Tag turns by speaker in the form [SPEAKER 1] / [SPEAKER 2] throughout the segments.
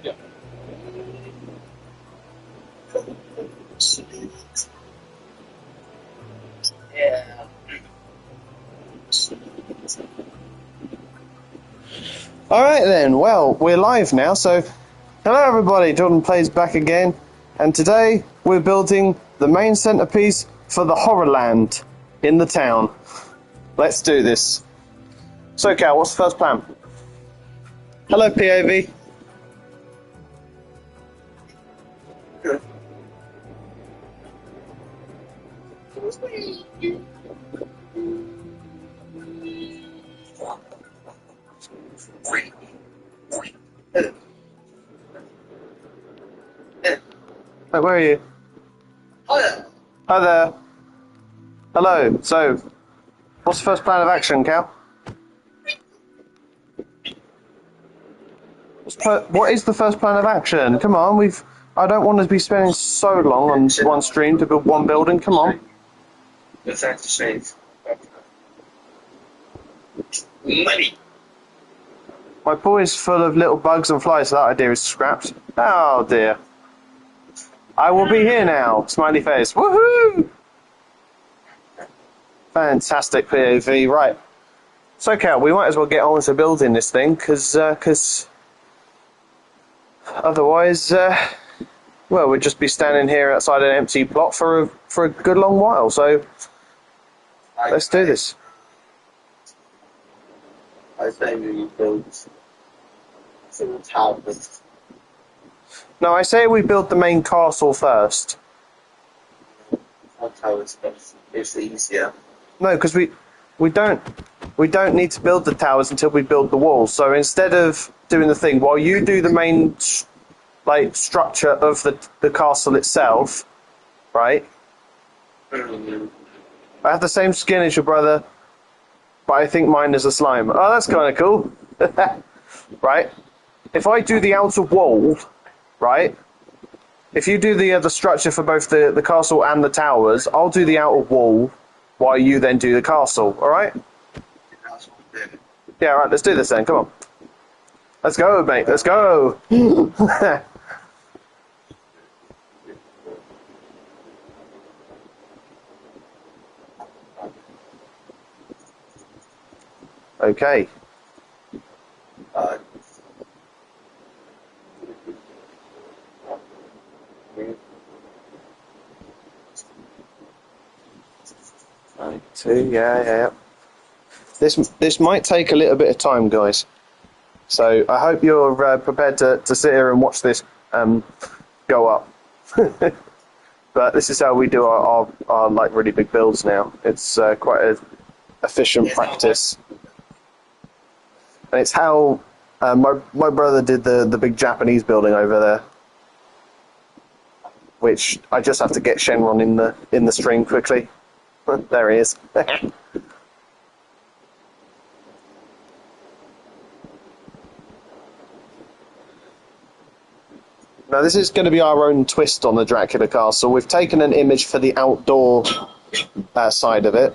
[SPEAKER 1] Yeah.
[SPEAKER 2] Alright then, well, we're live now, so hello everybody, Jordan Plays back again, and today we're building the main centerpiece for the HorrorLand in the town. Let's do this. So Cal, what's the first plan? Hello PAV. Hey, where are you?
[SPEAKER 1] Hi.
[SPEAKER 2] Hi there. Hello, so what's the first plan of action, Cal? What is the first plan of action? Come on, I don't want to be spending so long on one stream to build one building, come on.
[SPEAKER 1] Let's actually money.
[SPEAKER 2] My boy's full of little bugs and flies, so that idea is scrapped. Oh dear. I will be here now, smiley face. Woohoo! Fantastic POV, right. So Cal, we might as well get on to building this thing, because otherwise, well, we'd just be standing here outside an empty plot for a good long while, so let's do this.
[SPEAKER 1] I say we build some towers.
[SPEAKER 2] No, I say we build the main castle first.
[SPEAKER 1] Our towers is easier.
[SPEAKER 2] No, because we don't need to build the towers until we build the walls. So instead of doing the thing, while you do the main structure of the castle itself, right? I have the same skin as your brother, but I think mine is a slime. Oh, that's kind of cool. Right? If I do the outer wall, right? If you do the structure for both the castle and the towers, I'll do the outer wall while you then do the castle, alright? Yeah, alright, let's do this then, come on. Let's go, mate, let's go! Okay. Yeah. This might take a little bit of time, guys. So I hope you're prepared to sit here and watch this go up. But this is how we do our like really big builds now. It's quite an efficient practice, and it's how my brother did the big Japanese building over there, which I just have to get Shenron in the stream quickly. There he is. Now this is going to be our own twist on the Dracula castle. We've taken an image for the outdoor side of it,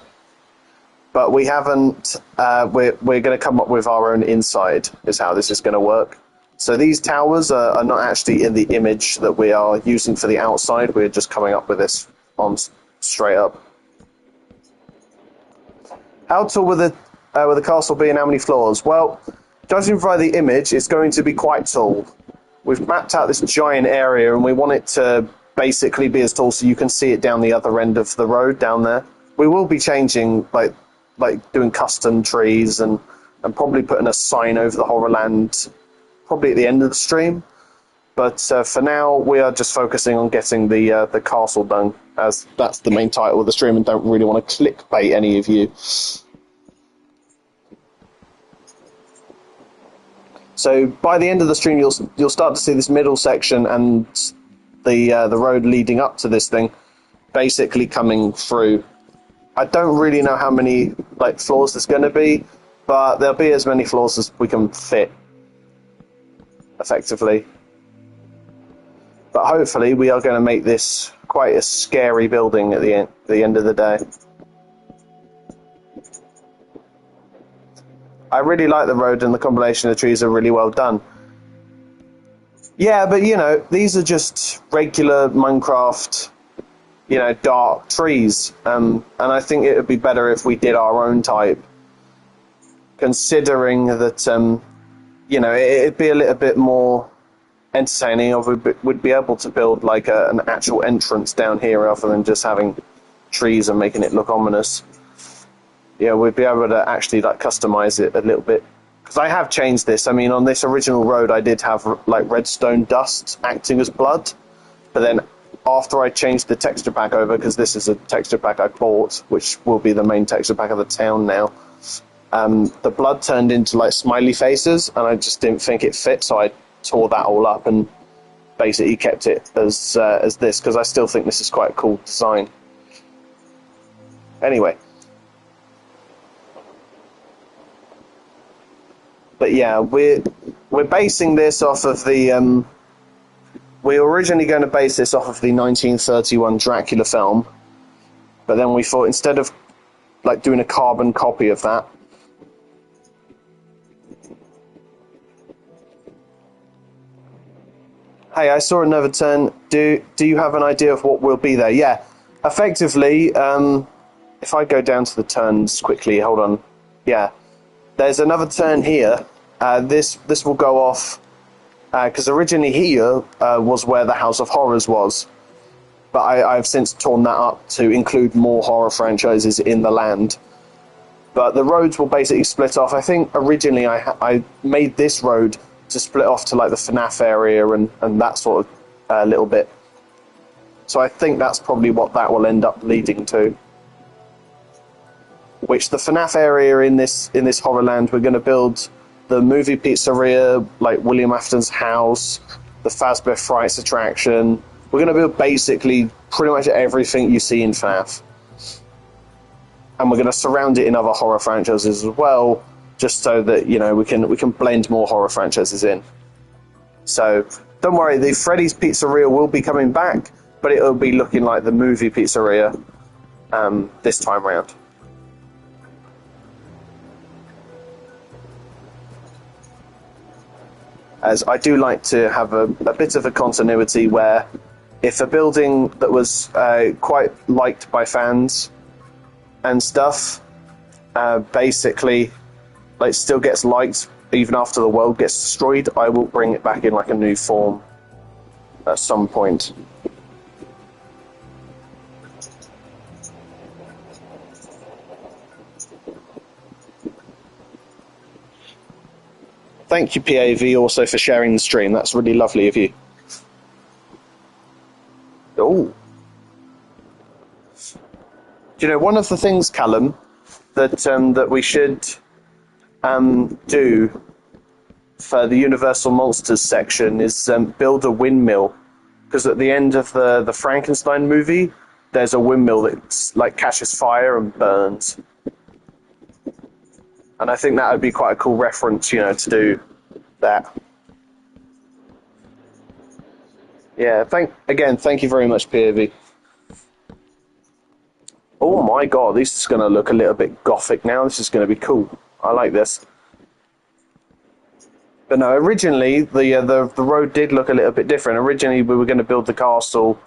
[SPEAKER 2] but we haven't. We're going to come up with our own inside. Is how this is going to work. So these towers are not actually in the image that we are using for the outside. We're just coming up with this on straight up. How tall will the castle be and how many floors? Well, judging by the image, it's going to be quite tall. We've mapped out this giant area and we want it to basically be as tall so you can see it down the other end of the road down there. We will be changing, like doing custom trees and probably putting a sign over the HorrorLand probably at the end of the stream. But for now, we are just focusing on getting the castle done, as that's the main title of the stream, and don't really want to clickbait any of you. So by the end of the stream, you'll start to see this middle section and the road leading up to this thing, basically coming through. I don't really know how many floors there's going to be, but there'll be as many floors as we can fit, effectively. But hopefully we are going to make this quite a scary building at the end of the day. I really like the road and the combination of trees are really well done. Yeah, but you know, these are just regular Minecraft, you know, dark trees. And I think it would be better if we did our own type, considering that, you know, it'd be a little bit more entertaining if we'd be able to build like an actual entrance down here rather than just having trees and making it look ominous. Yeah, we'd be able to actually like customize it a little bit. Because I have changed this. I mean, on this original road, I did have like redstone dust acting as blood, but then after I changed the texture pack over, because this is a texture pack I bought, which will be the main texture pack of the town now, the blood turned into like smiley faces, and I just didn't think it fit, so I tore that all up and basically kept it as this, because I still think this is quite a cool design. Anyway. But yeah, we're basing this off of the. We were originally going to base this off of the 1931 Dracula film, but then we thought instead of like doing a carbon copy of that. Hey, I saw another turn. Do you have an idea of what will be there? Yeah, effectively, if I go down to the turns quickly, hold on. Yeah, there's another turn here. This will go off because originally here was where the House of Horrors was, but I've since torn that up to include more horror franchises in the land. But the roads will basically split off. I think originally I made this road to split off to like the FNAF area and that sort of little bit. So I think that's probably what that will end up leading to. Which the FNAF area in this HorrorLand, we're going to build the movie pizzeria, like William Afton's house, the Fazbear Frights attraction. We're going to build basically pretty much everything you see in FNAF. And we're going to surround it in other horror franchises as well, just so that, you know, we can blend more horror franchises in. So don't worry, the Freddy's Pizzeria will be coming back, but it'll be looking like the movie pizzeria this time round. As I do like to have a bit of a continuity where if a building that was quite liked by fans and stuff basically like still gets liked even after the world gets destroyed, I will bring it back in like a new form at some point. Thank you, PAV, also for sharing the stream. That's really lovely of you. Oh. Do you know, one of the things, Callum, that we should do for the Universal Monsters section is build a windmill. Because at the end of the Frankenstein movie, there's a windmill that like catches fire and burns. And I think that would be quite a cool reference, you know, to do that. Yeah, thank you very much, PAV. Oh my god, this is going to look a little bit gothic now. This is going to be cool. I like this. But no, originally the road did look a little bit different. Originally we were going to build the castle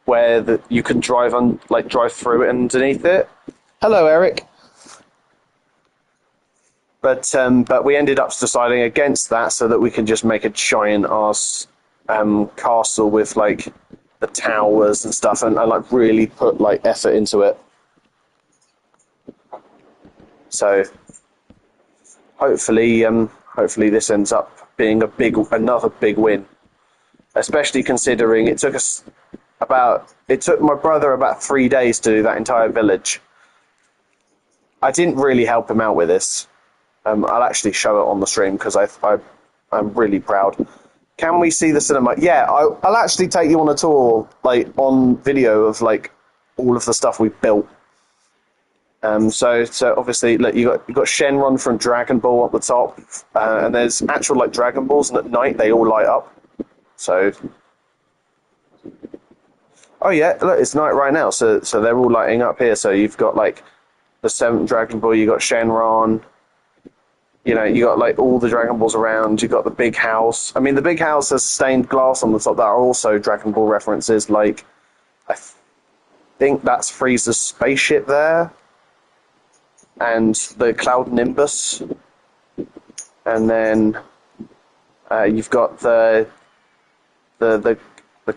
[SPEAKER 2] where you can drive through it underneath it. Hello, Eric. But we ended up deciding against that so that we can just make a giant ass castle with like the towers and stuff and like really put like effort into it. So hopefully this ends up being another big win. Especially considering it took my brother about 3 days to do that entire village. I didn't really help him out with this. I'll actually show it on the stream because I'm really proud. Can we see the cinema? Yeah, I'll actually take you on a tour, like on video of like all of the stuff we've built. So obviously, look, you got Shenron from Dragon Ball at the top, and there's actual like Dragon Balls, and at night they all light up. So, oh yeah, look, it's night right now, so they're all lighting up here. So you've got like the 7th Dragon Ball, you got Shenron. You know, you got like all the Dragon Balls around. You got the big house. I mean, the big house has stained glass on the top that are also Dragon Ball references. Like, I think that's Frieza's spaceship there, and the Cloud Nimbus, and then you've got the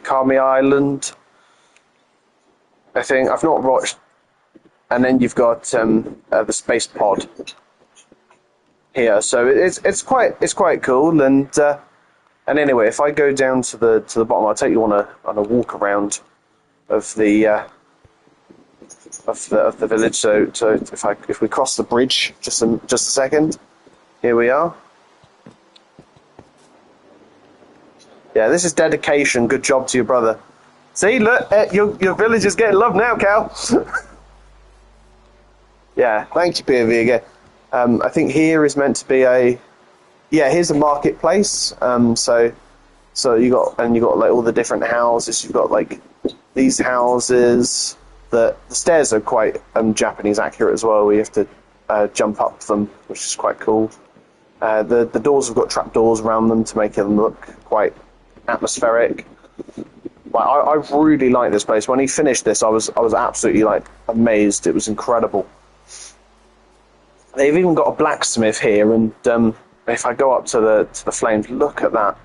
[SPEAKER 2] Kami Island. I think I've not watched, and then you've got the space pod here. So it's quite cool. And anyway, if I go down to the bottom, I'll take you on a walk around of the village. So if we cross the bridge, just a second, here we are. Yeah, this is dedication. Good job to your brother. See, look, your village is getting love now, Cal. Yeah, thank you, POV again. I think here is meant to be here's a marketplace. So you got like all the different houses. You've got like these houses. The stairs are quite Japanese accurate as well. We have to jump up them, which is quite cool. The doors have got trap doors around them to make them look quite atmospheric. Like, I really like this place. When he finished this, I was absolutely like amazed. It was incredible. They've even got a blacksmith here, and if I go up to the flames, look at that.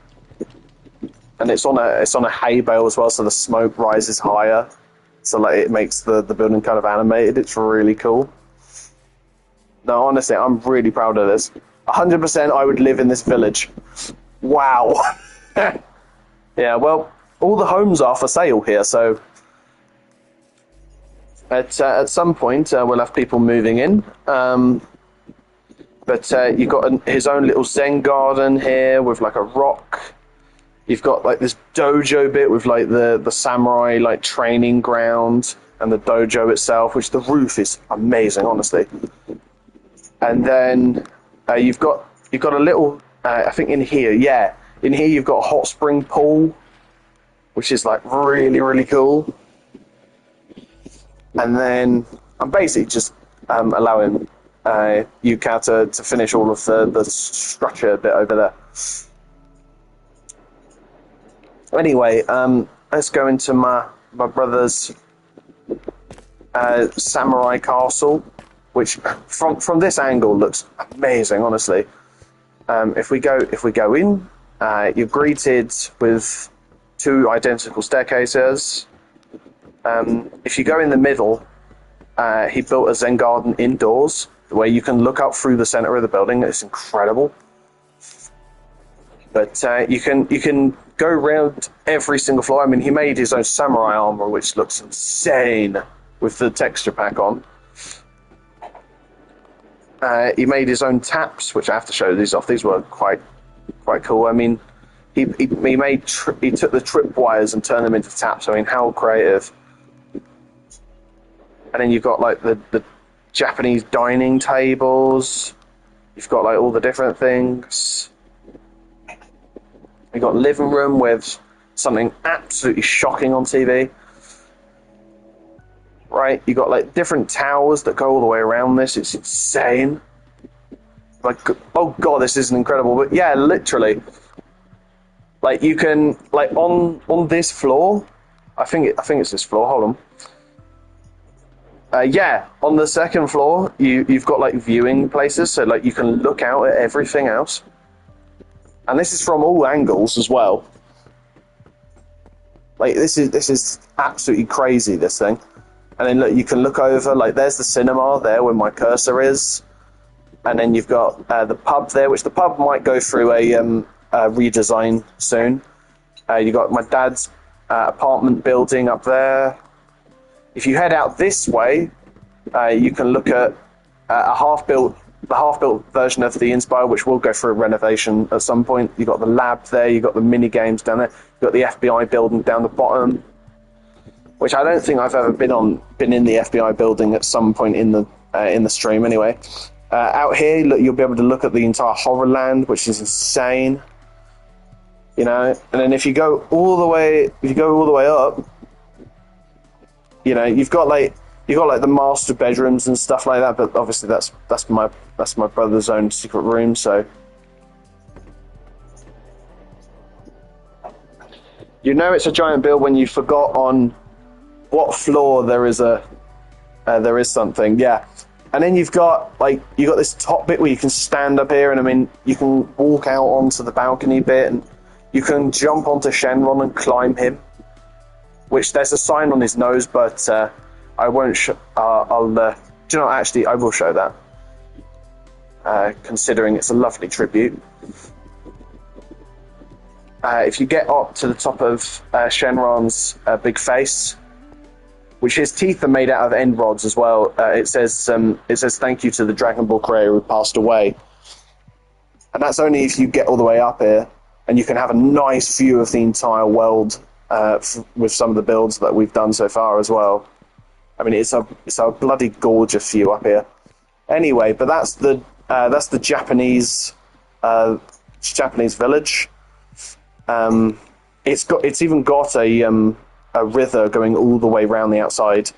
[SPEAKER 2] And it's on a hay bale as well, so the smoke rises higher. So like it makes the building kind of animated. It's really cool. No, honestly, I'm really proud of this. 100% I would live in this village. Wow. Yeah, well, all the homes are for sale here, so at some point we'll have people moving in. But you've got his own little Zen garden here with like a rock. You've got like this dojo bit with like the samurai like training ground and the dojo itself, which the roof is amazing, honestly. And then you've got a little I think in here you've got a hot spring pool, which is like really, really cool. And then I'm basically just allowing Yuka to finish all of the structure bit over there. Anyway, let's go into my brother's samurai castle, which from this angle looks amazing, honestly. If we go in, you're greeted with 2 identical staircases. If you go in the middle, he built a Zen garden indoors where you can look up through the center of the building. It's incredible. But you can go around every single floor. I mean, he made his own samurai armor, which looks insane with the texture pack on. He made his own taps, which I have to show these off. These were quite cool. I mean, he took the tripwires and turned them into taps. I mean, how creative. And then you've got like the Japanese dining tables. You've got like all the different things. You've got a living room with something absolutely shocking on TV. Right, you got like different towers that go all the way around this. It's insane. Like, oh god, this isn't incredible. But yeah, literally, like you can like on this floor. I think it's this floor. Hold on. Yeah, on the second floor, you've got like viewing places, so like you can look out at everything else. And this is from all angles as well. Like this is absolutely crazy, this thing. And then look, you can look over, like there's the cinema there where my cursor is. And then you've got the pub there, which the pub might go through a redesign soon. You've got my dad's apartment building up there. If you head out this way, you can look at the half-built version of the Inspire, which will go through a renovation at some point. You've got the lab there, you've got the mini games down there, you've got the FBI building down the bottom, which I don't think I've ever been in the FBI building at some point in the stream anyway. Out here, look, you'll be able to look at the entire HorrorLand, which is insane. You know, and then if you go all the way up, you know, you've got you got like the master bedrooms and stuff like that. But obviously that's my brother's own secret room. So you know it's a giant build when you forgot on what floor there is something. Yeah. And then you've got this top bit where you can stand up here, and I mean you can walk out onto the balcony bit, and you can jump onto Shenron and climb him. Which there's a sign on his nose, but I won't. Do you know? Actually, I will show that. Considering it's a lovely tribute. If you get up to the top of Shenron's big face, which his teeth are made out of end rods as well. It says thank you to the Dragon Ball creator who passed away. And that's only if you get all the way up here, and you can have a nice view of the entire world with some of the builds that we've done so far as well. I mean, it's a bloody gorgeous view up here. Anyway, but that's the Japanese village. It's even got a river going all the way around the outside.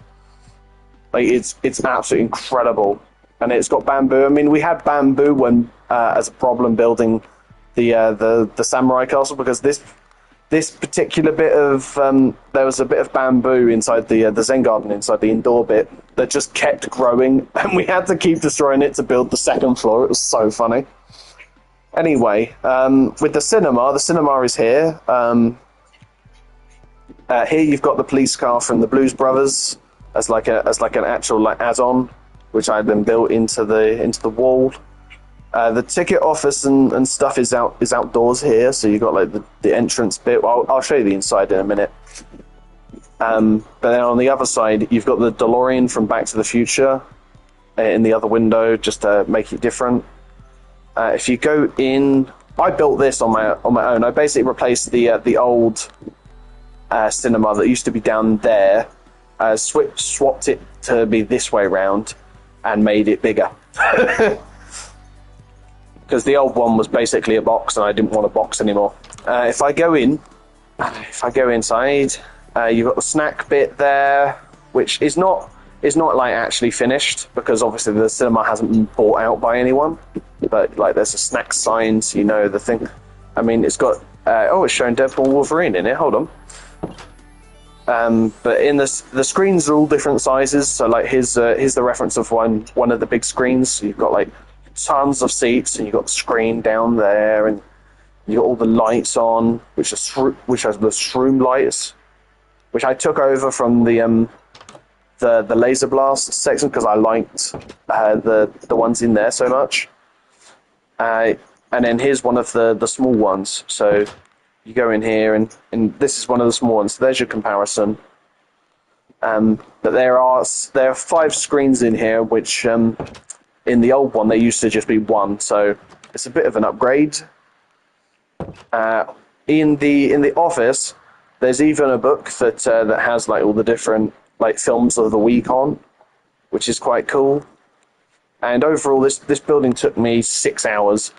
[SPEAKER 2] Like it's absolutely incredible, and it's got bamboo. I mean, we had bamboo when as a problem building the samurai castle, because this particular bit of there was a bit of bamboo inside the Zen garden, inside the indoor bit, that just kept growing, and we had to keep destroying it to build the second floor. It was so funny. Anyway, with the cinema is here. Here you've got the police car from the Blues Brothers as like an actual add-on, which I then built into the wall. The ticket office and stuff is outdoors here, so you've got like the entrance bit. Well, I'll show you the inside in a minute. But then on the other side, you've got the DeLorean from Back to the Future in the other window, just to make it different. If you go in, I built this on my own. I basically replaced the old cinema that used to be down there, swapped it to be this way round, and made it bigger. Because the old one was basically a box, and I didn't want a box anymore. If I go inside, you've got the snack bit there, which is not like actually finished, because obviously the cinema hasn't been bought out by anyone. But like, there's a snack sign, so you know the thing. I mean, it's got it's showing Deadpool Wolverine in it. Hold on. But in the screens are all different sizes. So like here's the reference of one of the big screens. So you've got like tons of seats, and you've got the screen down there, and you got all the lights on, which has the shroom lights, which I took over from the laser blast section, because I liked the ones in there so much. And then here's one of the small ones. So you go in here, and this is one of the small ones. So there's your comparison. But there are 5 screens in here, which in the old one they used to just be one. So it's a bit of an upgrade. In the office, there's even a book that has like all the different like films of the week on, which is quite cool. And overall, this building took me 6 hours.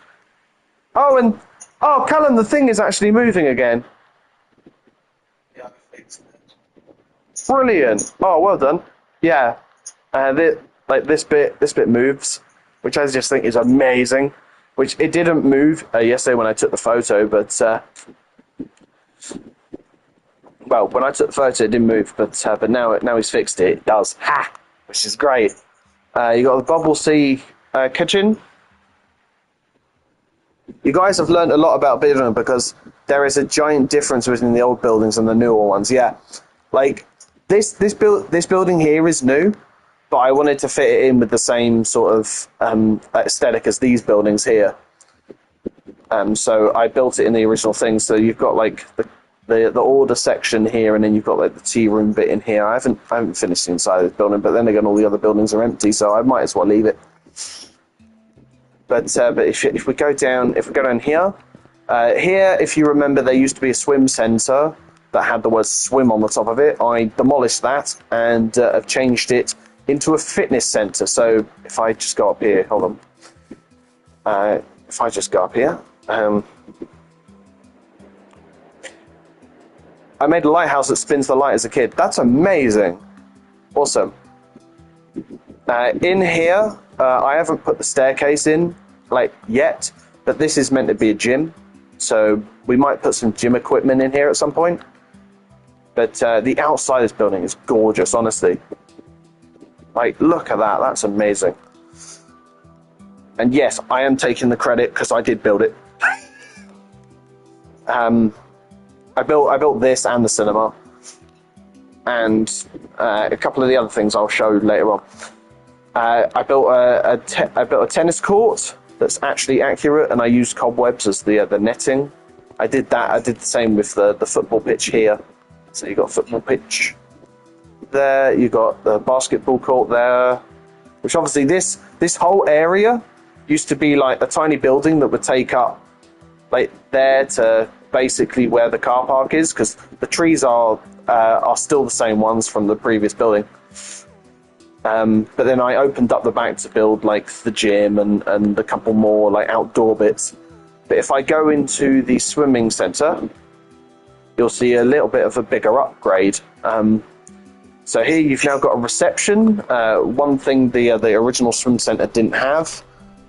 [SPEAKER 2] Oh, Callum, the thing is actually moving again.
[SPEAKER 1] Yeah, I fixed it.
[SPEAKER 2] Brilliant. Oh, well done. Yeah. This bit moves, which I just think is amazing. Which it didn't move yesterday when I took the photo, but well, when I took the photo, it didn't move, but now he's fixed it. It does. Ha! Which is great. You got the Bubble Sea kitchen. You guys have learned a lot about building, because there is a giant difference between the old buildings and the newer ones. Yeah, like this building here is new, but I wanted to fit it in with the same sort of aesthetic as these buildings here. So I built it in the original thing. So you've got like the order section here, and then you've got like the tea room bit in here. I haven't finished the inside of this building, but then again, all the other buildings are empty, so I might as well leave it. But if we go down here, if you remember, there used to be a swim centre that had the word swim on the top of it. I demolished that and have changed it into a fitness centre. So if I just go up here, hold on. If I just go up here, I made a lighthouse that spins the light as a kid. That's amazing. Awesome. In here, I haven't put the staircase in like yet, but this is meant to be a gym, so we might put some gym equipment in here at some point. But the outside of this building is gorgeous, honestly. Like, look at that. That's amazing. And yes, I am taking the credit because I did build it. I built this and the cinema, and a couple of the other things I'll show later on. I built a tennis court that's actually accurate, and I used cobwebs as the netting. I did that. I did the same with the football pitch here. So you got a football pitch there. You got the basketball court there, which obviously this whole area used to be like a tiny building that would take up like there to basically where the car park is, because the trees are still the same ones from the previous building. But then I opened up the back to build like the gym and a couple more like outdoor bits. But if I go into the swimming center, you'll see a little bit of a bigger upgrade. So here you've now got a reception, one thing the original swim center didn't have.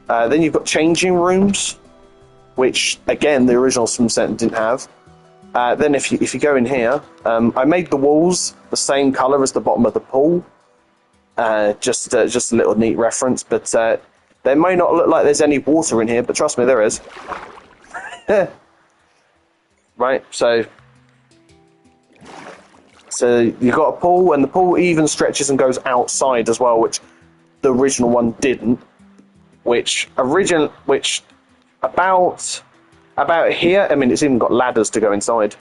[SPEAKER 2] Then you've got changing rooms, which again the original swim center didn't have. Then if you go in here, I made the walls the same color as the bottom of the pool. Just a little neat reference, but there may not look like there's any water in here, but trust me, there is. Right, so you've got a pool, and the pool even stretches and goes outside as well, which the original one didn't. Which about here, I mean, it's even got ladders to go inside.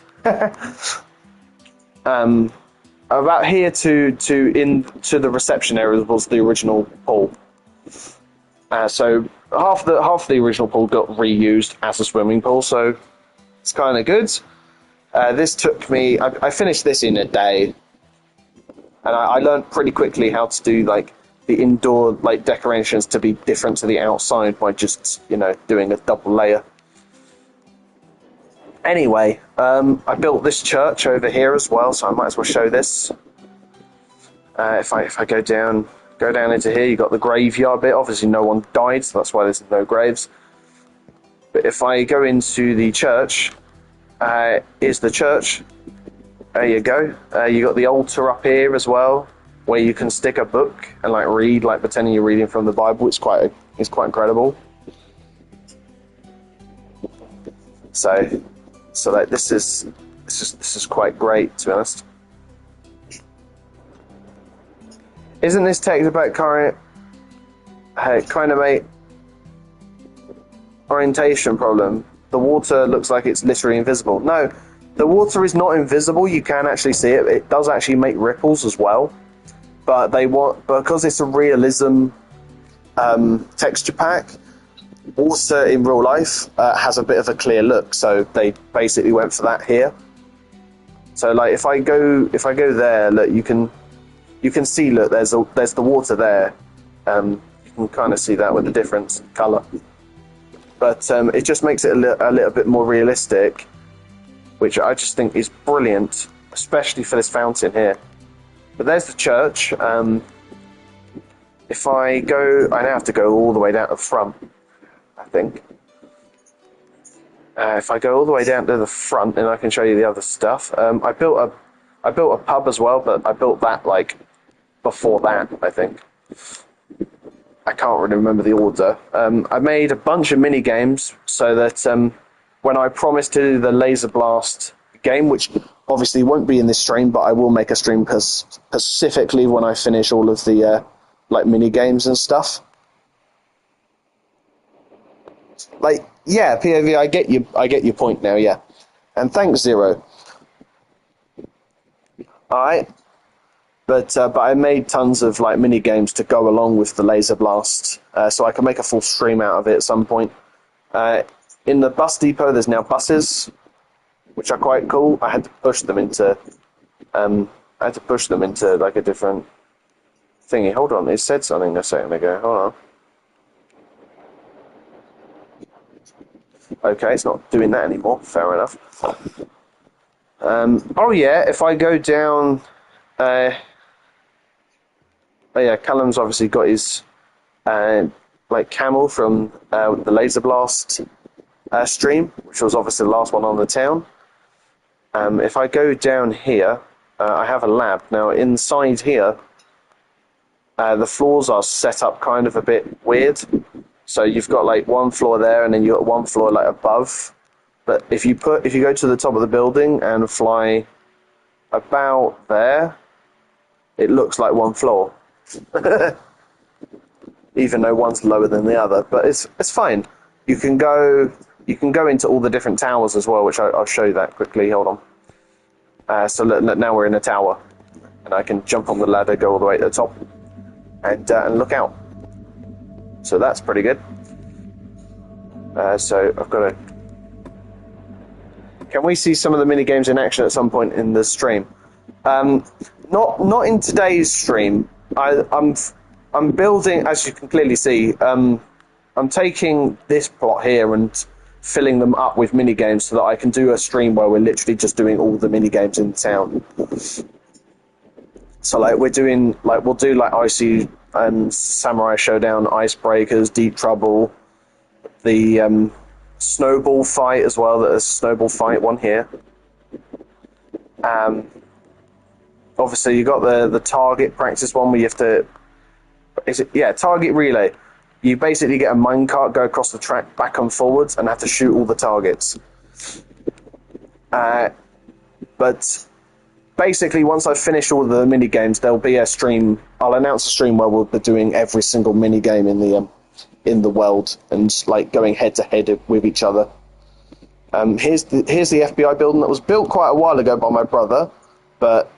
[SPEAKER 2] About here to the reception area was the original pool. So half the original pool got reused as a swimming pool, so it's kind of good. This took me. I finished this in a day, and I learned pretty quickly how to do like the indoor like decorations to be different to the outside by just doing a double layer. Anyway, I built this church over here as well, so I might as well show this. If I go down into here, you got the graveyard bit. Obviously, no one died, so that's why there's no graves. But if I go into the church, here's the church. There you go. You got the altar up here as well, where you can stick a book and like read, like pretending you're reading from the Bible. It's quite incredible. So like this is quite great, to be honest. Isn't this text about kind of a orientation problem? The water looks like it's literally invisible. No, the water is not invisible. You can actually see it. It does actually make ripples as well. But because it's a realism texture pack, water in real life has a bit of a clear look, so they basically went for that here. So like if I go there, look, you can see, look, there's the water there. You can kind of see that with the different color, but it just makes it a little bit more realistic, which I just think is brilliant, especially for this fountain here. But there's the church. If I now have to go all the way down to the front, I think. If I go all the way down to the front, then I can show you the other stuff. I built a pub as well, but I built that like before that, I think. I can't really remember the order. I made a bunch of mini games so that when I promised to do the laser blast game, which obviously won't be in this stream, but I will make a stream specifically when I finish all of the like mini games and stuff. Like, yeah, POV, I get your point now, yeah. And thanks, Zero. Alright. But I made tons of like mini games to go along with the laser blast, so I can make a full stream out of it at some point. In the bus depot, there's now buses, which are quite cool. I had to push them into like a different thingy. Hold on, it said something a second ago. Hold on. Okay, it's not doing that anymore. Fair enough. Oh yeah, if I go down, But yeah, Callum's obviously got his like camel from the Laser Blast stream, which was obviously the last one on the town. If I go down here, I have a lab. Now, inside here, the floors are set up kind of a bit weird. So you've got like one floor there, and then you've got one floor like above. But if you go to the top of the building and fly about there, it looks like one floor. Even though one's lower than the other, but it's fine. You can go into all the different towers as well, which I'll show you that quickly. Hold on. So now we're in a tower, and I can jump on the ladder, go all the way to the top, and look out. So that's pretty good. So I've got to. Can we see some of the mini games in action at some point in the stream? Not in today's stream. I'm building, as you can clearly see, I'm taking this plot here and filling them up with mini games so that I can do a stream where we're literally just doing all the mini games in town. So like we'll do like Icy and Samurai Showdown, Icebreakers, Deep Trouble, the snowball fight as well. There's a snowball fight one here. Obviously you got the target practice one where you have to. Target relay. You basically get a minecart, go across the track back and forwards, and have to shoot all the targets. But basically, once I've finished all the mini games, there'll be a stream. I'll announce a stream where we'll be doing every single mini game in the world and like going head to head with each other. Here's the FBI building that was built quite a while ago by my brother, but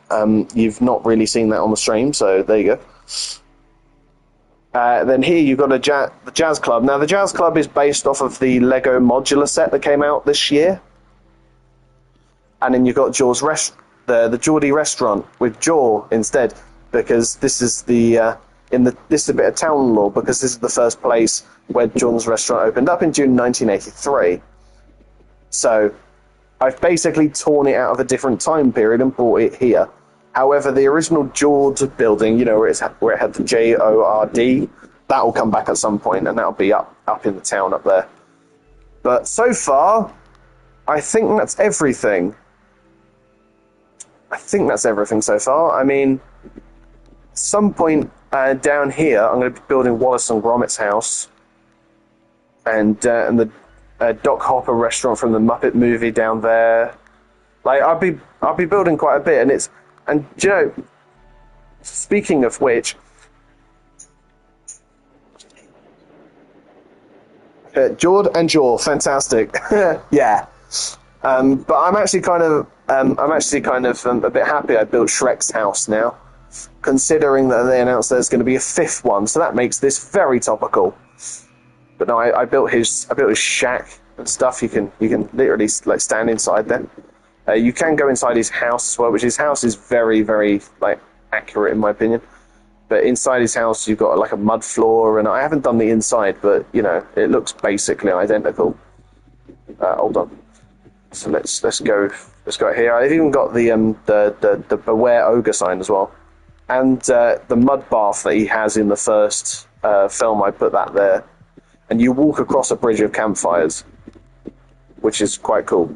[SPEAKER 2] you've not really seen that on the stream. So there you go. Then here you've got the Jazz Club. Now the Jazz Club is based off of the Lego modular set that came out this year. And then you've got the Geordie restaurant with Jaw instead, because this is this is a bit of town lore, because this is the first place where John's restaurant opened up in June 1983. So I've basically torn it out of a different time period and brought it here. However, the original Jord building, where it had the JORD, that will come back at some point, and that'll be up in the town up there. But so far, I think that's everything. So far. I mean, at some point down here, I'm going to be building Wallace and Gromit's house, and the Doc Hopper restaurant from the Muppet movie down there. Like I'll be building quite a bit, and speaking of which, Jord and Jaw, fantastic, yeah. But I'm actually kind of a bit happy I built Shrek's house now, considering that they announced there's going to be a fifth one, so that makes this very topical. But no, I built his shack and stuff. You can literally like stand inside there. You can go inside his house as well, which his house is very, very like accurate in my opinion. But inside his house, you've got like a mud floor, and I haven't done the inside, but it looks basically identical. Hold on. So let's go here. I've even got the Beware Ogre sign as well, and the mud bath that he has in the first film. I put that there, and you walk across a bridge of campfires, which is quite cool.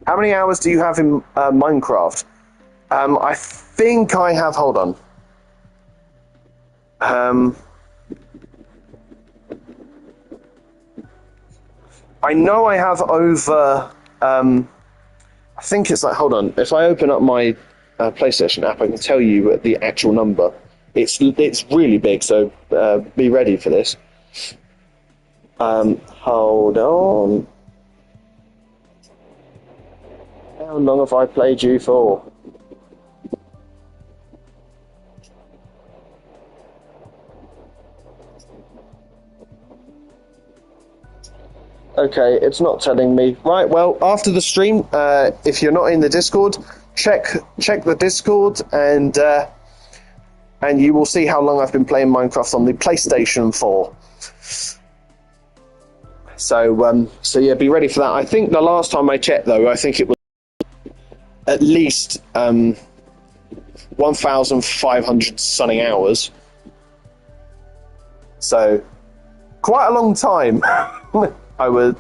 [SPEAKER 2] How many hours do you have in Minecraft? I think I have. Hold on. I know I have over. I think it's like. Hold on. If I open up my PlayStation app, I can tell you the actual number. It's really big, so be ready for this. Hold on. How long have I played you for? Okay, it's not telling me. Right, well, after the stream, if you're not in the Discord, check the Discord, and you will see how long I've been playing Minecraft on the PlayStation 4. So yeah, be ready for that. I think the last time I checked, though, I think it was at least 1,500 sunny hours. So, quite a long time, I would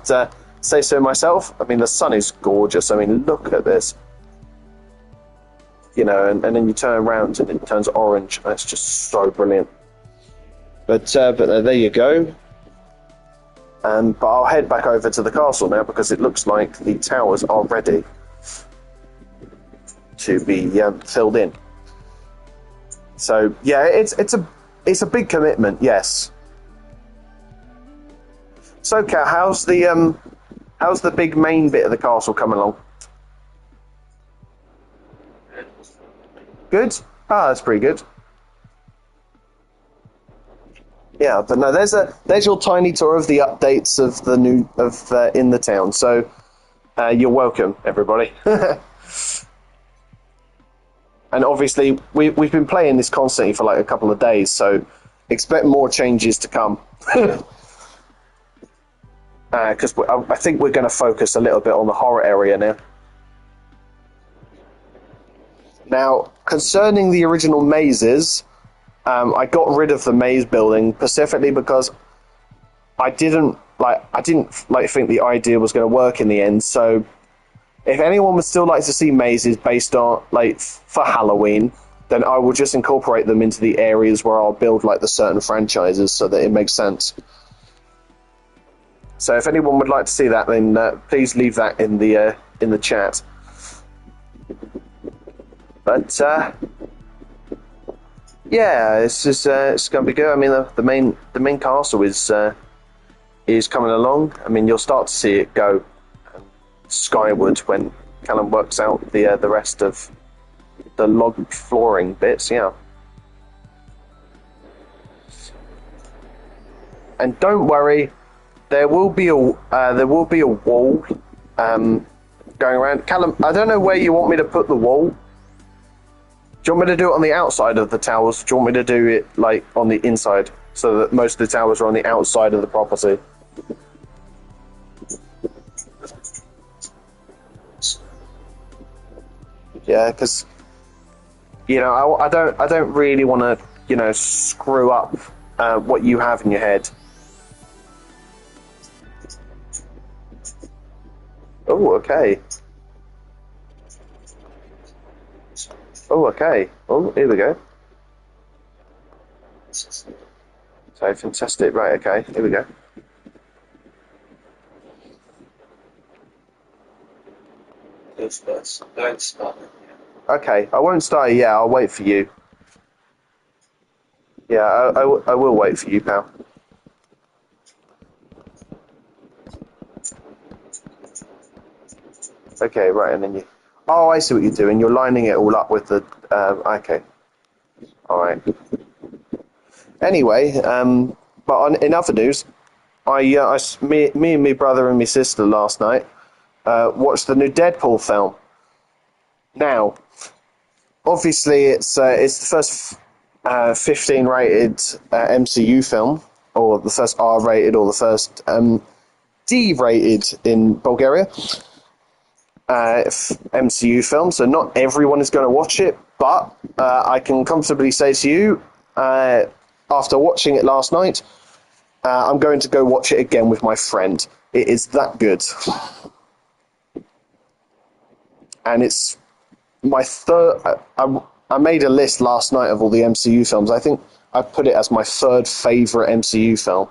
[SPEAKER 2] say so myself. I mean, the sun is gorgeous. I mean, look at this. You know, and then you turn around and it turns orange. That's just so brilliant. But there you go. But I'll head back over to the castle now because it looks like the towers are ready to be filled in. So yeah, it's a big commitment, yes. So Kat, how's the big main bit of the castle coming along? Good? Ah, that's pretty good. Yeah, but no, there's your tiny tour of the updates of the new in the town. So you're welcome, everybody. And obviously, we've been playing this constantly for like a couple of days, so expect more changes to come. Because I think we're going to focus a little bit on the horror area now. Now, concerning the original mazes, I got rid of the maze building specifically because I didn't think the idea was going to work in the end. So, if anyone would still like to see mazes based on for Halloween, then I will just incorporate them into the areas where I'll build like the certain franchises so that it makes sense. So, if anyone would like to see that, then please leave that in the chat. But yeah, it's going to be good. I mean, the main castle is coming along. I mean, you'll start to see it go skyward when Callum works out the rest of the log flooring bits. Yeah, and don't worry, there will be a wall going around. Callum, I don't know where you want me to put the wall. Do you want me to do it on the outside of the towers? Do you want me to do it like on the inside so that most of the towers are on the outside of the property? Yeah, because I don't really want to screw up what you have in your head. Oh, okay. Oh, okay. Oh, here we go. So fantastic. Right, okay. Here we go.
[SPEAKER 1] Goes first. Don't start it.
[SPEAKER 2] Okay, I won't start yet. I'll wait for you. Yeah, I will wait for you, pal. Okay, right, and then you... Oh, I see what you're doing. You're lining it all up with the... okay. Alright. Anyway, but in other news, me and my brother and my sister last night watched the new Deadpool film. Now, obviously, it's the first 15-rated MCU film, or the first R-rated, or the first D-rated in Bulgaria MCU film. So not everyone is going to watch it, but I can comfortably say to you, after watching it last night, I'm going to go watch it again with my friend. It is that good. And it's my third... I made a list last night of all the MCU films. I think I put it as my third favourite MCU film.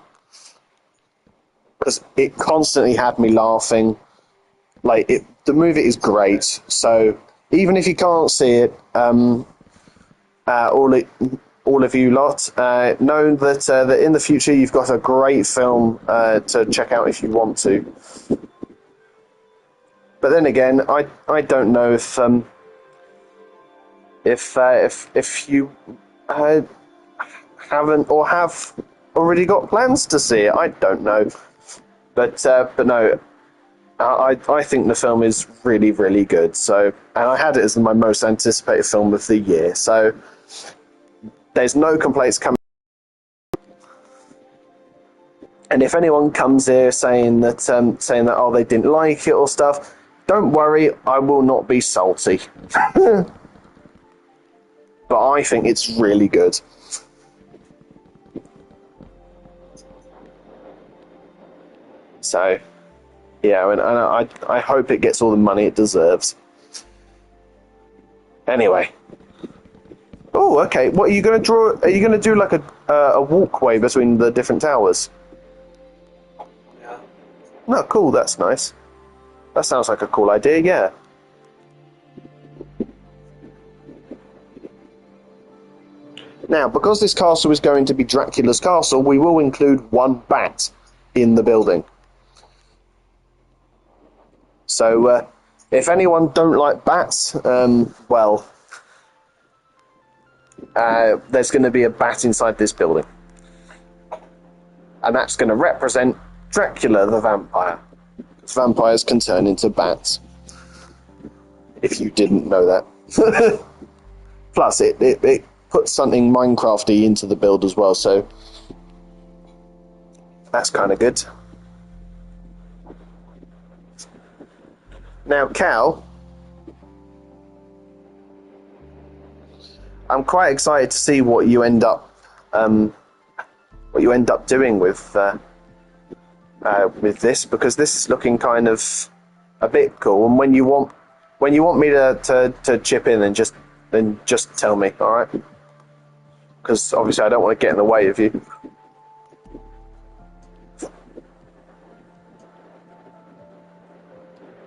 [SPEAKER 2] Because it constantly had me laughing. The movie is great. So even if you can't see it, all of you lot, know that in the future you've got a great film to check out if you want to. But then again, I don't know if you haven't or have already got plans to see it. I don't know, but no, I think the film is really, really good. So, and I had it as my most anticipated film of the year. So there's no complaints coming. And if anyone comes here saying that oh, they didn't like it or stuff, don't worry, I will not be salty. but I think it's really good. So, yeah, and I hope it gets all the money it deserves. Anyway. Oh, okay. What are you going to draw? Are you going to do like a walkway between the different towers?
[SPEAKER 1] Yeah.
[SPEAKER 2] No, cool. That's nice. That sounds like a cool idea. Yeah. Now, because this castle is going to be Dracula's castle, we will include one bat in the building. So, if anyone don't like bats, well, there's going to be a bat inside this building. And that's going to represent Dracula the vampire. Because vampires can turn into bats. If you didn't know that. Plus, it puts something Minecrafty into the build as well, so that's kind of good. Now, Cal, I'm quite excited to see what you end up doing with this, because this is looking kind of a bit cool. And when you want me to chip in, then just tell me, all right? Because obviously I don't want to get in the way of you.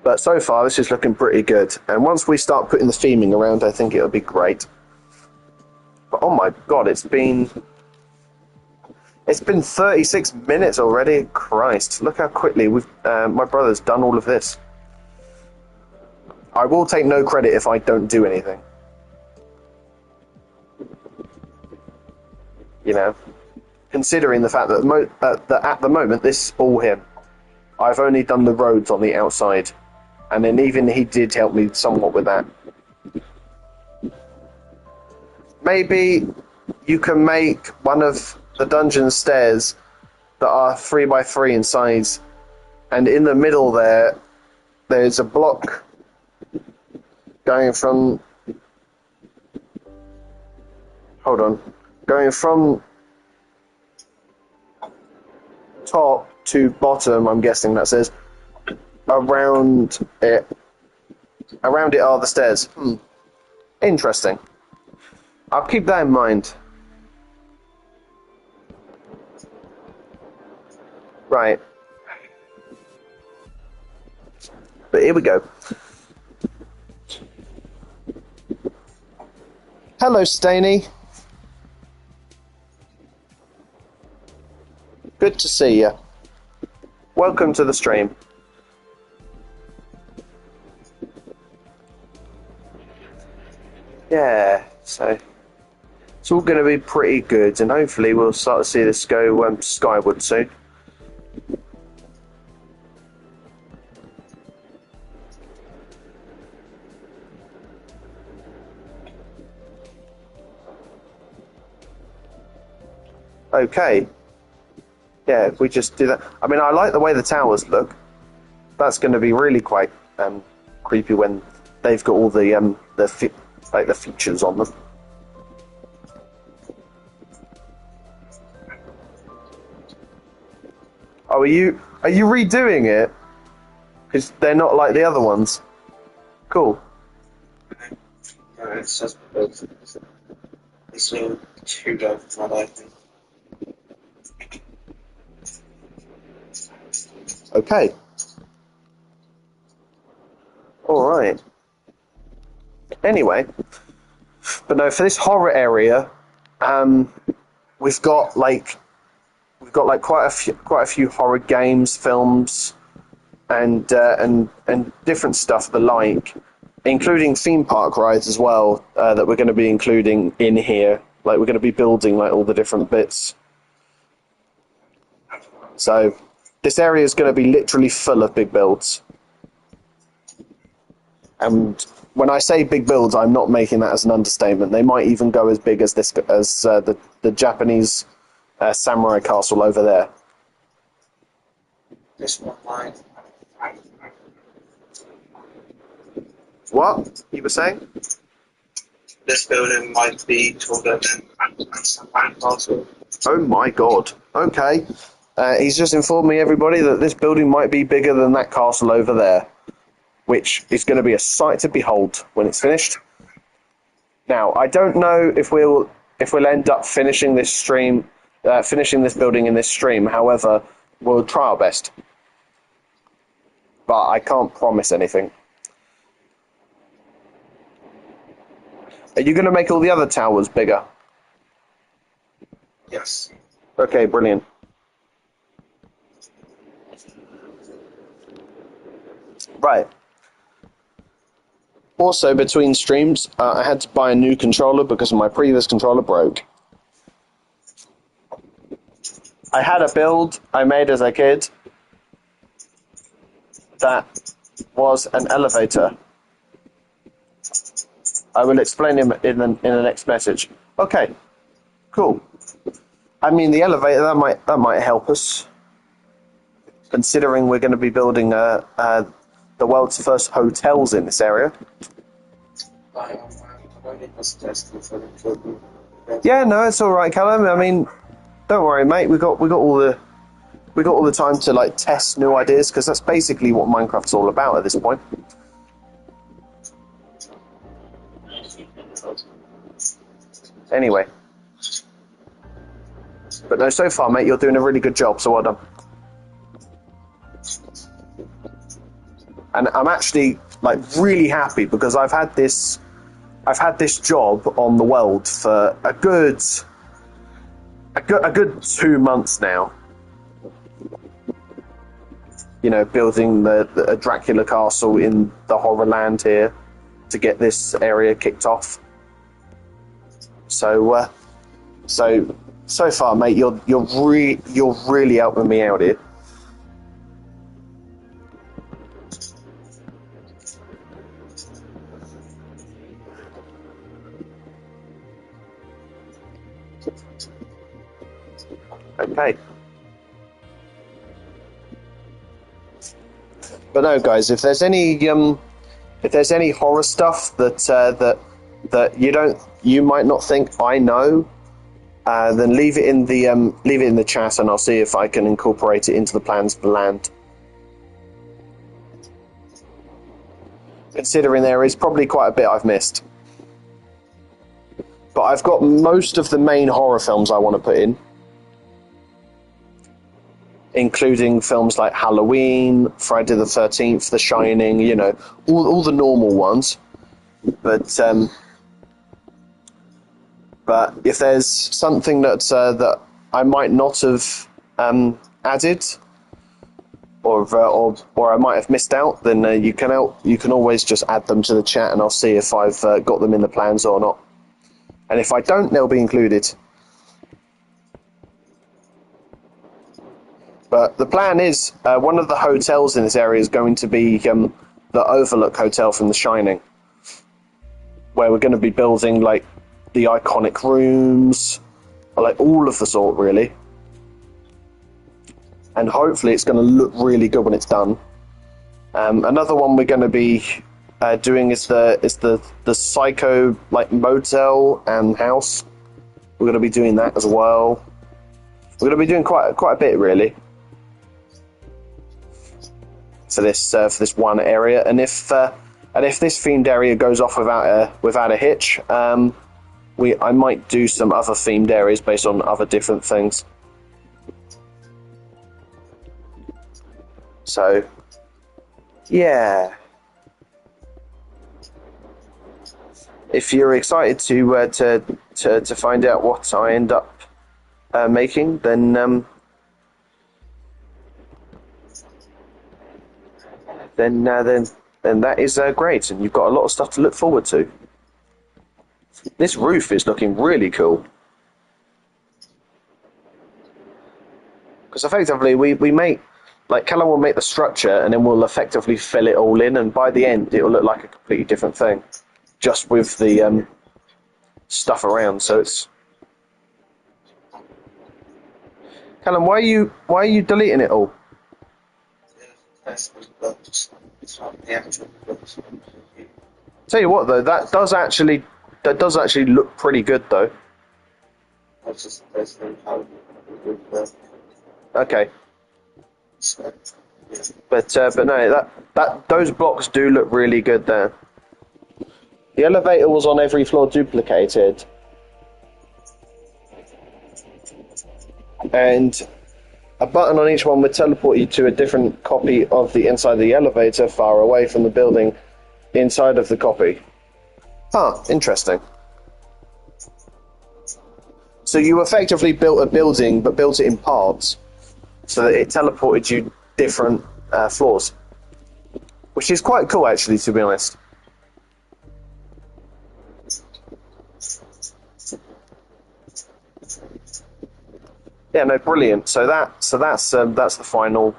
[SPEAKER 2] But so far, this is looking pretty good. And once we start putting the theming around, I think it'll be great. But oh my god, it's been 36 minutes already. Christ, look how quickly my brother's done all of this. I will take no credit if I don't do anything. You know, considering the fact that at the moment this is all him. I've only done the roads on the outside, and then even he did help me somewhat with that. Maybe you can make one of the dungeon stairs that are 3x3 in size, and in the middle there's a block going from top to bottom, I'm guessing that says. Around it are the stairs. Interesting. I'll keep that in mind. Right. But here we go. Hello, Staney. Good to see you. Welcome to the stream. Yeah, so it's all going to be pretty good, and hopefully we'll start to see this go skyward soon. Okay. Yeah, if we just do that. I mean, I like the way the towers look. That's going to be really quite creepy when they've got all the features on them. Oh, are you redoing it? Because they're not like the other ones. Cool.
[SPEAKER 1] No, it's just because it's been too dark for my life.
[SPEAKER 2] Okay. All right. Anyway, but no, for this horror area, we've got quite a few horror games, films, and different stuff the like, including theme park rides as well, that we're going to be including in here. Like, we're going to be building like all the different bits. So this area is going to be literally full of big builds. And when I say big builds, I'm not making that as an understatement. They might even go as big as the Japanese samurai castle over there.
[SPEAKER 1] This one line.
[SPEAKER 2] What? You were saying?
[SPEAKER 1] this building might be taller than some land castle.
[SPEAKER 2] Oh my god. Okay. He's just informed me, everybody, that this building might be bigger than that castle over there, which is going to be a sight to behold when it's finished. Now, I don't know if we'll end up finishing this building in this stream. However, we'll try our best. But I can't promise anything. Are you going to make all the other towers bigger?
[SPEAKER 1] Yes.
[SPEAKER 2] Okay, brilliant. Right. Also, between streams, I had to buy a new controller because my previous controller broke. I had a build I made as a kid that was an elevator. I will explain him in the next message. Okay, cool. I mean, the elevator that might help us, considering we're going to be building the world's first hotels in this area. Yeah, no, it's all right, Callum. I mean, don't worry, mate. We got all the time to like test new ideas, because that's basically what Minecraft's all about at this point. Anyway, but no, so far, mate, you're doing a really good job. So well done. And I'm actually like really happy because I've had this job on the world for a good 2 months now. You know, building the Dracula castle in the HorrorLand here to get this area kicked off. So far, mate, you're really helping me out here. Okay. But no, guys, if there's any horror stuff that you might not think I know, then leave it in the chat, and I'll see if I can incorporate it into the plans for land. Considering there is probably quite a bit I've missed, but I've got most of the main horror films I want to put in, including films like Halloween, Friday the 13th, The Shining, you know, all the normal ones. But if there's something that I might not have added, or I might have missed out, then you can always just add them to the chat, and I'll see if I've got them in the plans or not. And if I don't, they'll be included. But the plan is, one of the hotels in this area is going to be the Overlook Hotel from The Shining, where we're going to be building like the iconic rooms, like all of the sort, really. And hopefully it's going to look really good when it's done. Another one we're going to be doing is the Psycho like motel and house. We're going to be doing that as well. We're going to be doing quite a bit, really, for this one area. And if this themed area goes off without a hitch, I might do some other themed areas based on other different things. So, yeah. If you're excited to find out what I end up making, then that is great, and you've got a lot of stuff to look forward to. This roof is looking really cool. Because effectively, we make, like, Callum will make the structure, and then we'll effectively fill it all in, and by the end, it will look like a completely different thing, just with the stuff around. So it's... Callum, why are you deleting it all? Tell you what, though, that does actually that does actually look pretty good though.
[SPEAKER 1] That's just the best thing how
[SPEAKER 2] Okay,
[SPEAKER 1] so, yeah.
[SPEAKER 2] but no, that those blocks do look really good there. The elevator was on every floor duplicated, and a button on each one would teleport you to a different copy of the inside of the elevator far away from the building inside of the copy. Huh, interesting. So you effectively built a building, but built it in parts, so that it teleported you different floors. Which is quite cool, actually, to be honest. Yeah, no, brilliant. So that's the final,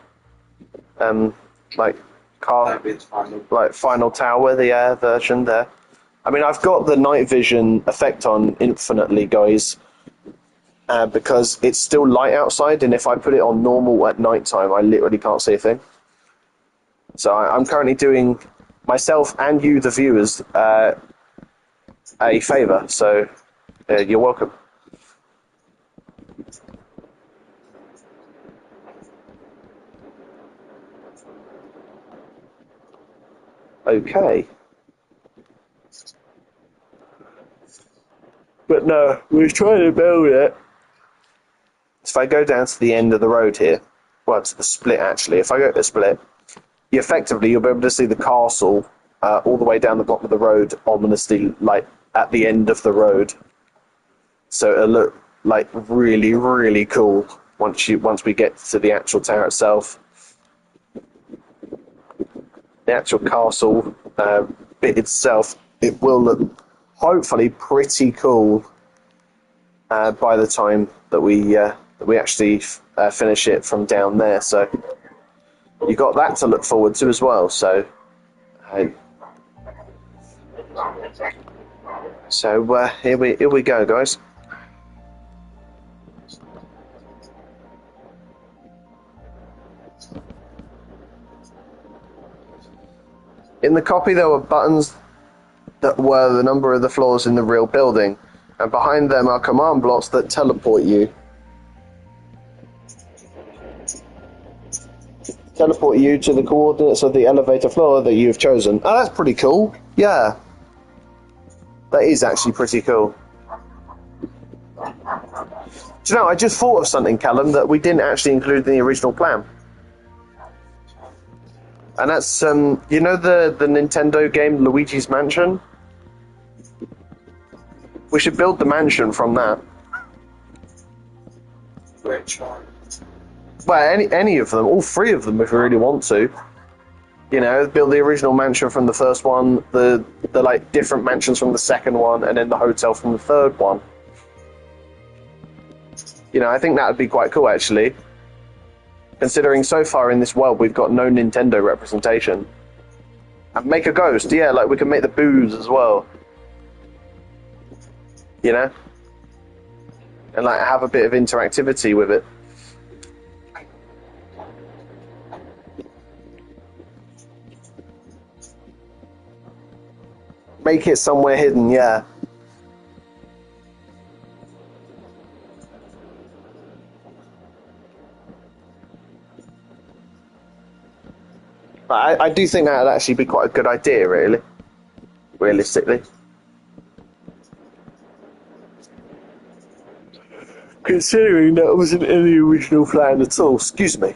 [SPEAKER 2] like car,
[SPEAKER 1] That'd be the final.
[SPEAKER 2] like final tower, the version there. I mean, I've got the night vision effect on infinitely, guys, because it's still light outside, and if I put it on normal at night time, I literally can't see a thing. So I'm currently doing myself and you, the viewers, a favour. So you're welcome. Okay. But no, we're trying to build it. If I go down to the end of the road here, well, to the split actually, if I go to the split, you'll be able to see the castle all the way down the bottom of the road, ominously, like at the end of the road. So it'll look like really, really cool once we get to the actual tower itself. The actual castle bit itself, it will look hopefully pretty cool by the time that we actually finish it from down there. So you got that to look forward to as well. So here we go, guys. In the copy, there were buttons that were the number of the floors in the real building, and behind them are command blocks that teleport you. Teleport you to the coordinates of the elevator floor that you've chosen. Oh, that's pretty cool. Yeah. That is actually pretty cool. Do you know, I just thought of something, Callum, that we didn't actually include in the original plan. And that's, you know the Nintendo game Luigi's Mansion? We should build the mansion from that.
[SPEAKER 1] Which one?
[SPEAKER 2] Well, any of them, all three of them if we really want to. You know, build the original mansion from the first one, the like different mansions from the second one, and then the hotel from the third one. You know, I think that would be quite cool actually. Considering so far in this world we've got no Nintendo representation. And make a ghost, yeah, like we can make the booths as well. You know? And like have a bit of interactivity with it. Make it somewhere hidden, yeah. I do think that would actually be quite a good idea, really. Realistically. Considering that wasn't in the original plan at all, excuse me.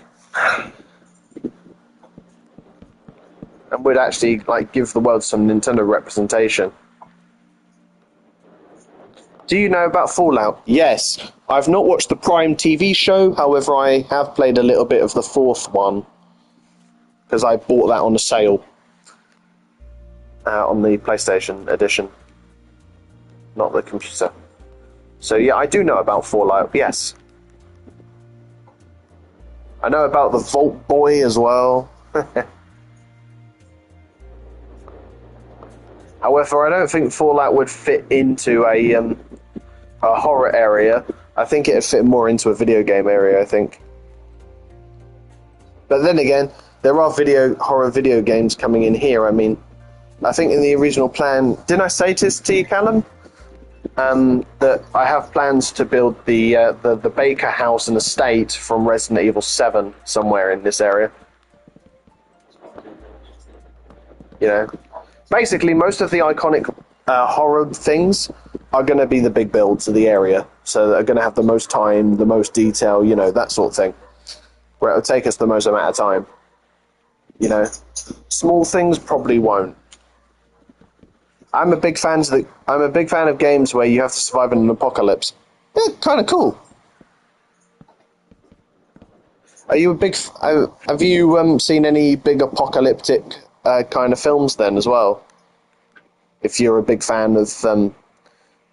[SPEAKER 2] And would actually like give the world some Nintendo representation. Do you know about Fallout? Yes. I've not watched the Prime TV show, however I have played a little bit of the fourth one. Because I bought that on a sale on the PlayStation edition, not the computer. So yeah, I do know about Fallout, yes. I know about the Vault Boy as well. However, I don't think Fallout would fit into a horror area. I think it would fit more into a video game area, I think. But then again, there are horror video games coming in here. I mean, I think in the original plan, didn't I say this to you, Callum? that I have plans to build the Baker house and estate from Resident Evil 7 somewhere in this area. You know, basically most of the iconic horror things are going to be the big builds of the area, so they're going to have the most time, the most detail, you know, that sort of thing, where it'll take us the most amount of time. You know, small things probably won't. I'm a big fan of games where you have to survive in an apocalypse. They're kind of cool. Are you a big? Have you seen any big apocalyptic kind of films then as well? If you're a big fan of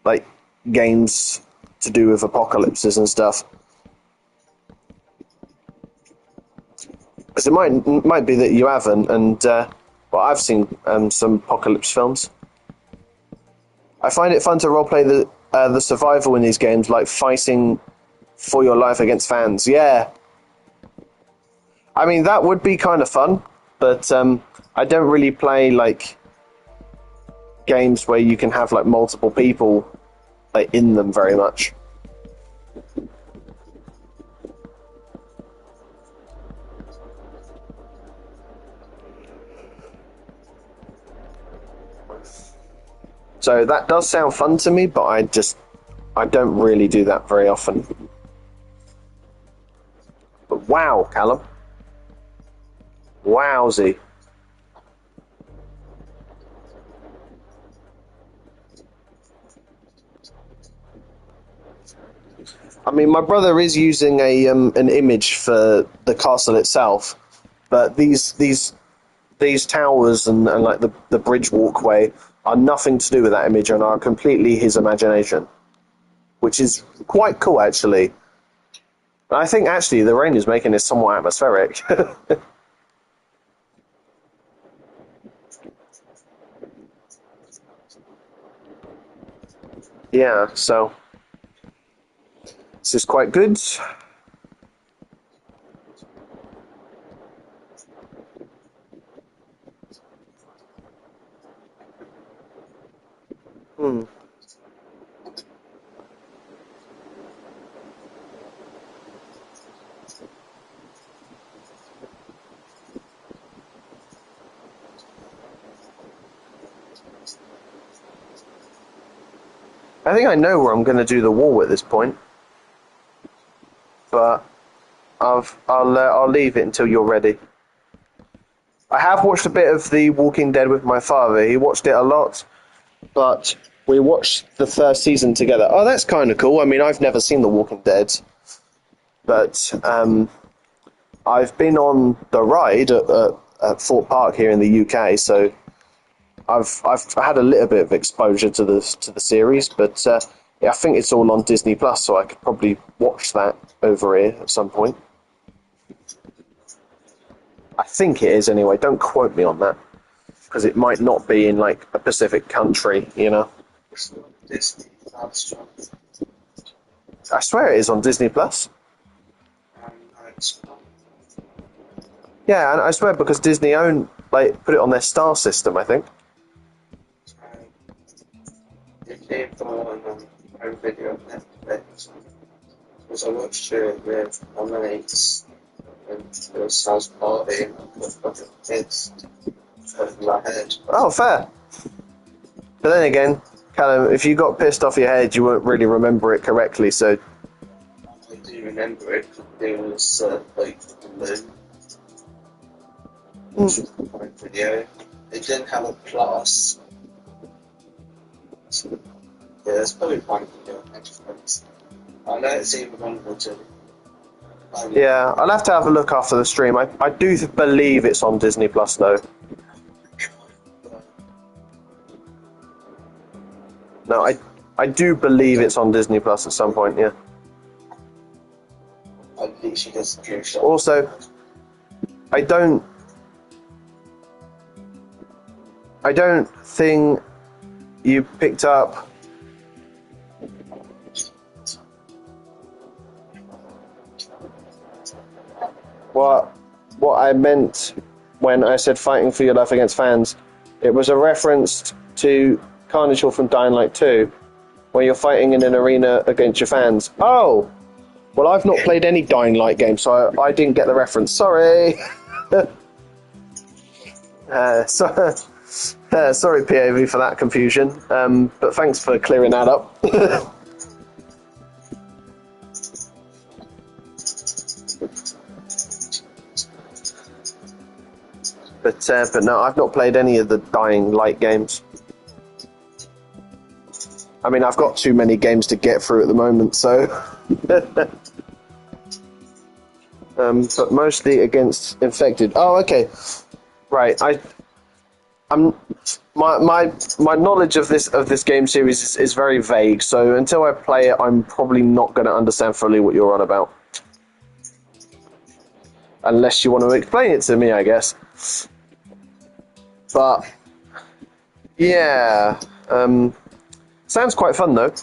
[SPEAKER 2] like games to do with apocalypses and stuff, because it might be that you haven't. And well, I've seen some apocalypse films. I find it fun to roleplay the survival in these games, like fighting for your life against fans. Yeah. I mean, that would be kind of fun, but I don't really play like games where you can have like multiple people like in them very much. So that does sound fun to me, but I don't really do that very often. But wow, Callum. Wowsy. I mean, my brother is using an image for the castle itself, but these towers and like the bridge walkway are nothing to do with that image and are completely his imagination, which is quite cool, actually. And I think, actually, the rain is making it somewhat atmospheric. Yeah, so this is quite good. I think I know where I'm going to do the wall at this point, but I'll leave it until you're ready. I have watched a bit of The Walking Dead with my father. He watched it a lot, but we watched the first season together. Oh, that's kind of cool. I mean, I've never seen The Walking Dead, but I've been on the ride at Fort Park here in the UK, so I've had a little bit of exposure to the series, but yeah, I think it's all on Disney Plus, so I could probably watch that over here at some point. I think it is anyway. Don't quote me on that, because it might not be in like a specific country, you know.
[SPEAKER 1] Disney Plus.
[SPEAKER 2] I swear it is on Disney Plus. Yeah, and I swear because Disney put it on their Star system, I think.
[SPEAKER 1] It came from a video of Netflix. Because I watched it with my mates and it was house party and I put fucking kids over my head.
[SPEAKER 2] Oh, fair. But then again, Callum, if you got pissed off your head, you won't really remember it correctly, so...
[SPEAKER 1] I do remember it, it was like the moon. Video. It didn't have a plus. So, yeah, that's probably one video on Netflix. I know it's even on the
[SPEAKER 2] Yeah, I'll have to have a look after the stream. I do believe it's on Disney Plus, though. No, I do believe it's on Disney Plus at some point, yeah.
[SPEAKER 1] I literally just drew shot.
[SPEAKER 2] Also, I don't think you picked up what I meant when I said fighting for your life against fans. It was a reference to Carnage from Dying Light 2. where you're fighting in an arena against your fans. Oh, well, I've not played any Dying Light games, so I didn't get the reference. Sorry. Sorry, PAV, for that confusion. But thanks for clearing that up. But no, I've not played any of the Dying Light games. I mean, I've got too many games to get through at the moment, so. But mostly against infected. Oh, okay. Right. My knowledge of this game series is very vague. So until I play it, I'm probably not going to understand fully what you're on about. Unless you want to explain it to me, I guess. But yeah, sounds quite fun though.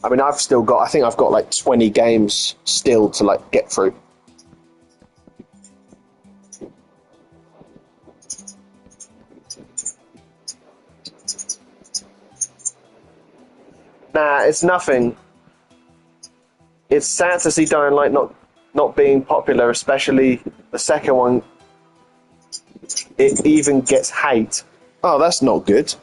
[SPEAKER 2] I mean, I think I've got like 20 games still to like get through. Nah, it's nothing. It's sad to see Dying Light not being popular, especially the second one. It even gets hate. Oh, that's not good.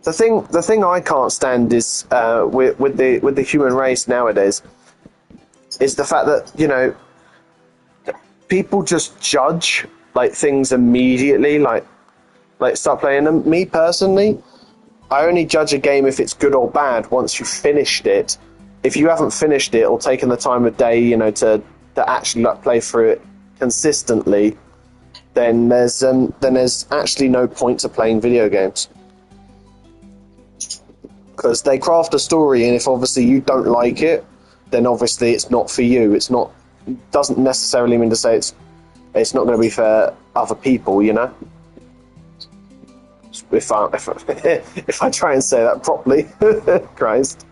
[SPEAKER 2] The thing I can't stand is with the human race nowadays is the fact that, you know, people just judge like things immediately, like start playing them. Me personally, I only judge a game if it's good or bad once you've finished it. If you haven't finished it or taken the time of day, you know, to actually like play through it consistently, then there's actually no point to playing video games. Because they craft a story, and if obviously you don't like it, then obviously it's not for you. Doesn't necessarily mean to say it's not going to be for other people, you know. If I try and say that properly, Christ.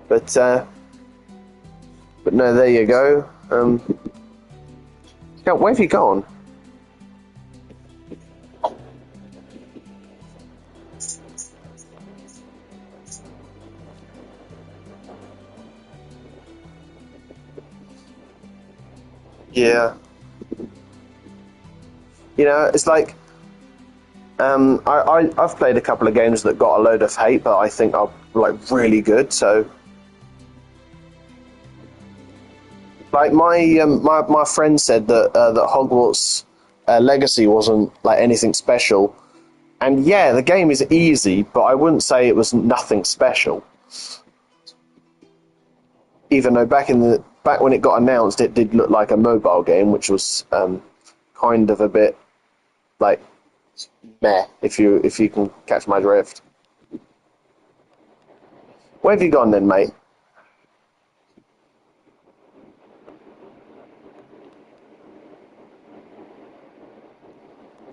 [SPEAKER 2] But no, there you go. Yeah, where have you gone? Yeah. You know, it's like I've played a couple of games that got a load of hate, but I think are like really good. So, like my friend said that Hogwarts Legacy wasn't like anything special, and yeah, the game is easy, but I wouldn't say it was nothing special. Even though back when it got announced, it did look like a mobile game, which was kind of a bit like meh, if you can catch my drift. Where have you gone then, mate?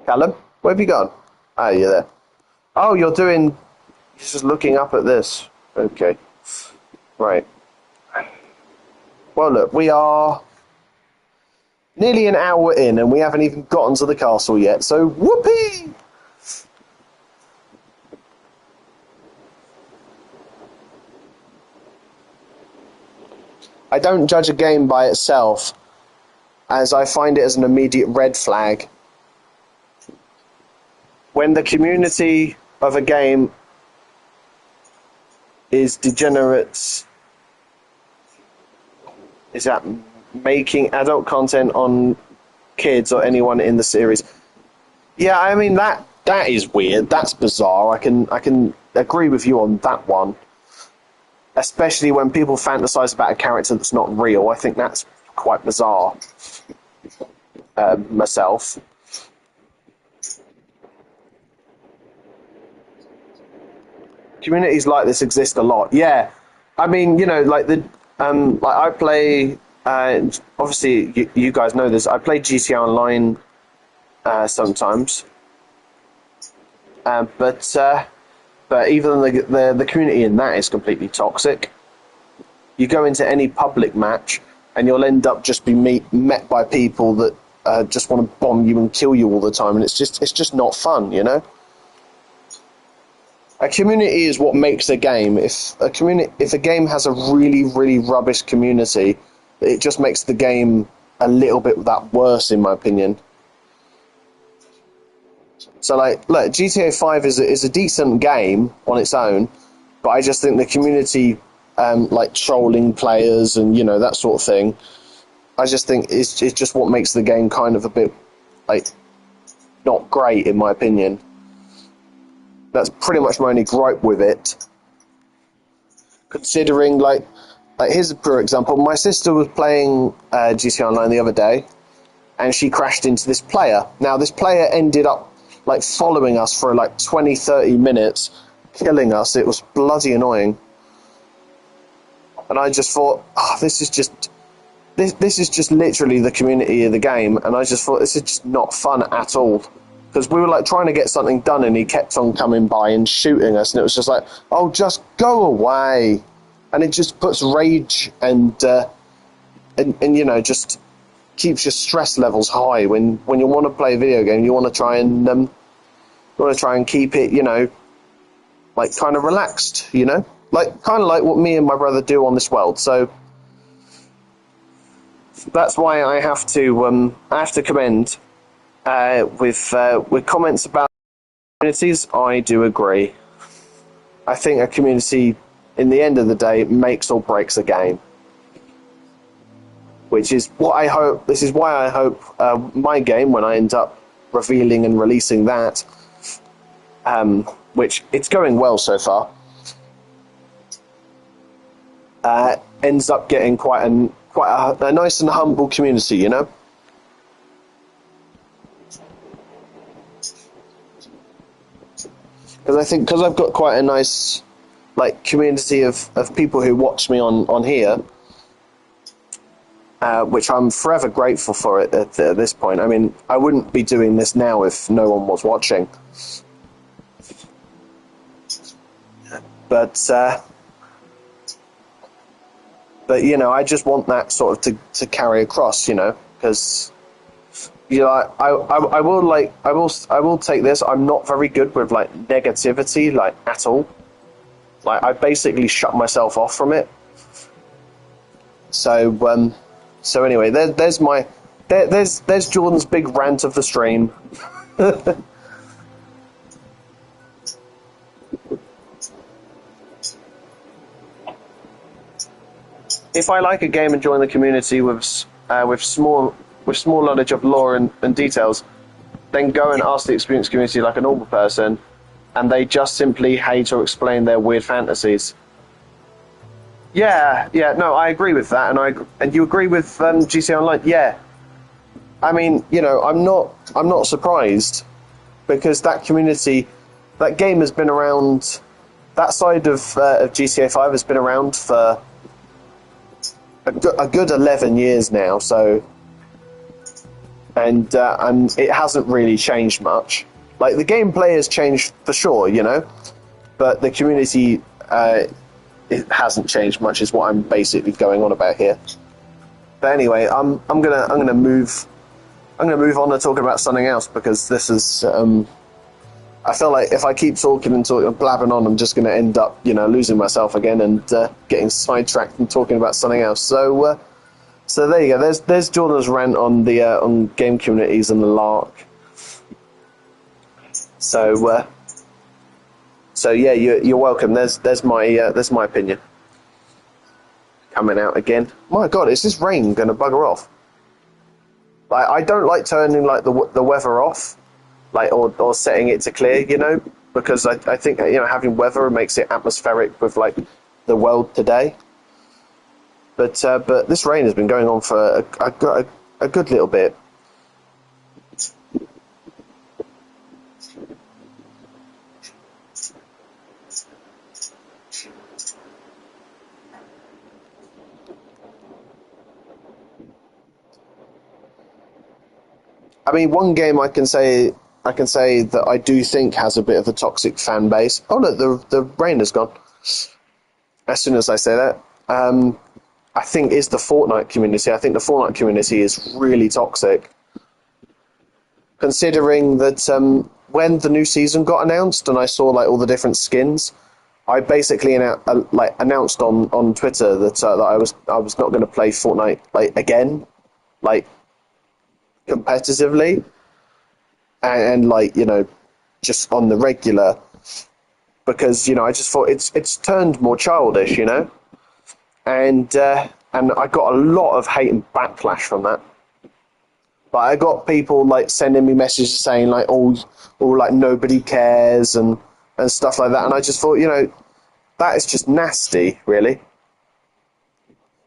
[SPEAKER 2] Callum, where have you gone? Ah, you're there. Oh, you're just looking up at this. Okay. Right. Well, look, we are nearly an hour in and we haven't even gotten to the castle yet, so whoopee! I don't judge a game by itself, as I find it as an immediate red flag. When the community of a game is degenerates, is that making adult content on kids or anyone in the series. Yeah, I mean that is weird. That's bizarre. I can agree with you on that one. Especially when people fantasize about a character that's not real. I think that's quite bizarre. Myself. Communities like this exist a lot. Yeah, I mean, you know, like like I play. Obviously, you guys know this. I play GTA Online sometimes, but even the community in that is completely toxic. You go into any public match, and you'll end up just be met by people that just want to bomb you and kill you all the time, and it's just not fun, you know. A community is what makes a game. If a game has a really really rubbish community, it just makes the game a little bit that worse, in my opinion. So like, look, GTA 5 is a decent game on its own, but I just think the community, like trolling players and that sort of thing, I just think it's just what makes the game kind of a bit like not great, in my opinion. That's pretty much my only gripe with it. Considering like here's a poor example. My sister was playing GTA Online the other day, and she crashed into this player. Now this player ended up like following us for like 20-30 minutes, killing us. It was bloody annoying. And I just thought, this is just literally the community of the game, and I just thought this is just not fun at all. Because we were like trying to get something done, and he kept on coming by and shooting us, and it was just like, oh, just go away. And it just puts rage and just keeps your stress levels high when you want to play a video game. You want to try and keep it, like kind of relaxed, like kind of like what me and my brother do on this world. So that's why I have to commend with comments about communities. I do agree. I think a community, in the end of the day, makes or breaks a game. Which is what I hope. This is why I hope my game, when I end up revealing and releasing that, which it's going well so far, ends up getting quite a nice and humble community, Because I think I've got quite a nice like community of people who watch me on here. Which I'm forever grateful for it at this point. I mean, I wouldn't be doing this now if no one was watching. But I just want that sort of to carry across, because I will take this. I'm not very good with like negativity, like at all. Like I basically shut myself off from it. So anyway, there's Jordan's big rant of the stream. If I like a game and join the community with small knowledge of lore and details, then go and ask the experienced community like a normal person, and they just simply hate or explain their weird fantasies. Yeah, no, I agree with that, and you agree with GTA Online. Yeah, I mean, I'm not surprised, because that community, that game has been around. That side of GTA 5 has been around for a good 11 years now. So, and it hasn't really changed much. Like the gameplay has changed for sure, but the community. It hasn't changed much, is what I'm basically going on about here. But anyway, I'm gonna move on to talking about something else, because this is I feel like if I keep talking and blabbing on, I'm just gonna end up losing myself again and getting sidetracked and talking about something else. So there you go. There's Jordan's rant on the on game communities and the lark. So yeah, you're welcome. There's my opinion coming out again. My God, is this rain going to bugger off? Like I don't like turning like the weather off, like or setting it to clear, because I think having weather makes it atmospheric with like the world today. But this rain has been going on for a good little bit. I mean, one game I can say that I do think has a bit of a toxic fan base. Oh look, the rain has gone. As soon as I say that, I think is the Fortnite community. I think the Fortnite community is really toxic. considering that when the new season got announced and I saw like all the different skins, I basically announced on Twitter that I was not going to play Fortnite like again, like competitively, and like just on the regular, because I just thought it's turned more childish, and I got a lot of hate and backlash from that. But I got people like sending me messages saying like, oh, like nobody cares and stuff like that, and I just thought, that is just nasty, really.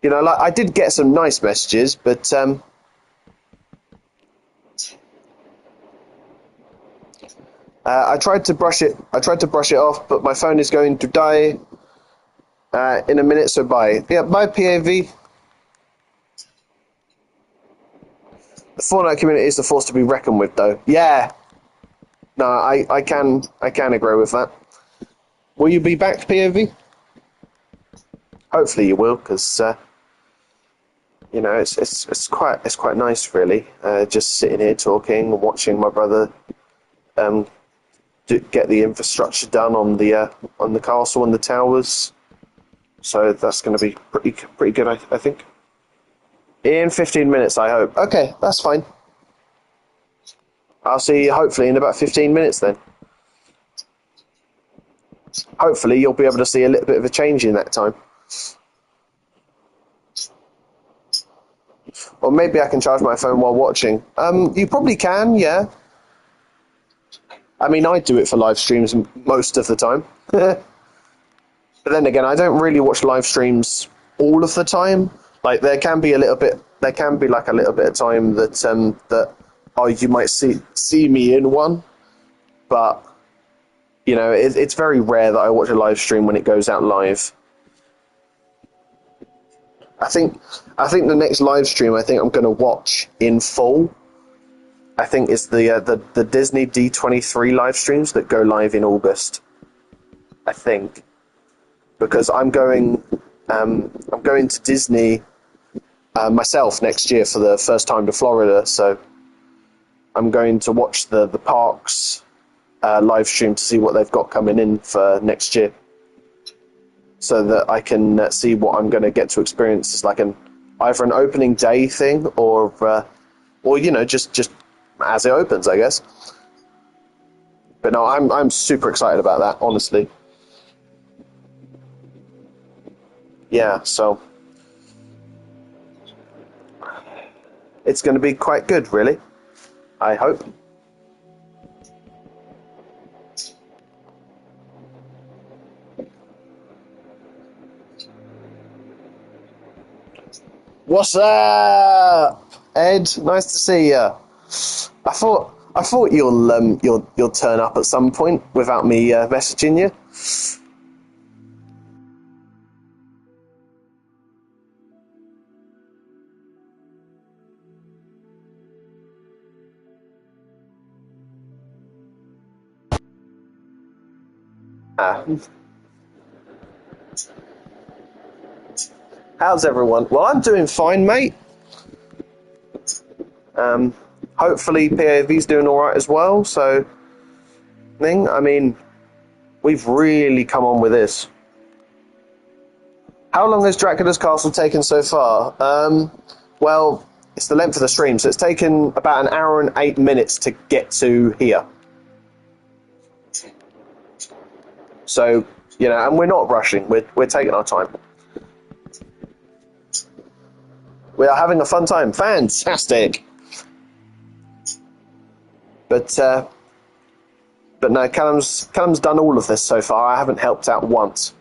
[SPEAKER 2] Like I did get some nice messages, but I tried to brush it. I tried to brush it off, but my phone is going to die in a minute. So bye. Yeah, bye, PAV. The Fortnite community is the force to be reckoned with, though. Yeah. No, I can agree with that. Will you be back, POV? Hopefully you will, because it's quite nice, really. Just sitting here talking and watching my brother get the infrastructure done on the castle and the towers. So that's going to be pretty good, I think. In 15 minutes, I hope. Okay, that's fine. I'll see you hopefully in about 15 minutes then. Hopefully you'll be able to see a little bit of a change in that time. Or maybe I can charge my phone while watching. You probably can, yeah. I mean, I do it for live streams most of the time. But then again, I don't really watch live streams all of the time. Like there can be like a little bit of time that you might see me in one, but it's very rare that I watch a live stream when it goes out live. I think the next live stream I'm going to watch in full, I think is the Disney D23 live streams that go live in August. I think, because I'm going to Disney myself next year for the first time to Florida, so I'm going to watch the parks live stream to see what they've got coming in for next year, so that I can see what I'm going to get to experience as like either an opening day thing or just as it opens, I guess. But no, I'm super excited about that, honestly. Yeah, so it's going to be quite good, really. I hope. What's up, Ed? Nice to see you. I thought you'll turn up at some point without me messaging you. How's everyone? Well, I'm doing fine, mate. Hopefully PAV's doing all right as well. So, I mean, we've really come on with this. How long has Dracula's Castle taken so far? Well, it's the length of the stream, so it's taken about 1 hour and 8 minutes to get to here. So, and we're not rushing. We're taking our time. We are having a fun time. Fantastic. But no, Callum's done all of this so far. I haven't helped out once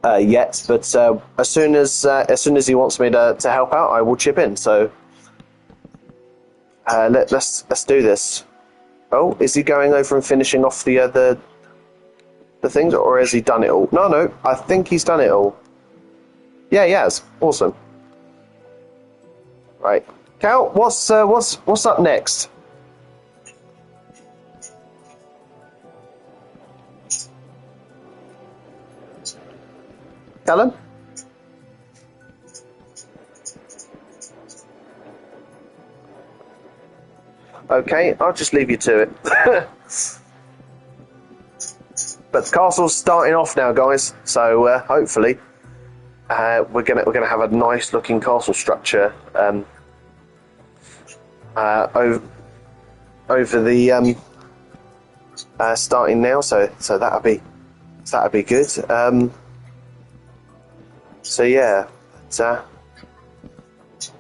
[SPEAKER 2] yet. But as soon as he wants me to help out, I will chip in. So let's do this. Oh, is he going over and finishing off the things, or has he done it all? No, I think he's done it all. Yeah, he has. Awesome. Right, Cal, what's up next? Callum? Okay, I'll just leave you to it. But the castle's starting off now, guys. So hopefully, we're gonna have a nice looking castle structure over the starting now. So that'll be good. So yeah,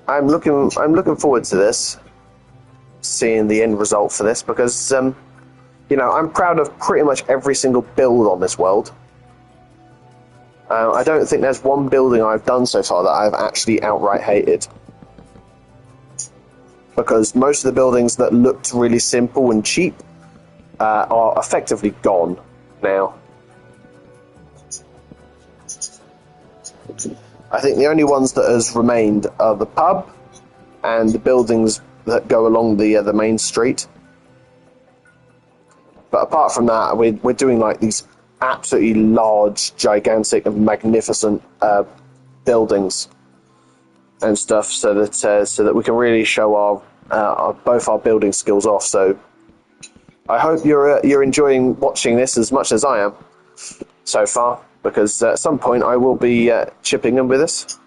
[SPEAKER 2] I'm looking forward to this, seeing the end result for this, because I'm proud of pretty much every single build on this world. I don't think there's one building I've done so far that I've actually outright hated, because most of the buildings that looked really simple and cheap are effectively gone now. I think the only ones that has remained are the pub and the buildings that go along the main street. But apart from that, we're doing like these absolutely large, gigantic, and magnificent buildings and stuff, so that we can really show both our building skills off. So I hope you're enjoying watching this as much as I am so far, because at some point I will be chipping in with this.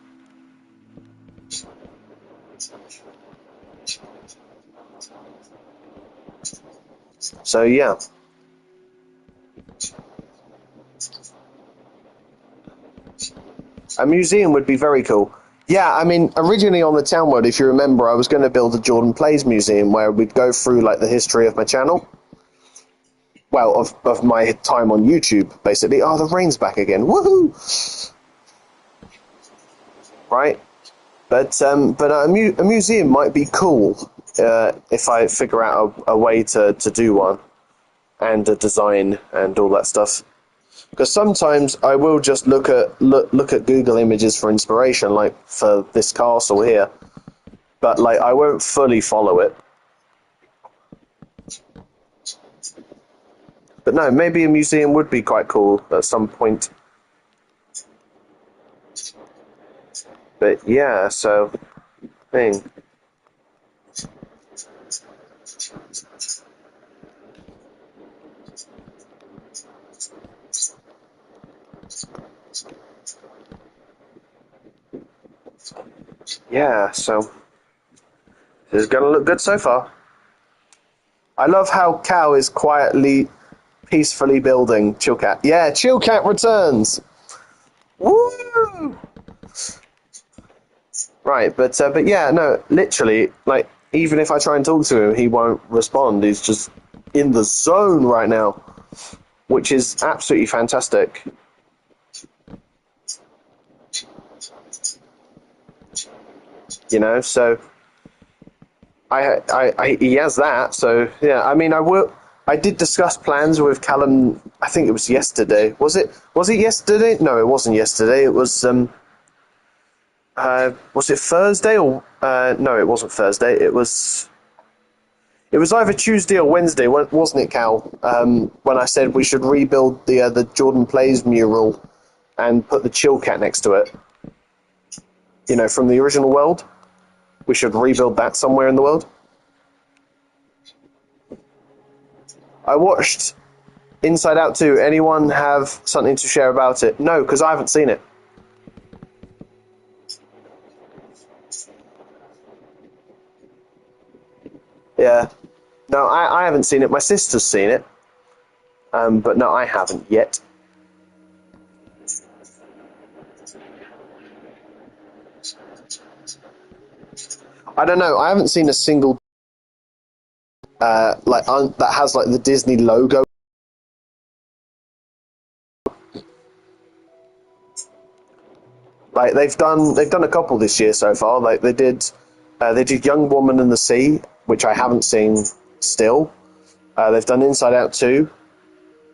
[SPEAKER 2] So yeah. A museum would be very cool. Yeah, I mean, originally on the town world, if you remember, I was going to build a Jordan Plays museum where we'd go through like the history of my channel. Well, of my time on YouTube, basically. Oh, the rain's back again. Woohoo! Right? But a museum might be cool if I figure out a way to do one, and a design and all that stuff. Because sometimes I will just look at Google Images for inspiration, like for this castle here, but like I won't fully follow it. But no, maybe a museum would be quite cool at some point. But yeah, so thing. Yeah, so this is gonna look good so far. I love how Cow is quietly, peacefully building Chillcat. Yeah, Chillcat returns. Woo! Right, but yeah, no, literally, like, even if I try and talk to him, he won't respond. He's just in the zone right now, which is absolutely fantastic. So he has that. So yeah, I mean, I did discuss plans with Callum. I think it was yesterday. Was it yesterday? No, it wasn't yesterday. It was it Thursday or no? It wasn't Thursday. It was either Tuesday or Wednesday, wasn't it, Cal? When I said we should rebuild the Jordan Plays mural and put the Chill Cat next to it. From the original world, we should rebuild that somewhere in the world. I watched Inside Out 2. Anyone have something to share about it? No, because I haven't seen it. Yeah. No, I haven't seen it. My sister's seen it. But no, I haven't yet. I don't know. I haven't seen a single that has like the Disney logo. Like they've done a couple this year so far. Like they did Young Woman in the Sea, which I haven't seen still. They've done Inside Out 2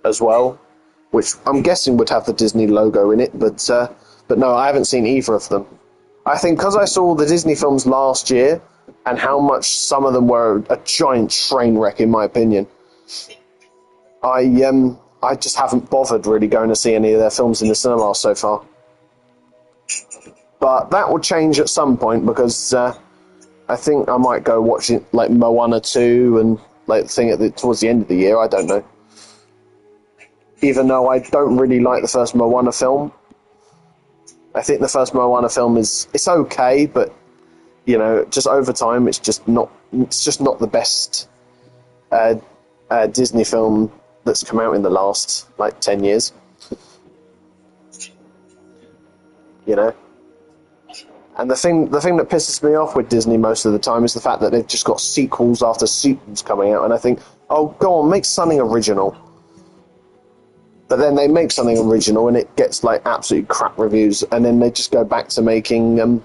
[SPEAKER 2] as well, which I'm guessing would have the Disney logo in it. But no, I haven't seen either of them. I think because I saw the Disney films last year and how much some of them were a giant train wreck, in my opinion, I just haven't bothered really going to see any of their films in the cinema so far. But that will change at some point because I think I might go watch it, like Moana 2 and like the thing towards the end of the year. I don't know. Even though I don't really like the first Moana film, I think the first Moana film it's okay, but just over time, it's just not the best Disney film that's come out in the last like 10 years. And the thing that pisses me off with Disney most of the time is the fact that they've just got sequels after sequels coming out, and I think, oh, go on, make something original. But then they make something original and it gets like absolute crap reviews, and then they just go back to making.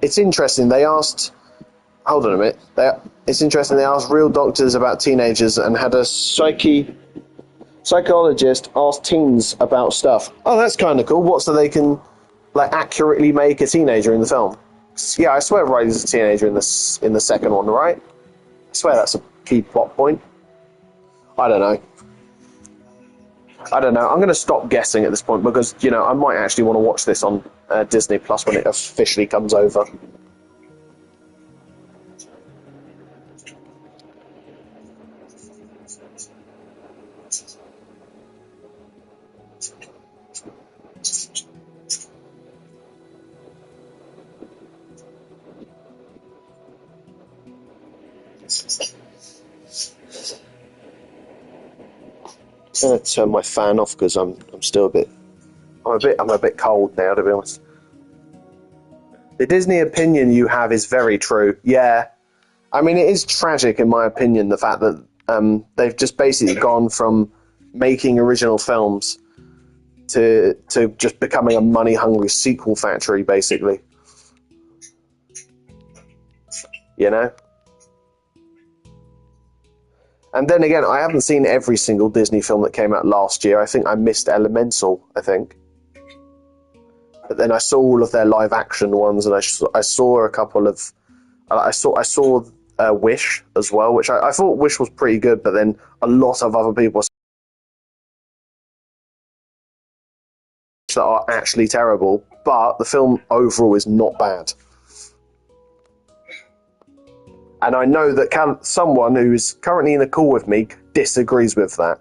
[SPEAKER 2] It's interesting. They asked. Hold on a minute. It's interesting. They asked real doctors about teenagers and had a psychologist ask teens about stuff. Oh, that's kind of cool. What, so they can like accurately make a teenager in the film? Yeah, I swear Riley's a teenager in the second one, right? I swear that's a key plot point. I don't know. I'm going to stop guessing at this point because, I might actually want to watch this on Disney Plus when it officially comes over. I'm going to turn my fan off because I'm a bit cold now, to be honest. The Disney opinion you have is very true. Yeah, I mean, it is tragic in my opinion, the fact that they've just basically gone from making original films to just becoming a money hungry sequel factory, basically. And then again, I haven't seen every single Disney film that came out last year. I think I missed Elemental, But then I saw all of their live action ones, and I saw a couple of... I saw Wish as well, which I thought Wish was pretty good, but then a lot of other people that are actually terrible, but the film overall is not bad. And I know that someone who is currently in a call with me disagrees with that.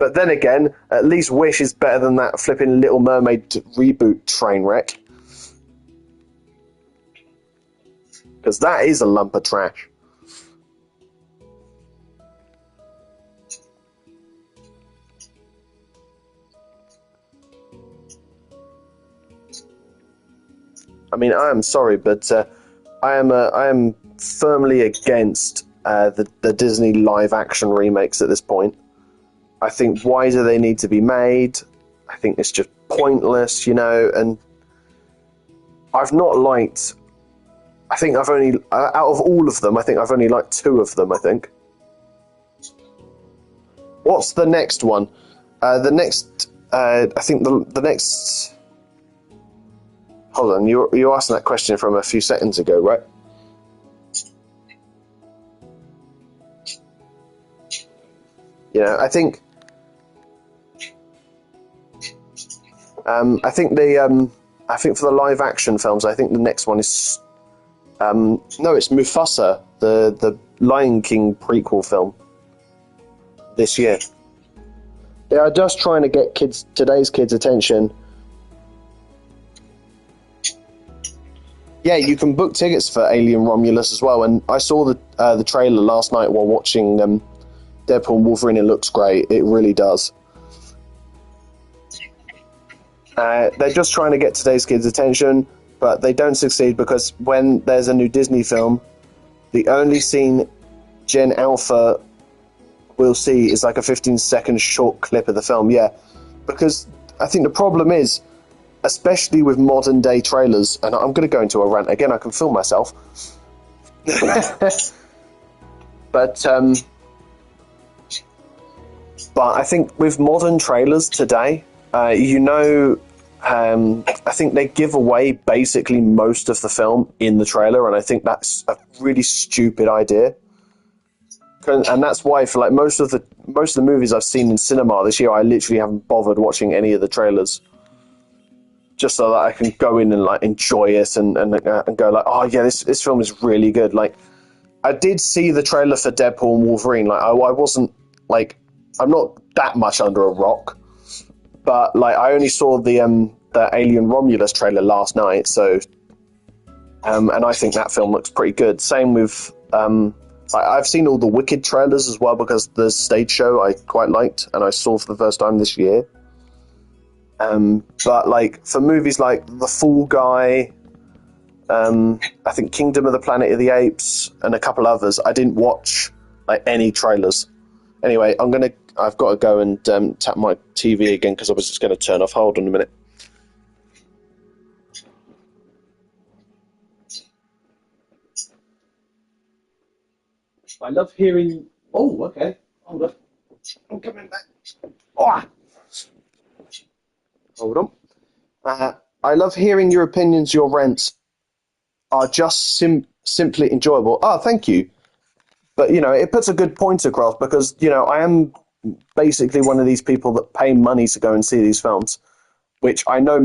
[SPEAKER 2] But then again, at least Wish is better than that flipping Little Mermaid reboot train wreck. Because that is a lump of trash. I mean, I am sorry, but I am firmly against the Disney live action remakes at this point. I think, why do they need to be made? I think it's just pointless, and I've not liked... I think I've only... out of all of them, I think I've only liked 2 of them, I think. What's the next one? I think the next... Hold on, you asked that question from a few seconds ago, right? I think... I think for the live action films, I think the next one is it's Mufasa, the Lion King prequel film this year. They are just trying to get today's kids' attention. Yeah, you can book tickets for Alien Romulus as well, and I saw the trailer last night while watching Deadpool and Wolverine. It looks great. It really does. They're just trying to get today's kids' attention, but they don't succeed because when there's a new Disney film, the only scene Gen Alpha will see is like a 15-second short clip of the film. Yeah, because I think the problem is, especially with modern day trailers, and I'm going to go into a rant again, I can feel myself. But I think with modern trailers today, I think they give away basically most of the film in the trailer, and I think that's a really stupid idea. And that's why for like most of the movies I've seen in cinema this year, I literally haven't bothered watching any of the trailers. just so that I can go in and like enjoy it and go like, oh yeah, this film is really good. Like, I did see the trailer for Deadpool and Wolverine. Like, I wasn't like, I'm not that much under a rock, but like I only saw the Alien Romulus trailer last night, so and I think that film looks pretty good. Same with I've seen all the Wicked trailers as well because the stage show I quite liked and I saw for the first time this year. But like for movies like The Fall Guy, I think Kingdom of the Planet of the Apes, and a couple others, I didn't watch like any trailers. Anyway, I've got to go and tap my TV again because I was just going to turn off. Hold on a minute. I love hearing. Oh, okay. Hold on. I'm coming back. Oh. Hold on. I love hearing your opinions. Your rents are just simply enjoyable. Oh, thank you. But it puts a good point across because I am basically one of these people that pay money to go and see these films, which I know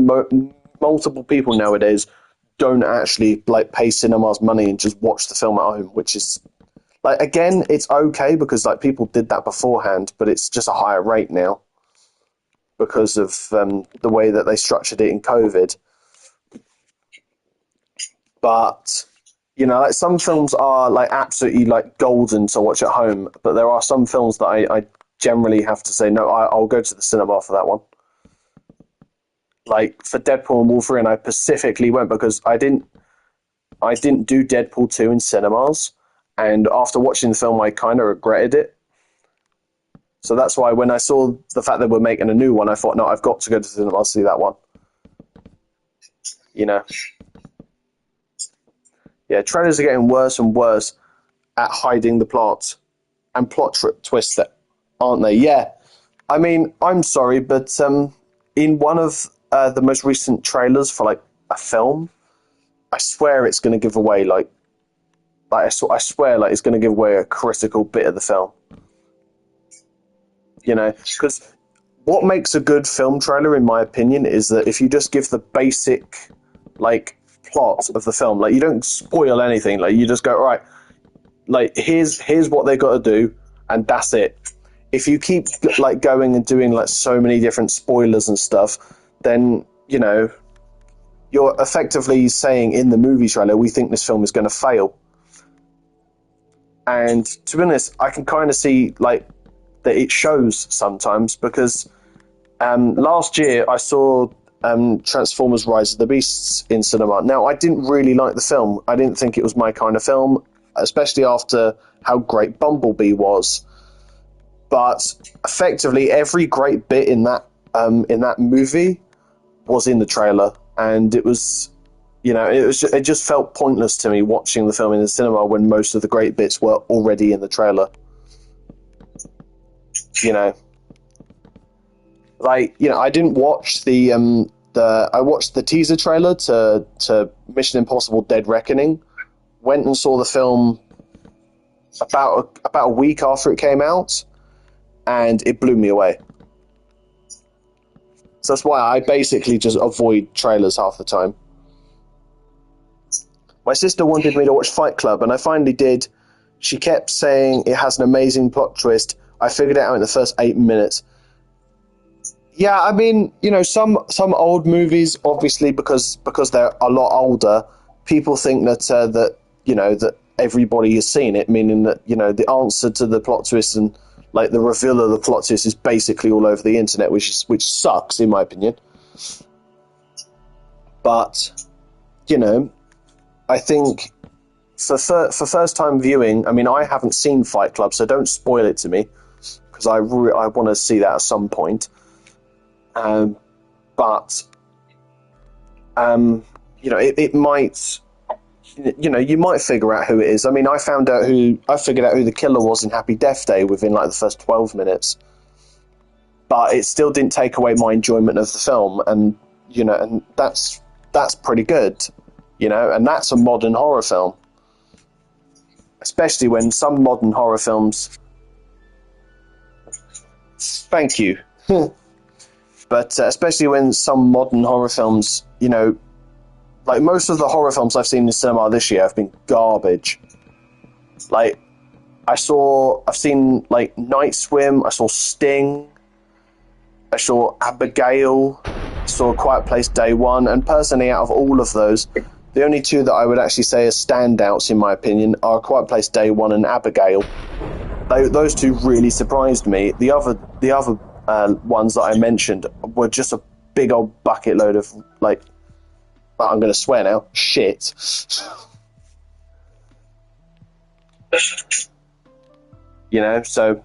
[SPEAKER 2] multiple people nowadays don't actually like pay cinemas money and just watch the film at home, which is like, again, it's okay because like people did that beforehand, but it's just a higher rate now because of the way that they structured it in COVID. But like some films are like absolutely like golden to watch at home, but there are some films that I generally have to say no. I'll go to the cinema for that one. Like for Deadpool and Wolverine, I specifically went because I didn't do Deadpool 2 in cinemas, and after watching the film, I kind of regretted it. So that's why when I saw the fact that we're making a new one, I thought, no, I've got to go to the cinema to see that one. Yeah, trailers are getting worse and worse at hiding the plot and plot twists, aren't they? Yeah. I mean, I'm sorry, but in one of the most recent trailers for like a film, I swear it's going to give away I swear like it's going to give away a critical bit of the film. Because what makes a good film trailer, in my opinion, is that if you just give the basic like plot of the film, like you don't spoil anything, like you just go, all right, like here's what they got to do, and that's it. If you keep like going and doing like so many different spoilers and stuff, then you're effectively saying in the movie trailer, we think this film is going to fail. And to be honest, I can kind of see like that it shows sometimes because last year I saw Transformers Rise of the Beasts in cinema. Now, I didn't really like the film. I didn't think it was my kind of film, especially after how great Bumblebee was. But effectively, every great bit in that movie was in the trailer, and it was, it just felt pointless to me watching the film in the cinema when most of the great bits were already in the trailer. I didn't watch I watched the teaser trailer to Mission Impossible: Dead Reckoning. Went and saw the film about a week after it came out, and it blew me away. So that's why I basically just avoid trailers half the time. My sister wanted me to watch Fight Club, and I finally did. She kept saying it has an amazing plot twist. I figured it out in the first 8 minutes. Yeah, I mean, some old movies, obviously, because they're a lot older, people think that everybody has seen it, meaning that the answer to the plot twist and like the reveal of the plot twist is basically all over the internet, which sucks in my opinion. But I think for first time viewing, I mean, I haven't seen Fight Club, so don't spoil it to me because I want to see that at some point. But it might, you might figure out who it is. I mean, I figured out who the killer was in Happy Death Day within like the first 12 minutes, but it still didn't take away my enjoyment of the film, and and that's pretty good, and that's a modern horror film, especially when some modern horror films. Thank you. But especially when some modern horror films, you know, like most of the horror films I've seen in cinema this year have been garbage. Like, I've seen like Night Swim, I saw Sting, I saw Abigail, I saw A Quiet Place Day One, and personally, out of all of those, the only two that I would actually say are standouts, in my opinion, are A Quiet Place Day One and Abigail. Those two really surprised me. The other ones that I mentioned were just a big old bucket load of, like, I'm going to swear now, shit. You know, so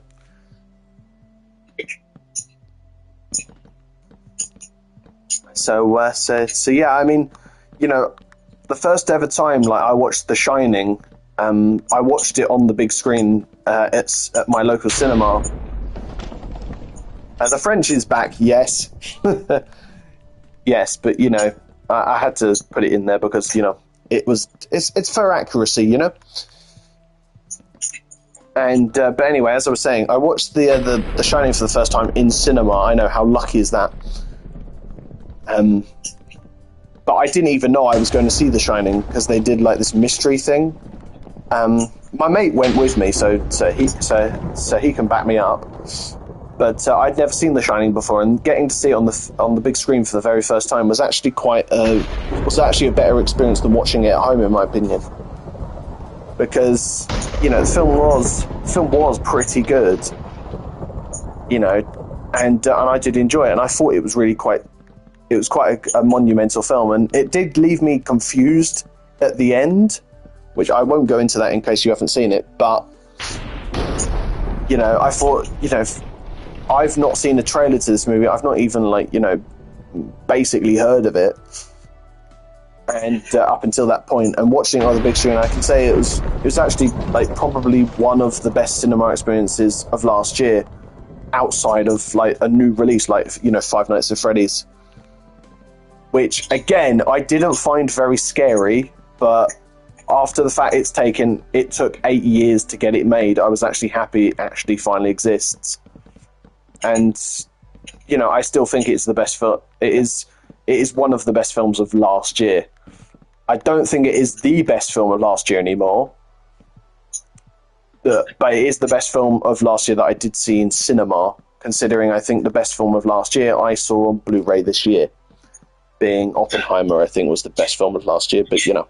[SPEAKER 2] yeah, I mean, you know, the first ever time like I watched The Shining, I watched it on the big screen at my local cinema. The French is back, yes. Yes, but you know, I had to put it in there because, you know, it's for accuracy, you know. And but anyway, as I was saying, I watched the Shining for the first time in cinema. I know, how lucky is that? But I didn't even know I was going to see The Shining because they did like this mystery thing. My mate went with me, so he can back me up. But I'd never seen The Shining before, and getting to see it on the big screen for the very first time was actually a better experience than watching it at home, in my opinion. Because, you know, the film was pretty good, you know, and I did enjoy it, and I thought it was quite a monumental film, and it did leave me confused at the end, which I won't go into that in case you haven't seen it, but, you know, I thought, you know, I've not seen a trailer to this movie, I've not even, like, you know, basically heard of it. And up until that point, and watching it on the big screen, I can say it was actually like probably one of the best cinema experiences of last year, outside of like a new release, like, you know, Five Nights at Freddy's, which again I didn't find very scary, but after the fact it took 8 years to get it made, I was actually happy it actually finally exists. And, you know, I still think it's the best film. It is one of the best films of last year. I don't think it is the best film of last year anymore, but it is the best film of last year that I did see in cinema, considering I think the best film of last year I saw on Blu-ray this year, being Oppenheimer, I think was the best film of last year, but, you know.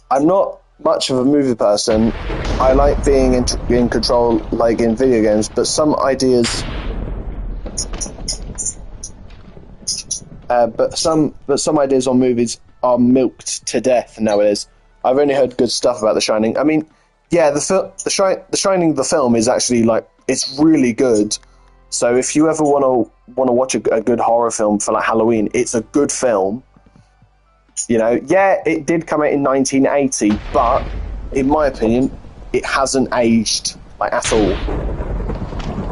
[SPEAKER 2] I'm not much of a movie person. I like being in control, like in video games, but some ideas... But some ideas on movies are milked to death nowadays. I've only heard good stuff about The Shining. I mean, yeah, The Shining, the film, is actually like, it's really good. So if you ever want to watch a good horror film for like Halloween, it's a good film. You know, yeah, it did come out in 1980, but in my opinion, it hasn't aged like at all.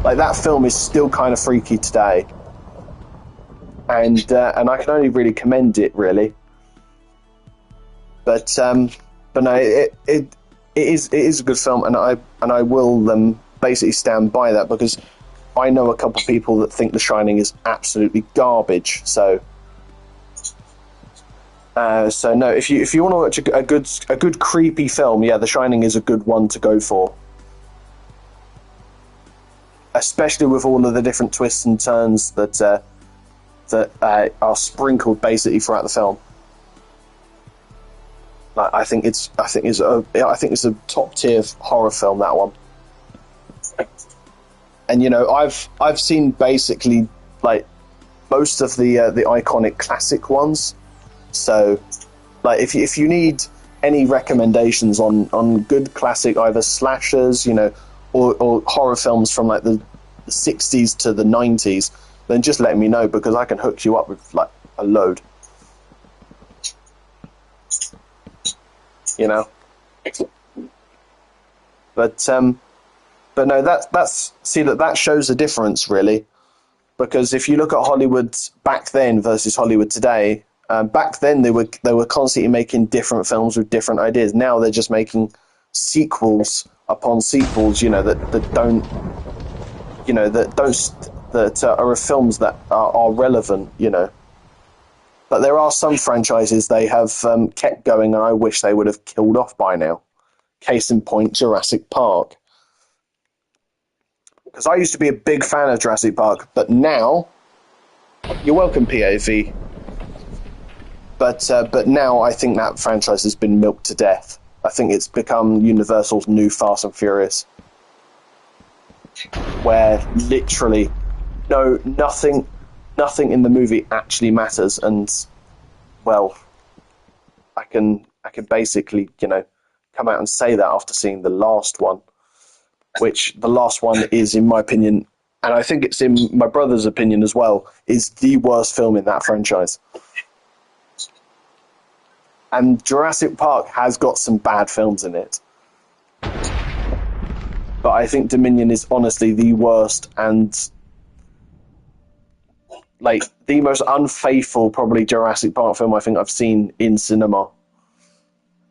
[SPEAKER 2] Like, that film is still kind of freaky today. And I can only really commend it, really. But no, it is a good film, and I will basically stand by that, because I know a couple of people that think The Shining is absolutely garbage. So no, if you want to watch a good creepy film, yeah, The Shining is a good one to go for. Especially with all of the different twists and turns that are sprinkled basically throughout the film. Like, I think it's a top tier horror film, that one. And, you know, I've seen basically like most of the iconic classic ones. So, like, if you need any recommendations on good classic either slashers, you know, or horror films from like the 60s to the 90s, then just let me know, because I can hook you up with like a load. You know? But no, that shows a difference, really. Because if you look at Hollywood back then versus Hollywood today, back then they were constantly making different films with different ideas. Now they're just making sequels upon sequels, you know, that don't that are of films that are relevant, you know. But there are some franchises they have kept going, and I wish they would have killed off by now. Case in point, Jurassic Park. Because I used to be a big fan of Jurassic Park, but now, you're welcome, PAV. But now I think that franchise has been milked to death. I think it's become Universal's new Fast and Furious, where literally nothing in the movie actually matters, and well, I can basically, you know, come out and say that after seeing the last one, which the last one is, in my opinion, and I think it's in my brother's opinion as well, is the worst film in that franchise. And Jurassic Park has got some bad films in it, but I think Dominion is honestly the worst and like the most unfaithful probably Jurassic Park film I think I've seen in cinema.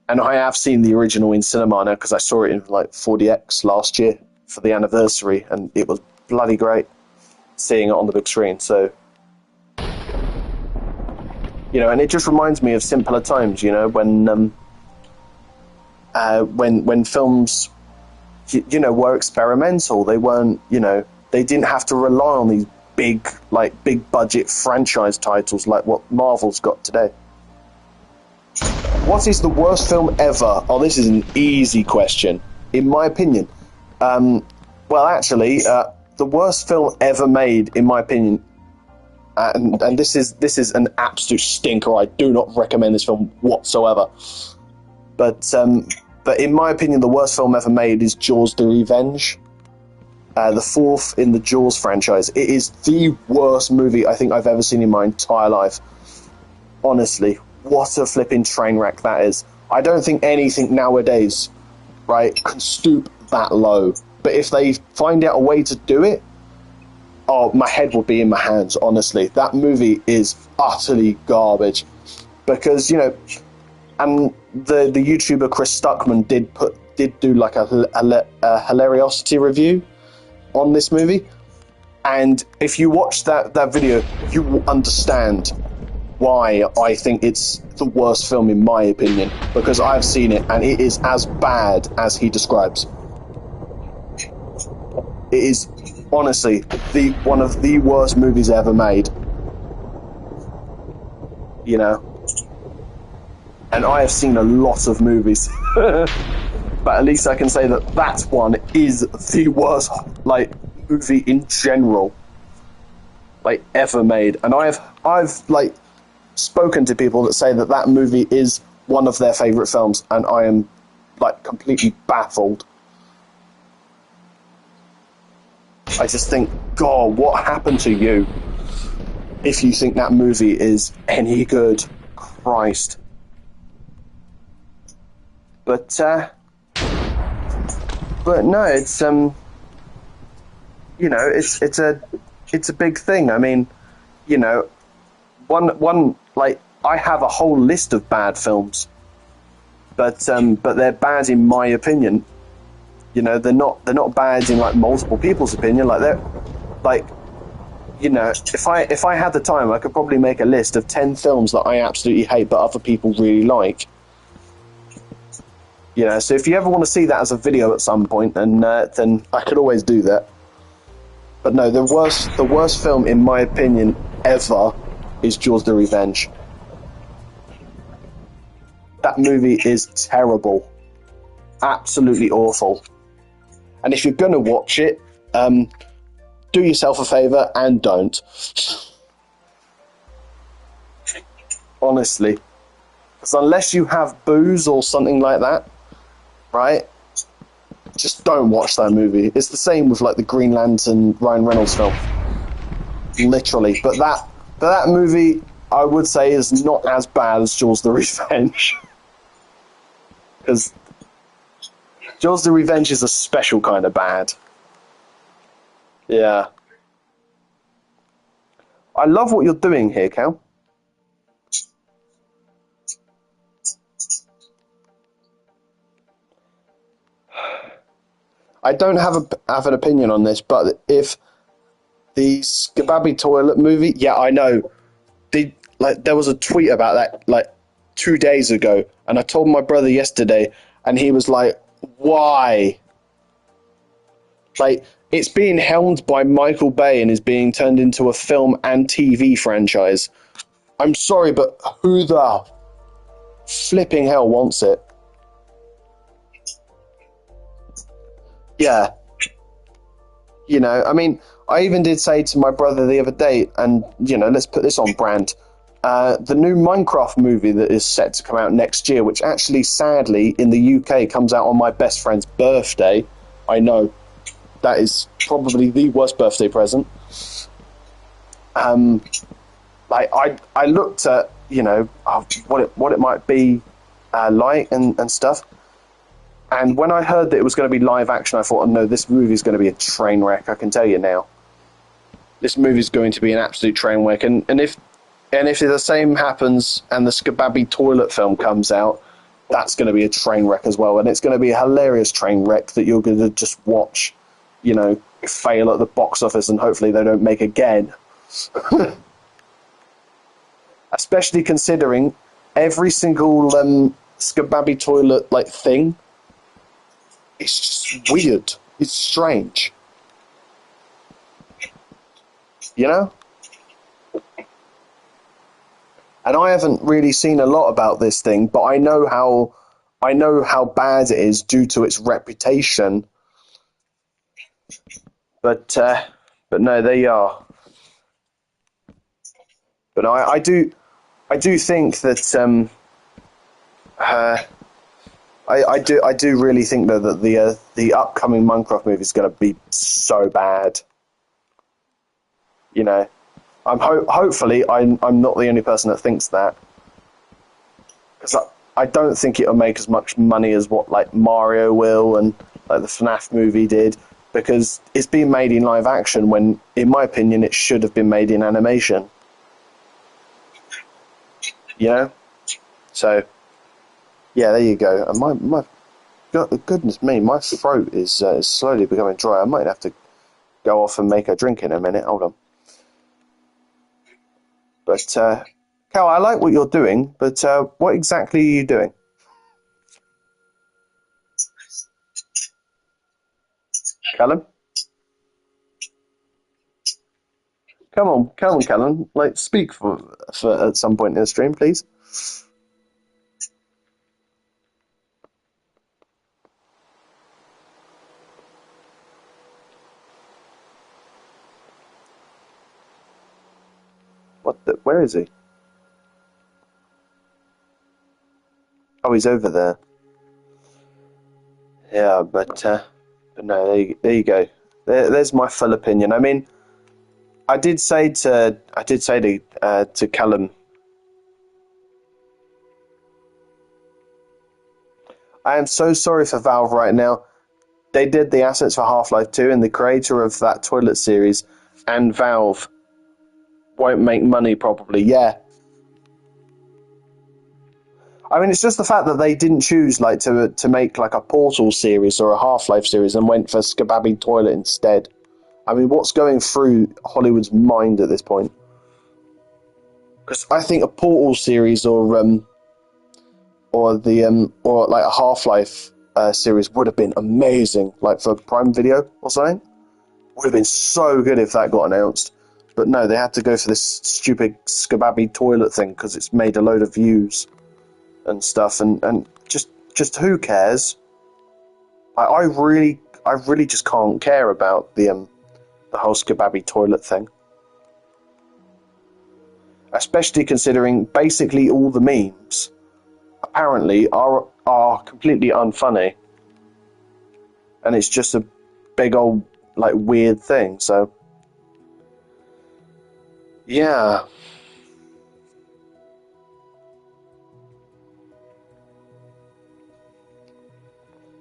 [SPEAKER 2] And I have seen the original in cinema now because I saw it in like 4DX last year for the anniversary, and it was bloody great seeing it on the big screen. So, you know, and it just reminds me of simpler times, you know, when films, you know, were experimental. They weren't, you know, they didn't have to rely on these big budget franchise titles like what Marvel's got today. What is the worst film ever? Oh, this is an easy question, in my opinion. Well, actually, the worst film ever made, in my opinion, and this is an absolute stinker. I do not recommend this film whatsoever. But in my opinion, the worst film ever made is Jaws: The Revenge, the fourth in the Jaws franchise. It is the worst movie I think I've ever seen in my entire life. Honestly, what a flipping train wreck that is. I don't think anything nowadays, right, can stoop that low. But if they find out a way to do it, oh, my head would be in my hands, honestly. That movie is utterly garbage. Because, you know, and the YouTuber Chris Stuckman did do like a hilariosity review on this movie. And if you watch that video, you will understand why I think it's the worst film in my opinion, because I've seen it and it is as bad as he describes. It is honestly one of the worst movies ever made. You know, and I have seen a lot of movies, but at least I can say that one is the worst like movie in general, like ever made. And I've like spoken to people that say that movie is one of their favourite films, and I am like completely baffled. I just think, God, what happened to you if you think that movie is any good? Christ. But no, it's you know, it's a big thing. I mean, you know, one like I have a whole list of bad films, but they're bad in my opinion. You know, they're not bad in like multiple people's opinion. Like they're like, you know, if I had the time, I could probably make a list of 10 films that I absolutely hate but other people really like. You know, so if you ever want to see that as a video at some point, then I could always do that. But no, the worst film in my opinion ever is Jaws: The Revenge. That movie is terrible, absolutely awful. And if you're gonna watch it, do yourself a favour and don't. Honestly, because unless you have booze or something like that, right? Just don't watch that movie. It's the same with like the Green Lantern Ryan Reynolds film, literally. But that movie, I would say, is not as bad as Jaws: The Revenge, because Jaws: The Revenge is a special kind of bad. Yeah. I love what you're doing here, Cal. I don't have an opinion on this, but if The Skebaby Toilet movie? Yeah, I know. There was a tweet about that like 2 days ago, and I told my brother yesterday, and he was like, "Why?" Like, it's being helmed by Michael Bay and is being turned into a film and TV franchise. I'm sorry, but who the flipping hell wants it? Yeah, I mean, I even did say to my brother the other day, and let's put this on brand. The new Minecraft movie that is set to come out next year, which actually, sadly, in the UK comes out on my best friend's birthday. I know that is probably the worst birthday present. Like I looked at what it might be like and stuff. And when I heard that it was going to be live action, I thought, oh no, this movie is going to be a train wreck. I can tell you now, this movie is going to be an absolute train wreck. And if the same happens and the Skebaby Toilet film comes out, that's going to be a train wreck as well. And it's going to be a hilarious train wreck that you're going to just watch, fail at the box office, and hopefully they don't make again. Especially considering every single Skebaby Toilet thing. It's just weird. It's strange. And I haven't really seen a lot about this thing, but I know how bad it is due to its reputation. But no, they are. But I do think that I do really think though that the upcoming Minecraft movie is going to be so bad. Hopefully I'm not the only person that thinks that, because I don't think it'll make as much money as what Mario will and the FNAF movie did, because it's being made in live action when, in my opinion, it should have been made in animation. So yeah, there you go. And my goodness me, my throat is slowly becoming dry. I might have to go off and make a drink in a minute. Hold on. But Cal, I like what you're doing, but what exactly are you doing? Callum? Come on, Callum. Speak for at some point in the stream, please. Where is he? Oh, he's over there. Yeah, but no, there you go. There's my full opinion. I mean, I did say to Callum, I am so sorry for Valve right now. They did the assets for Half-Life 2, and the creator of that toilet series and Valve won't make money properly. Yeah. I mean, it's just the fact that they didn't choose to make a Portal series or a Half-Life series and went for Skebaby Toilet instead. I mean, what's going through Hollywood's mind at this point? Because I think a Portal series or a Half-Life series would have been amazing, for Prime Video or something. Would have been so good if that got announced. But no, they had to go for this stupid Skebaby Toilet thing because it's made a load of views and stuff, and just who cares? I really just can't care about the whole Skebaby Toilet thing, especially considering basically all the memes apparently are completely unfunny, and it's just a big old weird thing. So yeah.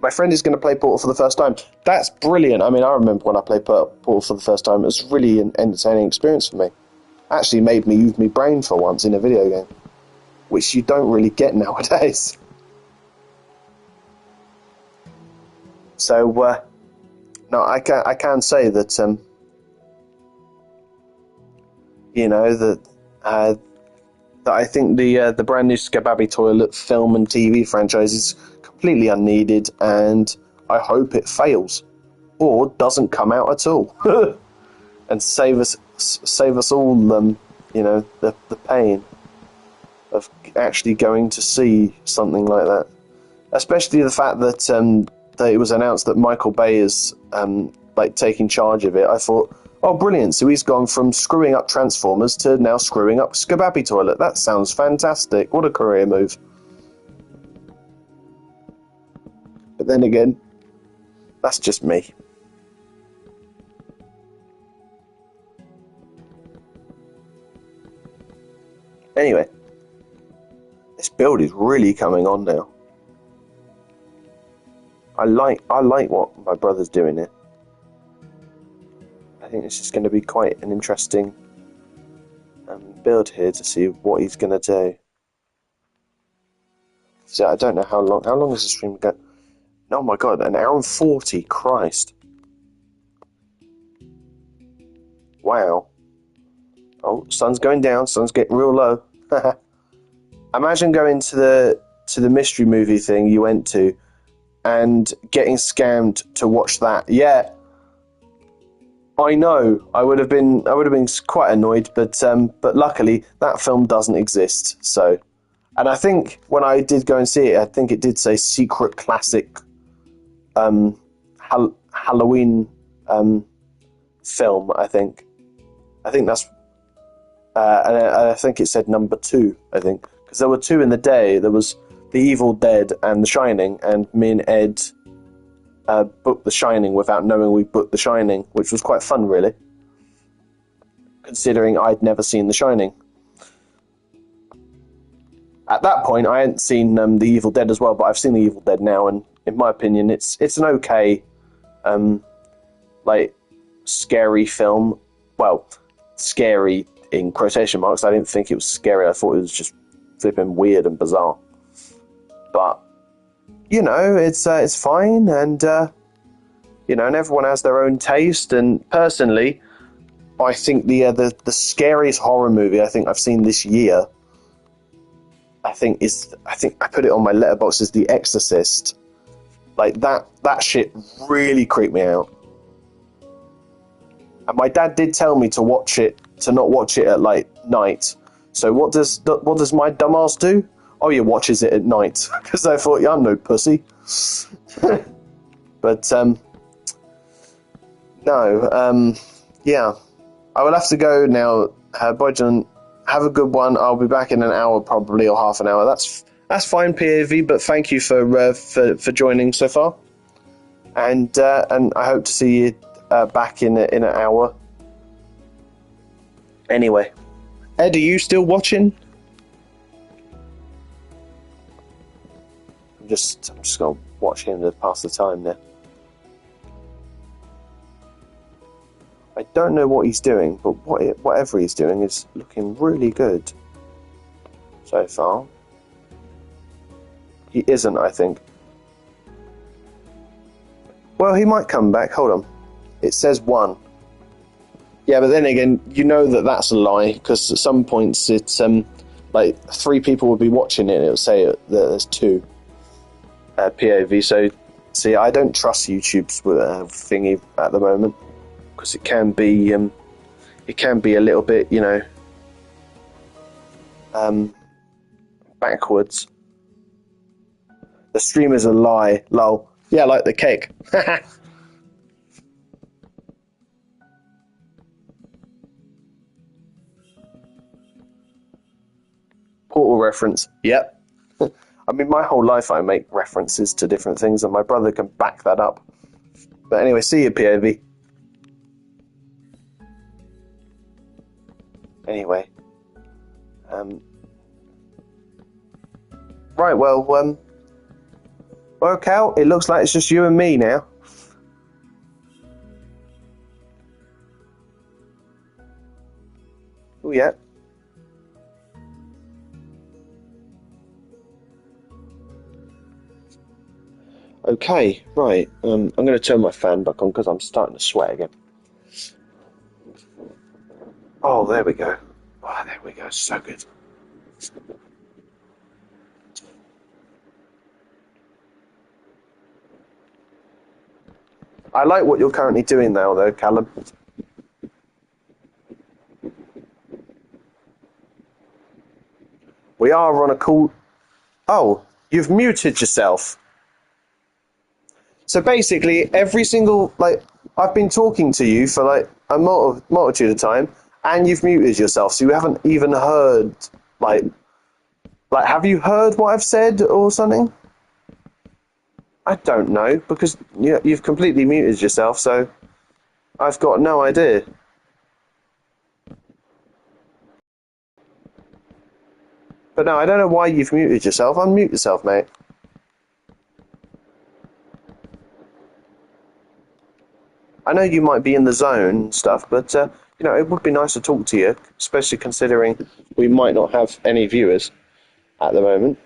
[SPEAKER 2] My friend is going to play Portal for the first time. That's brilliant. I mean, I remember when I played Portal for the first time. It was really an entertaining experience for me. Actually made me use my brain for once in a video game, which you don't really get nowadays. So, no, I can say that that that I think the brand new Scababy Toilet film and TV franchise is completely unneeded, and I hope it fails or doesn't come out at all, and save us all the pain of actually going to see something like that. Especially the fact that it was announced that Michael Bay is taking charge of it. I thought, oh, brilliant! So he's gone from screwing up Transformers to now screwing up Scababy Toilet. That sounds fantastic. What a career move! But then again, that's just me. Anyway, this build is really coming on now. I like what my brother's doing here. I think this is going to be quite an interesting build here to see what he's going to do. So I don't know how long. How long is the stream go? Oh my god, an hour and 40. Christ! Wow. Oh, sun's going down. Sun's getting real low. Imagine going to the mystery movie thing you went to, and getting scammed to watch that. Yeah, I know. I would have been quite annoyed, but luckily that film doesn't exist. So, and I think when I did go and see it, I think it did say secret classic Halloween film. I think that's. And I think it said number 2, I think. Because there were 2 in the day. There was The Evil Dead and The Shining, and me and Ed booked The Shining without knowing we booked The Shining, which was quite fun, really. Considering I'd never seen The Shining. At that point, I hadn't seen The Evil Dead as well, but I've seen The Evil Dead now, and in my opinion, it's an okay, scary film. Well, scary in quotation marks. I didn't think it was scary. I thought it was just flipping weird and bizarre. But it's fine, and and everyone has their own taste. And personally, I think the scariest horror movie I think I've seen this year, I think I put it on my letterbox as The Exorcist. Like that shit really creeped me out. And my dad did tell me to not watch it at night. So what does my dumbass do? Oh, he watches it at night because I thought, yeah, I'm no pussy. But no, yeah, I will have to go now. Bye, John. Have a good one. I'll be back in an hour probably, or half an hour. That's fine, PAV. But thank you for joining so far, and I hope to see you back in an hour. Anyway, Ed, are you still watching? I'm just gonna watch him to pass the time there. I don't know what he's doing, but whatever he's doing is looking really good so far. He isn't, I think. Well, he might come back. Hold on. It says 1. Yeah, but then again, that's a lie, because at some points it's 3 people would be watching it and it will say that there's 2 POV. So, see, I don't trust YouTube's thingy at the moment, because it can be a little bit, backwards. The stream is a lie, lol. Yeah, like the cake. Portal reference. Yep. I mean, my whole life I make references to different things, and my brother can back that up. But anyway, see you, POV. Anyway. Right, well, Cal, it looks like it's just you and me now. Oh, yeah. Okay, right. I'm going to turn my fan back on because I'm starting to sweat again. Oh, there we go. Oh, there we go. So good. I like what you're currently doing now, though, Callum. We are on a call. Oh, you've muted yourself. So basically, every single I've been talking to you for a multitude of time, and you've muted yourself, so you haven't even heard like have you heard what I've said or something? I don't know because you've completely muted yourself, so I've got no idea. But no, I don't know why you've muted yourself. Unmute yourself, mate. I know you might be in the zone and stuff, but it would be nice to talk to you, especially considering we might not have any viewers at the moment.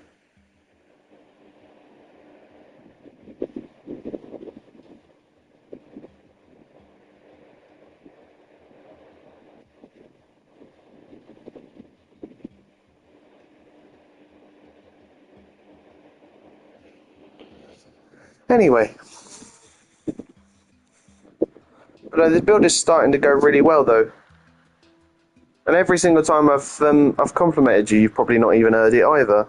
[SPEAKER 2] Anyway, but this build is starting to go really well, though. And every single time I've complimented you, you've probably not even heard it either.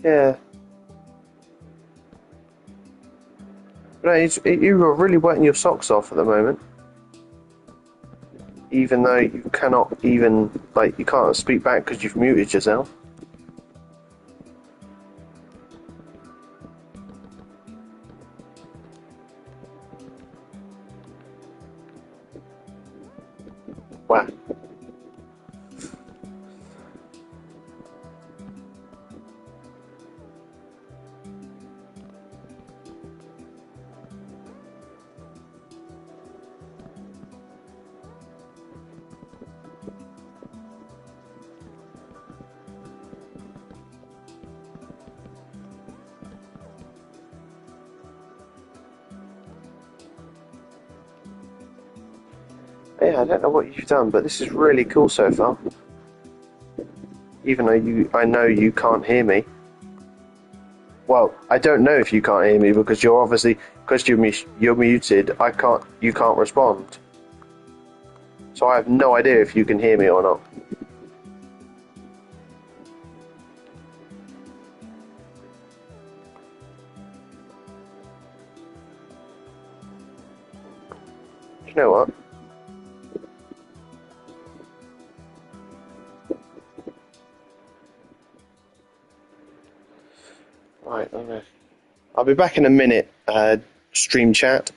[SPEAKER 2] Yeah. But you are really wetting your socks off at the moment. Even though you cannot even, you can't speak back because you've muted yourself. Wow. Yeah, I don't know what you've done, but this is really cool so far. Even though I know you can't hear me. Well, I don't know if you can't hear me because you're obviously because you're muted. You can't respond. So I have no idea if you can hear me or not. You know what? Right, okay. I'll be back in a minute. Stream chat.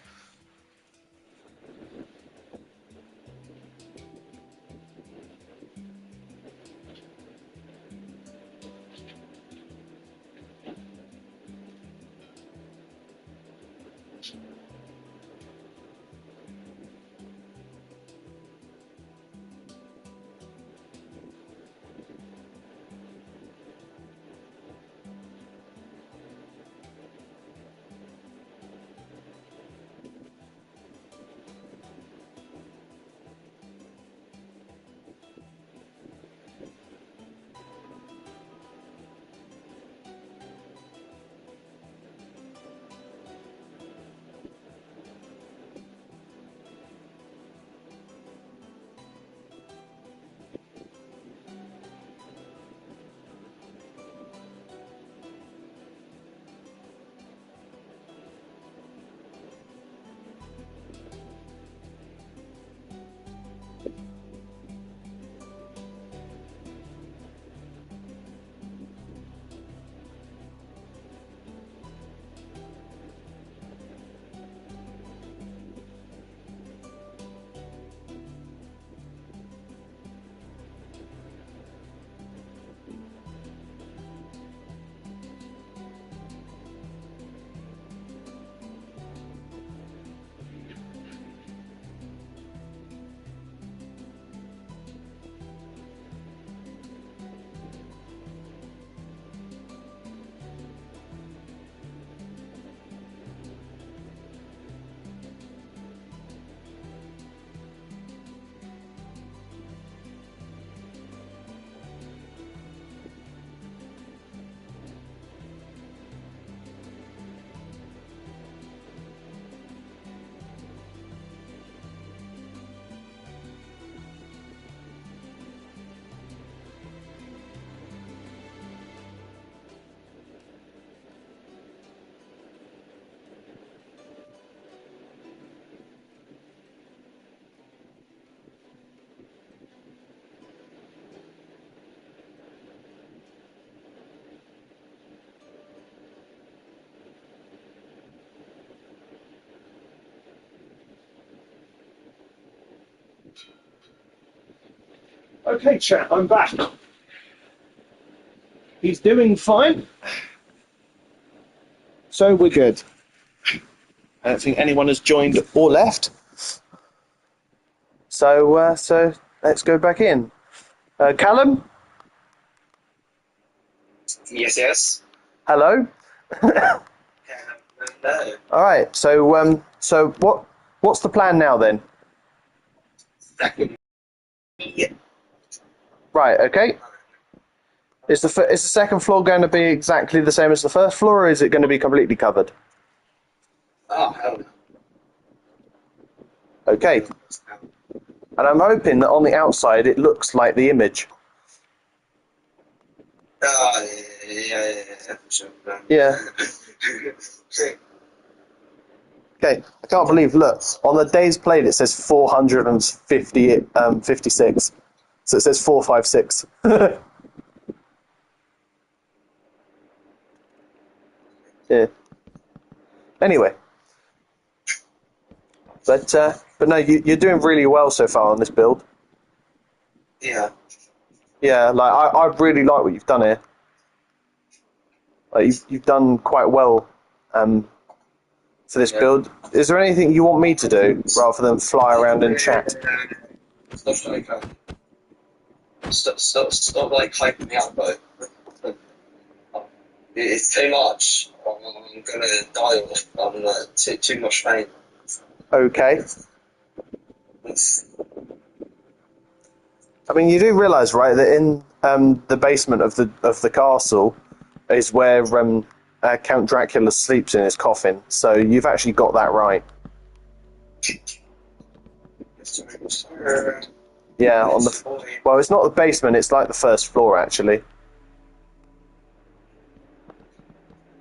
[SPEAKER 2] Okay, chat, I'm back. He's doing fine. So we're good. I don't think anyone has joined or left. So let's go back in. Callum?
[SPEAKER 1] Yes, yes.
[SPEAKER 2] Hello?
[SPEAKER 1] No.
[SPEAKER 2] Alright, so what's the plan now then?
[SPEAKER 1] Yeah.
[SPEAKER 2] Right, okay. Is the second floor going to be exactly the same as the first floor, or is it going to be completely covered?
[SPEAKER 1] Oh, hell no.
[SPEAKER 2] Okay. And I'm hoping that on the outside it looks like the image.
[SPEAKER 1] Yeah. Sure.
[SPEAKER 2] Yeah. Okay. I can't believe, look, on the days played it says 456. So it says 456. Yeah. Anyway. But no, you're doing really well so far on this build.
[SPEAKER 1] Yeah.
[SPEAKER 2] Yeah, like I really like what you've done here. Like you've done quite well for this build. Is there anything you want me to do rather than fly around and chat?
[SPEAKER 1] Stop like hyping me up, though. It's too much. I'm gonna die of it. I'm too much pain.
[SPEAKER 2] Okay. I mean, you do realise, right, that in the basement of the castle is where Count Dracula sleeps in his coffin. So you've actually got that right. Yeah, on the well, it's not the basement. It's like the first floor, actually.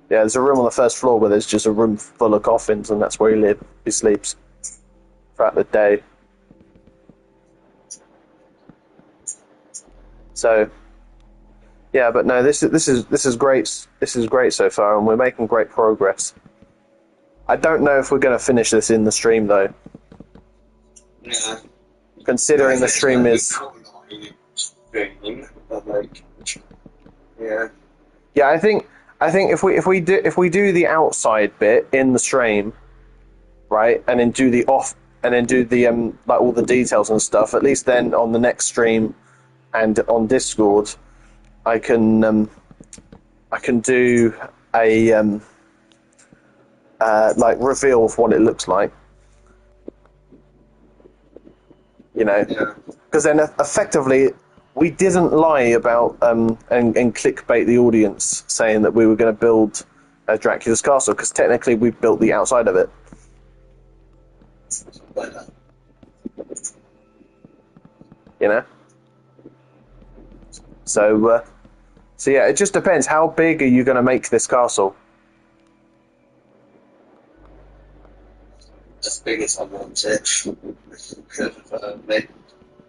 [SPEAKER 2] Yeah, there's a room on the first floor where there's just a room full of coffins, and that's where he sleeps throughout the day. So, yeah, but no, this is great. This is great so far, and we're making great progress. I don't know if we're going to finish this in the stream though.
[SPEAKER 1] Yeah.
[SPEAKER 2] Considering the stream is.
[SPEAKER 1] Yeah.
[SPEAKER 2] Yeah, I think if we do the outside bit in the stream, right, and then do the like all the details and stuff. At least then on the next stream and on Discord, I can do a like reveal of what it looks like. You know, because then effectively we didn't lie about and clickbait the audience saying that we were going to build Dracula's castle, because technically we built the outside of it. You know, so yeah, it just depends. How big are you going to make this castle?
[SPEAKER 1] As big as I want it.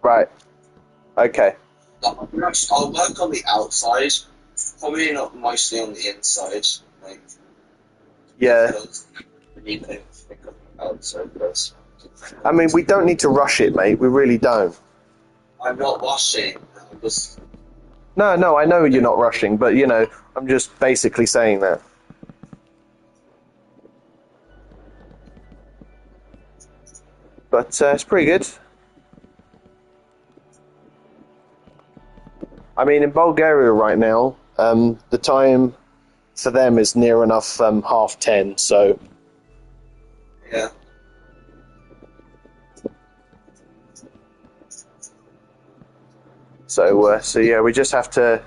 [SPEAKER 2] Right. Okay.
[SPEAKER 1] I'll work on the outside, probably not mostly on the inside. Like,
[SPEAKER 2] Yeah. I mean, we don't need to rush it, mate. We really don't.
[SPEAKER 1] I'm not rushing. I'm just.
[SPEAKER 2] No, I know you're not rushing, but you know, I'm just basically saying that. But it's pretty good. I mean, in Bulgaria right now, the time for them is near enough 10:30. So
[SPEAKER 1] Yeah.
[SPEAKER 2] So yeah, we just have to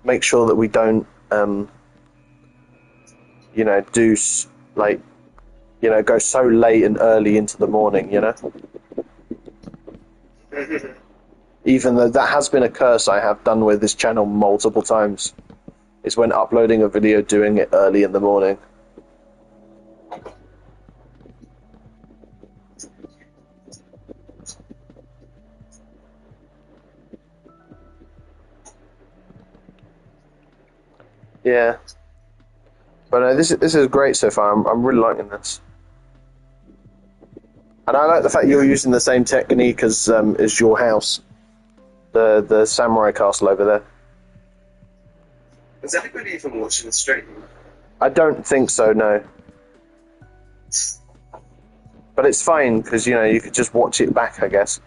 [SPEAKER 2] make sure that we don't, you know, go so late and early into the morning, you know. Even though that has been a curse I have done with this channel multiple times, is when uploading a video, doing it early in the morning. Yeah, but this is great so far. I'm really liking this, and I like the fact you're using the same technique as your house. the samurai castle over there.
[SPEAKER 1] Is anybody even watching the stream?
[SPEAKER 2] I don't think so, no. But it's fine because you could just watch it back, I guess.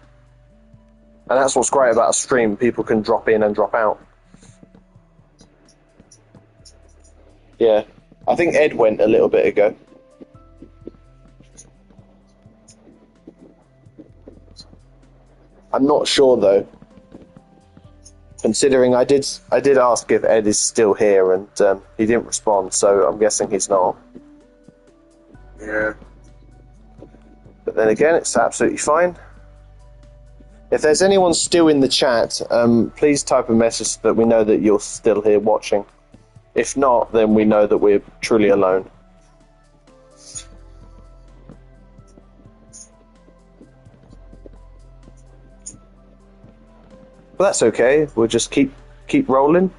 [SPEAKER 2] And that's what's great about a stream. People can drop in and drop out. Yeah, I think Ed went a little bit ago. I'm not sure though, considering I did ask if Ed is still here and he didn't respond, so I'm guessing he's not.
[SPEAKER 1] Yeah.
[SPEAKER 2] But then again, it's absolutely fine. If there's anyone still in the chat, please type a message so that we know that you're still here watching. If not, then we know that we're truly alone. But that's okay. We'll just keep rolling.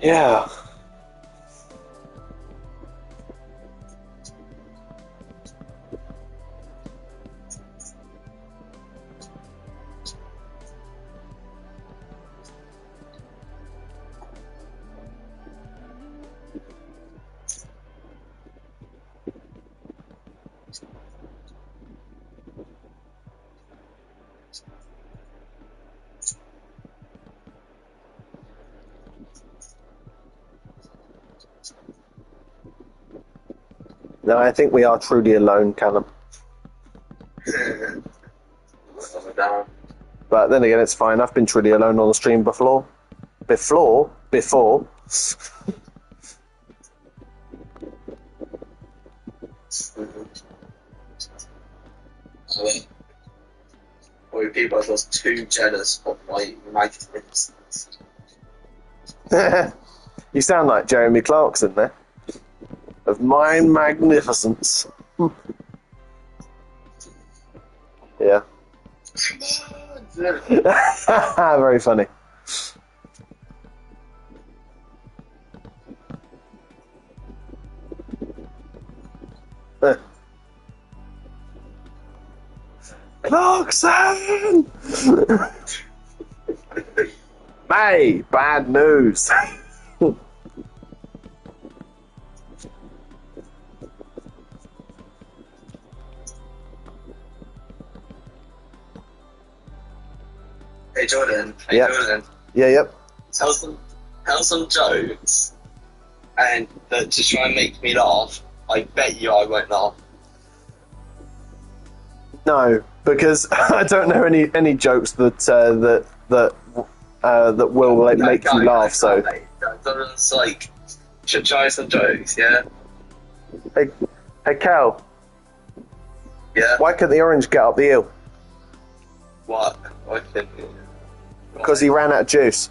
[SPEAKER 2] Yeah. No, I think we are truly alone, Callum. But then again, it's fine. I've been truly alone on the stream before.
[SPEAKER 1] Or people are just too jealous of my magnificence.
[SPEAKER 2] You sound like Jeremy Clarkson there. Of my magnificence. Yeah. Very funny. Clarkson! May, bad news.
[SPEAKER 1] Hey Jordan.
[SPEAKER 2] Yep.
[SPEAKER 1] Jordan.
[SPEAKER 2] Yeah, yep.
[SPEAKER 1] Tell some jokes, and to try and make me laugh. I bet you I won't laugh.
[SPEAKER 2] No, because I don't know any jokes that will make you laugh. So
[SPEAKER 1] Jordan's like, should try some jokes, yeah.
[SPEAKER 2] Hey Cal.
[SPEAKER 1] Yeah.
[SPEAKER 2] Why couldn't the orange get up the hill?
[SPEAKER 1] What? Why couldn't you?
[SPEAKER 2] Because he ran out of juice.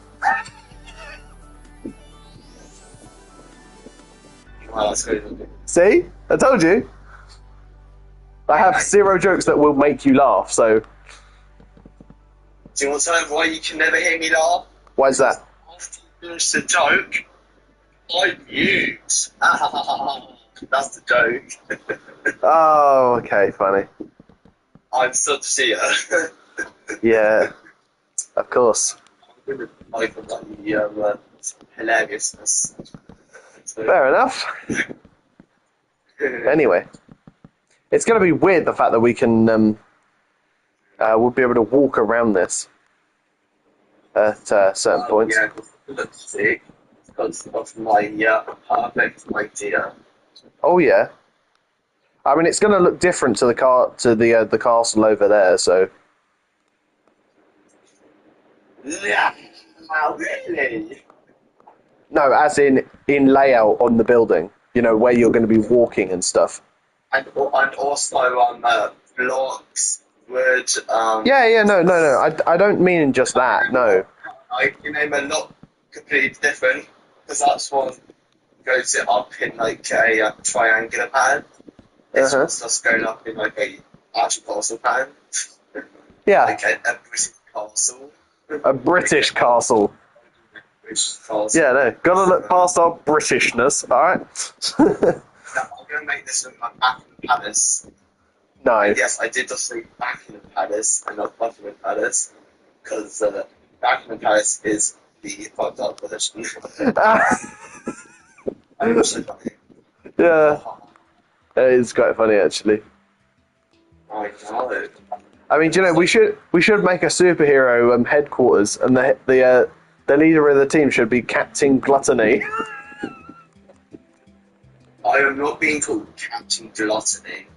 [SPEAKER 1] Wow, that's crazy.
[SPEAKER 2] See? I told you. I have 0 jokes that will make you laugh, so...
[SPEAKER 1] Do you want to know why you can never hear me laugh?
[SPEAKER 2] Why is that?
[SPEAKER 1] After you finish the joke, I mute. That's the joke.
[SPEAKER 2] Oh, okay, funny.
[SPEAKER 1] I'm such a seer.
[SPEAKER 2] Yeah, of course.
[SPEAKER 1] I can like the hilariousness. So,
[SPEAKER 2] Fair enough. Anyway, it's going to be weird the fact that we can we'll be able to walk around this at certain points.
[SPEAKER 1] Yeah, because of my perfect idea.
[SPEAKER 2] Oh yeah. I mean, it's going to look different to the castle over there. So
[SPEAKER 1] Yeah, really?
[SPEAKER 2] no, as in layout on the building. You know, where you're going to be walking and stuff.
[SPEAKER 1] And also blocks would
[SPEAKER 2] Yeah. No. I don't mean just that. No.
[SPEAKER 1] I can name a lot completely different because that's one goes it up in like a triangular pattern. This one's just going up in like a actual parcel pattern.
[SPEAKER 2] Yeah,
[SPEAKER 1] like a British castle.
[SPEAKER 2] a British castle.
[SPEAKER 1] British castle.
[SPEAKER 2] Yeah, no, gotta look past our Britishness, alright?
[SPEAKER 1] Now, I'm going to make this look like Buckingham Palace.
[SPEAKER 2] No.
[SPEAKER 1] And yes, I did just say Buckingham Palace and not Buckingham Palace because Buckingham Palace is the fucked up version. I'm also funny.
[SPEAKER 2] Yeah, it is quite funny actually.
[SPEAKER 1] I know.
[SPEAKER 2] I mean, do you know, we should make a superhero headquarters, and the leader of the team should be Captain Gluttony.
[SPEAKER 1] I am not being called Captain Gluttony.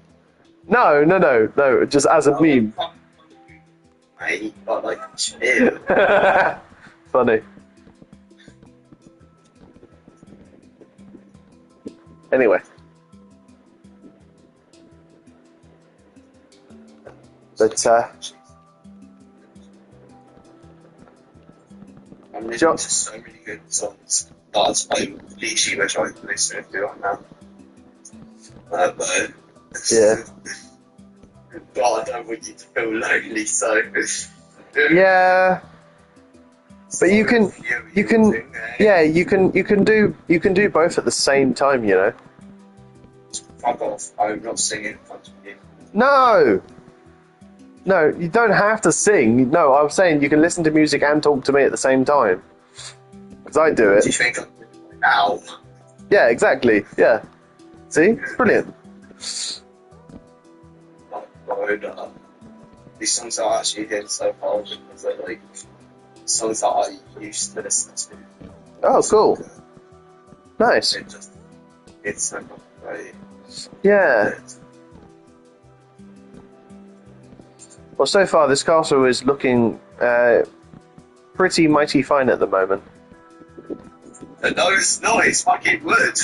[SPEAKER 2] No, just as a meme.
[SPEAKER 1] Mate, but like, chill.
[SPEAKER 2] Funny. Anyway. But,
[SPEAKER 1] I'm listening to so many good songs that I literally wish I could listen to right now. But,
[SPEAKER 2] yeah.
[SPEAKER 1] but I don't want you to feel lonely, so.
[SPEAKER 2] Yeah. But you can do both at the same time, you know.
[SPEAKER 1] Fuck off, I'm not singing in front of you.
[SPEAKER 2] No, you don't have to sing. No, I'm saying you can listen to music and talk to me at the same time. Because I do
[SPEAKER 1] Do you
[SPEAKER 2] it.
[SPEAKER 1] think I'm doing it now?
[SPEAKER 2] Yeah, exactly. Yeah. See? It's brilliant.
[SPEAKER 1] No. These songs are actually hitting so hard because they're like songs that I used to listen to.
[SPEAKER 2] Oh, cool. Nice.
[SPEAKER 1] It's so great.
[SPEAKER 2] Yeah. Well, so far this castle is looking pretty mighty fine at the moment.
[SPEAKER 1] No, it's not. It's fucking wood.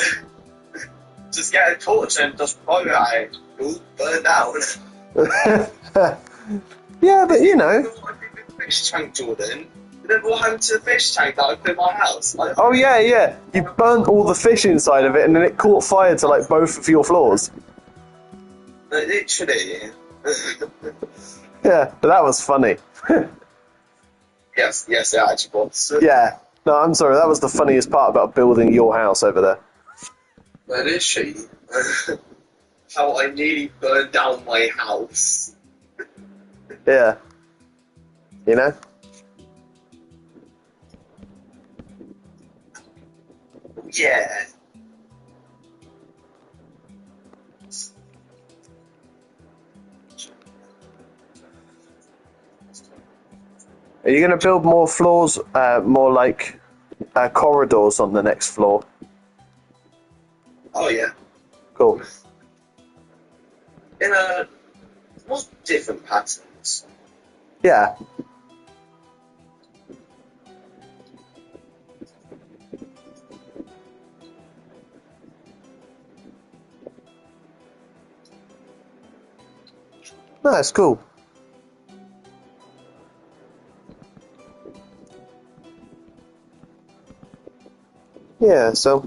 [SPEAKER 1] Just get a torch and just blow it. It'll burn down.
[SPEAKER 2] Yeah, but you know.
[SPEAKER 1] The fish tank, Jordan. Then what happened to the fish tank that I put in my house?
[SPEAKER 2] Oh yeah. You burnt all the fish inside of it, and then it caught fire to like both of your floors.
[SPEAKER 1] Literally.
[SPEAKER 2] Yeah, but that was funny.
[SPEAKER 1] Yes, it actually was.
[SPEAKER 2] Yeah. No, I'm sorry. That was the funniest part about building your house over there.
[SPEAKER 1] Literally. How I nearly burned down my house.
[SPEAKER 2] Yeah. You know?
[SPEAKER 1] Yeah.
[SPEAKER 2] Are you going to build more floors, more like corridors on the next floor?
[SPEAKER 1] Oh yeah.
[SPEAKER 2] Cool.
[SPEAKER 1] In what different patterns?
[SPEAKER 2] Yeah. No, it's cool. Yeah, so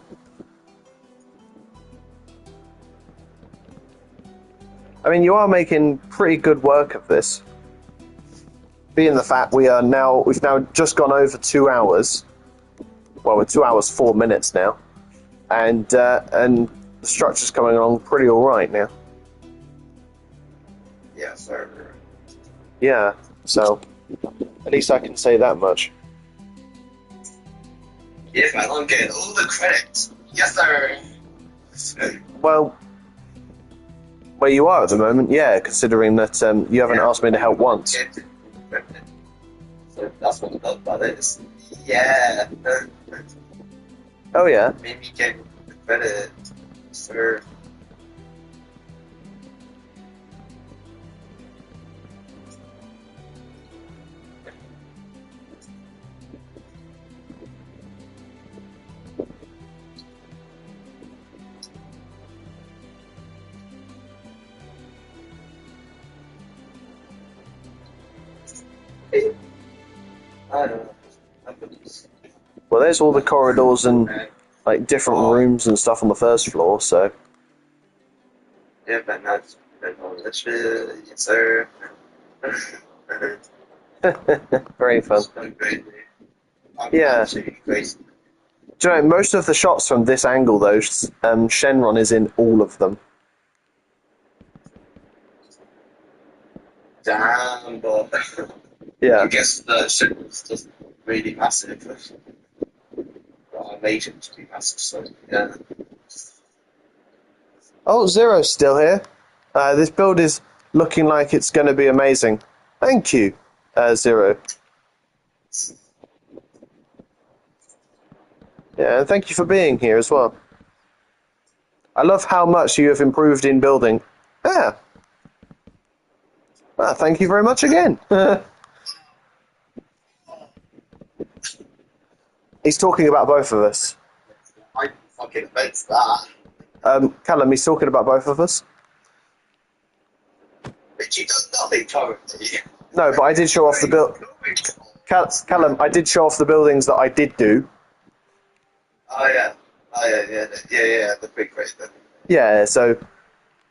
[SPEAKER 2] I mean, you are making pretty good work of this. Being the fact we've now just gone over 2 hours. Well, we're 2 hours 4 minutes now, and the structure's coming along pretty all right now.
[SPEAKER 1] Yeah, sir.
[SPEAKER 2] Yeah, so at least I can say that much.
[SPEAKER 1] Yeah, man, I'm getting all the credit. Yes, sir.
[SPEAKER 2] Well, where you are at the moment, yeah, considering that you haven't asked me to help once.
[SPEAKER 1] So that's what I love about it. Yeah.
[SPEAKER 2] Oh yeah.
[SPEAKER 1] Made me get the credit, sir. I don't know.
[SPEAKER 2] Well, there's all the corridors and like different rooms and stuff on the first floor. So
[SPEAKER 1] Yeah, but not literally, yes, sir.
[SPEAKER 2] Very fun.
[SPEAKER 1] So crazy. I'm
[SPEAKER 2] Yeah.
[SPEAKER 1] absolutely crazy.
[SPEAKER 2] Do you know, most of the shots from this angle, though, Shenron is in all of them.
[SPEAKER 1] Damn, but I
[SPEAKER 2] Yeah.
[SPEAKER 1] guess the ship was just really massive. Well, I made it to be massive, so yeah.
[SPEAKER 2] Oh, Zero's still here. This build is looking like it's going to be amazing. Thank you, Zero. Yeah, and thank you for being here as well. I love how much you have improved in building. Yeah. Well, thank you very much again. He's talking about both of us.
[SPEAKER 1] I fucking meant that.
[SPEAKER 2] Callum, he's talking about both of us.
[SPEAKER 1] But you done nothing currently.
[SPEAKER 2] No, but I did show off the build. Callum, I did show off the buildings that I did do.
[SPEAKER 1] Oh yeah. Oh yeah, the big great thing.
[SPEAKER 2] Yeah, so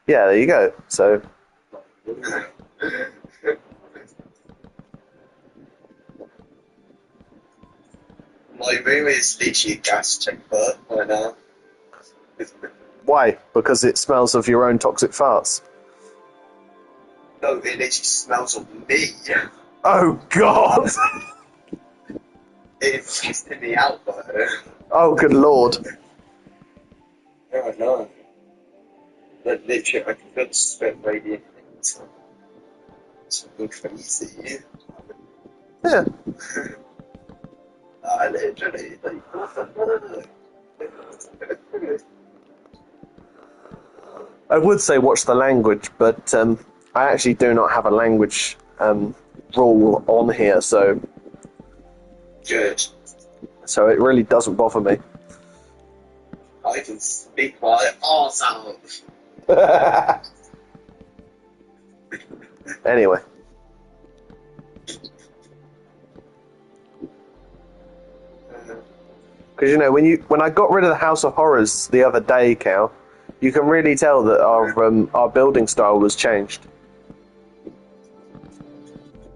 [SPEAKER 2] yeah, there you go. So
[SPEAKER 1] My room is literally a gas chamber right now.
[SPEAKER 2] why? Because it smells of your own toxic farts.
[SPEAKER 1] No, it literally smells of me.
[SPEAKER 2] Oh God!
[SPEAKER 1] It's pissing me out though.
[SPEAKER 2] Oh good Lord!
[SPEAKER 1] Yeah, I know. But literally, I can feel the sweat radiating. It's something crazy.
[SPEAKER 2] Yeah.
[SPEAKER 1] I literally, like,
[SPEAKER 2] I would say watch the language, but I actually do not have a language rule on here, so
[SPEAKER 1] good.
[SPEAKER 2] it really doesn't bother me.
[SPEAKER 1] I can speak my arse out.
[SPEAKER 2] Anyway, because you know when I got rid of the House of Horrors the other day, Cal, you can really tell that our building style was changed.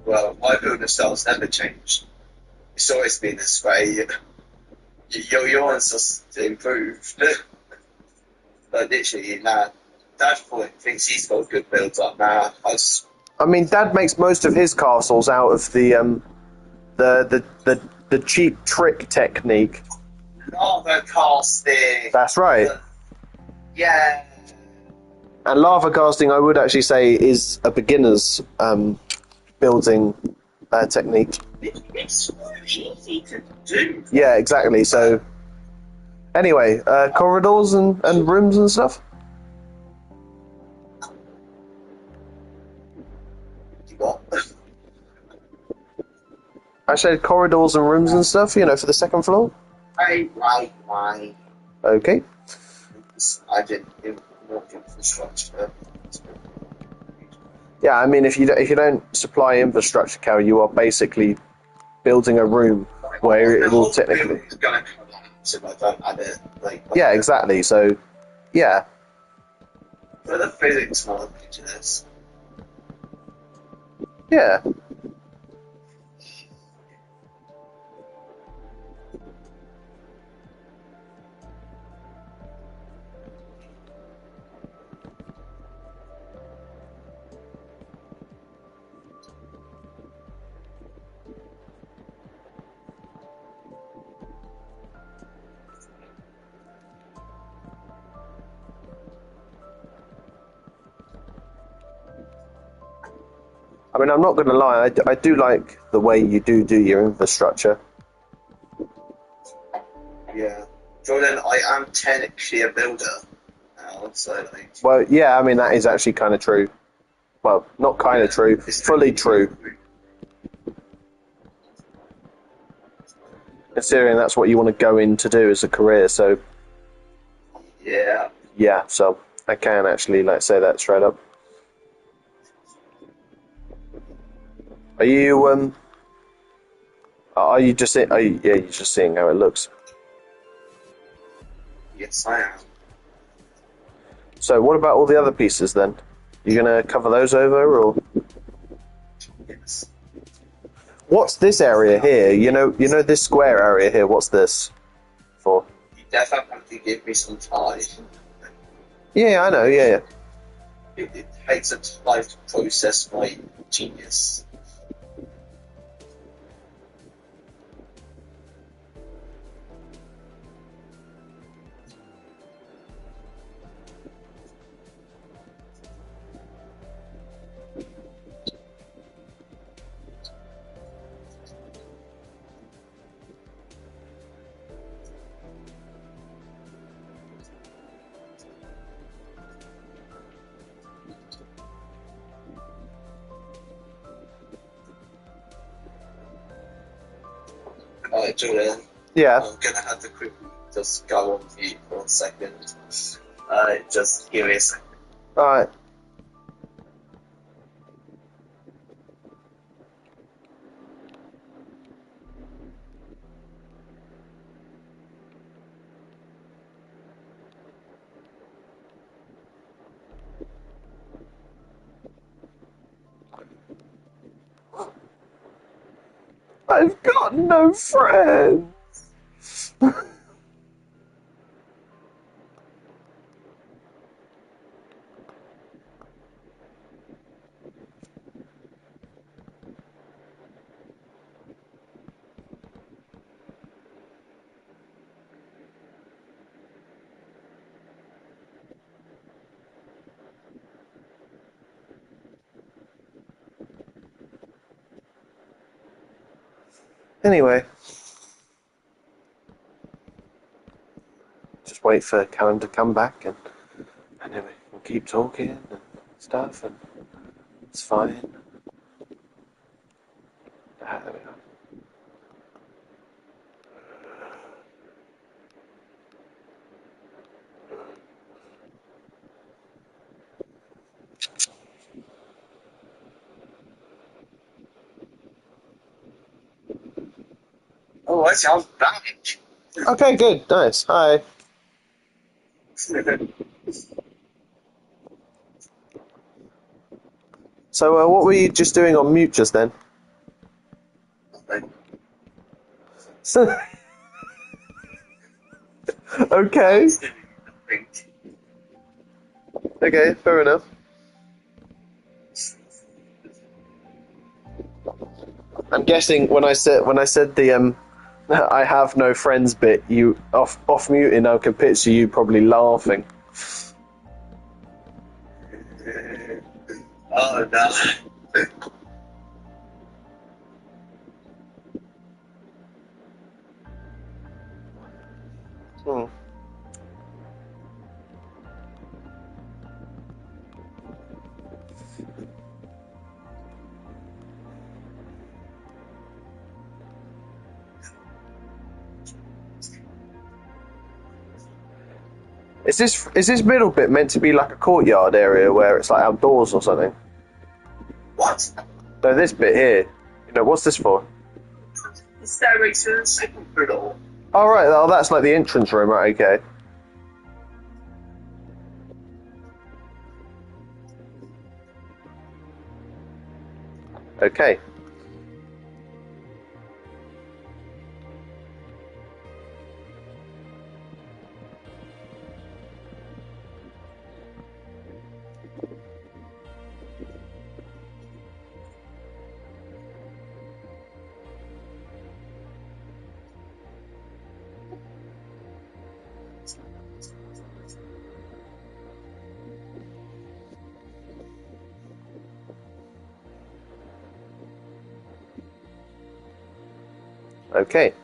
[SPEAKER 1] Well, my building style's never changed. It's always been this way. Yours just improved. But literally, nah, Dad thinks he's got good builds up now.
[SPEAKER 2] I mean, Dad makes most of his castles out of the cheap trick technique.
[SPEAKER 1] Lava casting.
[SPEAKER 2] That's right.
[SPEAKER 1] Yeah.
[SPEAKER 2] And lava casting, I would actually say, is a beginner's building technique.
[SPEAKER 1] It's so easy to do.
[SPEAKER 2] Yeah, exactly. So, anyway, corridors and rooms and stuff.
[SPEAKER 1] What?
[SPEAKER 2] I said corridors and rooms and stuff. You know, for the second floor.
[SPEAKER 1] Right.
[SPEAKER 2] Okay.
[SPEAKER 1] I didn't walk infrastructure.
[SPEAKER 2] Yeah, I mean, if you don't supply infrastructure, Cal, you are basically building a room where it will technically.
[SPEAKER 1] It's going to collapse if I don't add it.
[SPEAKER 2] Yeah, exactly. So, yeah.
[SPEAKER 1] For the physics knowledge of this.
[SPEAKER 2] Yeah. I mean, I'm not going to lie. I do like the way you do your infrastructure.
[SPEAKER 1] Yeah. Jordan, I am technically a builder now, so like.
[SPEAKER 2] Well, yeah, I mean, that is actually kind of true. Well, not kind of true, fully true. Considering that's what you want to go in to do as a career, so
[SPEAKER 1] Yeah.
[SPEAKER 2] yeah, so I can actually say that straight up. Are you just you're just seeing how it looks.
[SPEAKER 1] Yes, I am.
[SPEAKER 2] So what about all the other pieces then? You gonna cover those over or?
[SPEAKER 1] Yes.
[SPEAKER 2] What's this area here? You know this square area here. What's this for?
[SPEAKER 1] You definitely have to give me some time.
[SPEAKER 2] Yeah, I know. Yeah.
[SPEAKER 1] It takes a time to process my genius. Julian,
[SPEAKER 2] Yeah.
[SPEAKER 1] I'm gonna have to quickly just go on mute for a second. Just give me a second.
[SPEAKER 2] All right. I've got no friends. Anyway, just wait for Callum to come back, and then we can keep talking and stuff, and it's fine. There we go.
[SPEAKER 1] Oh, I sound back.
[SPEAKER 2] Okay, good, nice. Hi. So, what were you just doing on mute just then? Okay. Okay, fair enough. I'm guessing when I said the I have no friends bit, you off muting, I can picture you probably laughing.
[SPEAKER 1] Oh no.
[SPEAKER 2] Hmm. Is this middle bit meant to be like a courtyard area where it's like outdoors or something?
[SPEAKER 1] What?
[SPEAKER 2] No, this bit here. What's this for?
[SPEAKER 1] The stairway to the second floor.
[SPEAKER 2] Oh right, oh that's like the entrance room, right? Okay. Okay. Okay.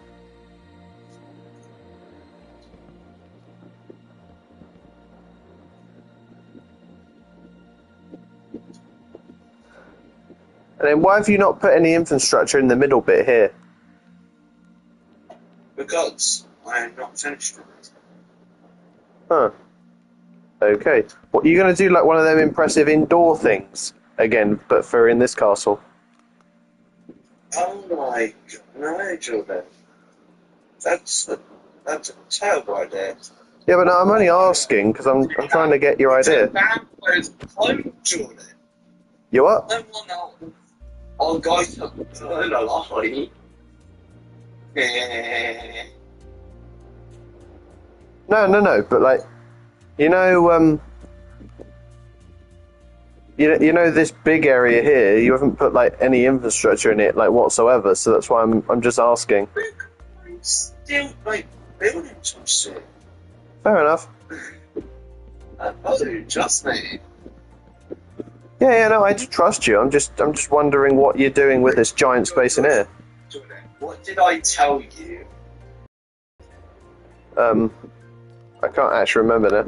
[SPEAKER 2] And then why have you not put any infrastructure in the middle bit here?
[SPEAKER 1] Because I am not finished with it.
[SPEAKER 2] Huh. Okay. What, are you going to do like one of them impressive indoor things again, but for in this castle?
[SPEAKER 1] Oh my god, no, Jordan. That's a terrible idea.
[SPEAKER 2] Yeah, but no, I'm only asking because I'm trying to get your idea.
[SPEAKER 1] It's a bad place to home, Jordan.
[SPEAKER 2] You what?
[SPEAKER 1] No one else. Oh, guys, honey.
[SPEAKER 2] No. But like, you know, you know this big area here. You haven't put like any infrastructure in it, like whatsoever. So that's why I'm just asking.
[SPEAKER 1] Still, like, building some shit.
[SPEAKER 2] Fair enough.
[SPEAKER 1] Oh, just me.
[SPEAKER 2] Yeah, no, I do trust you. I'm just wondering what you're doing with this giant space in here.
[SPEAKER 1] What did I tell you?
[SPEAKER 2] I can't actually remember that.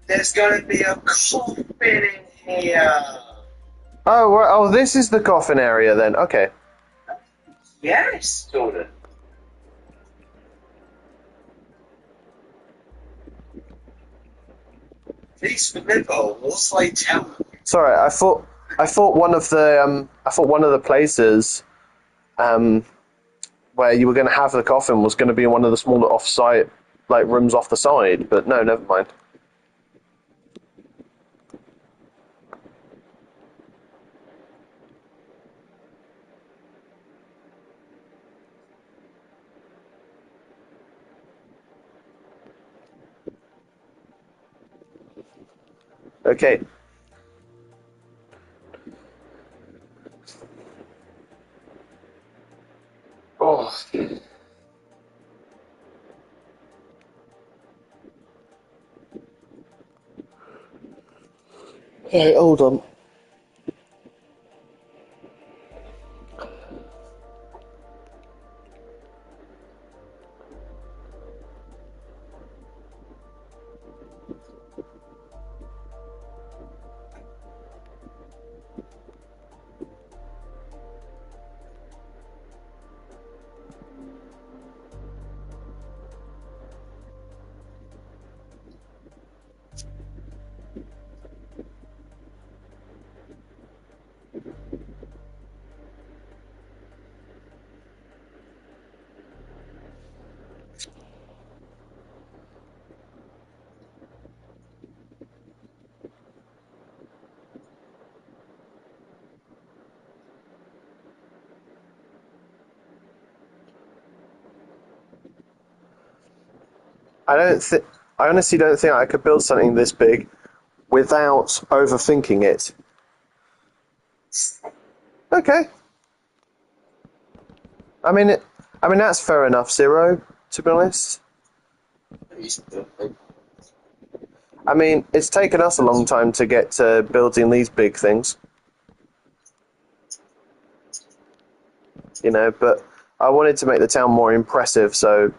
[SPEAKER 1] There's going to be a coffin in here.
[SPEAKER 2] Oh, this is the coffin area then. Okay.
[SPEAKER 1] Yes, Jordan. Please remember what I tell you.
[SPEAKER 2] Sorry, I thought one of the places, where you were going to have the coffin was going to be in one of the smaller off-site, like rooms off the side. But no, never mind. Okay. Oh. Okay, hold on. I honestly don't think I could build something this big without overthinking it. Okay. I mean, that's fair enough, Zero. To be honest, I mean, it's taken us a long time to get to building these big things. You know, but I wanted to make the town more impressive, so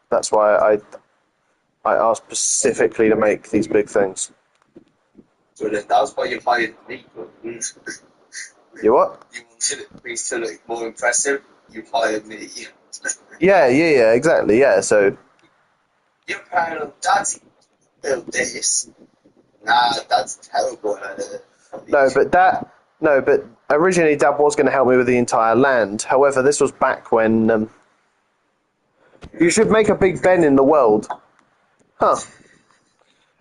[SPEAKER 2] that's why I asked specifically to make these big things.
[SPEAKER 1] So that's why you hired me.
[SPEAKER 2] You what?
[SPEAKER 1] You wanted me to look more impressive. You hired me.
[SPEAKER 2] Yeah, exactly, yeah. So
[SPEAKER 1] You're proud of Daddy built this. Nah, that's terrible.
[SPEAKER 2] No, but originally Dad was going to help me with the entire land. However, this was back when you should make a Big Ben in the world. Huh.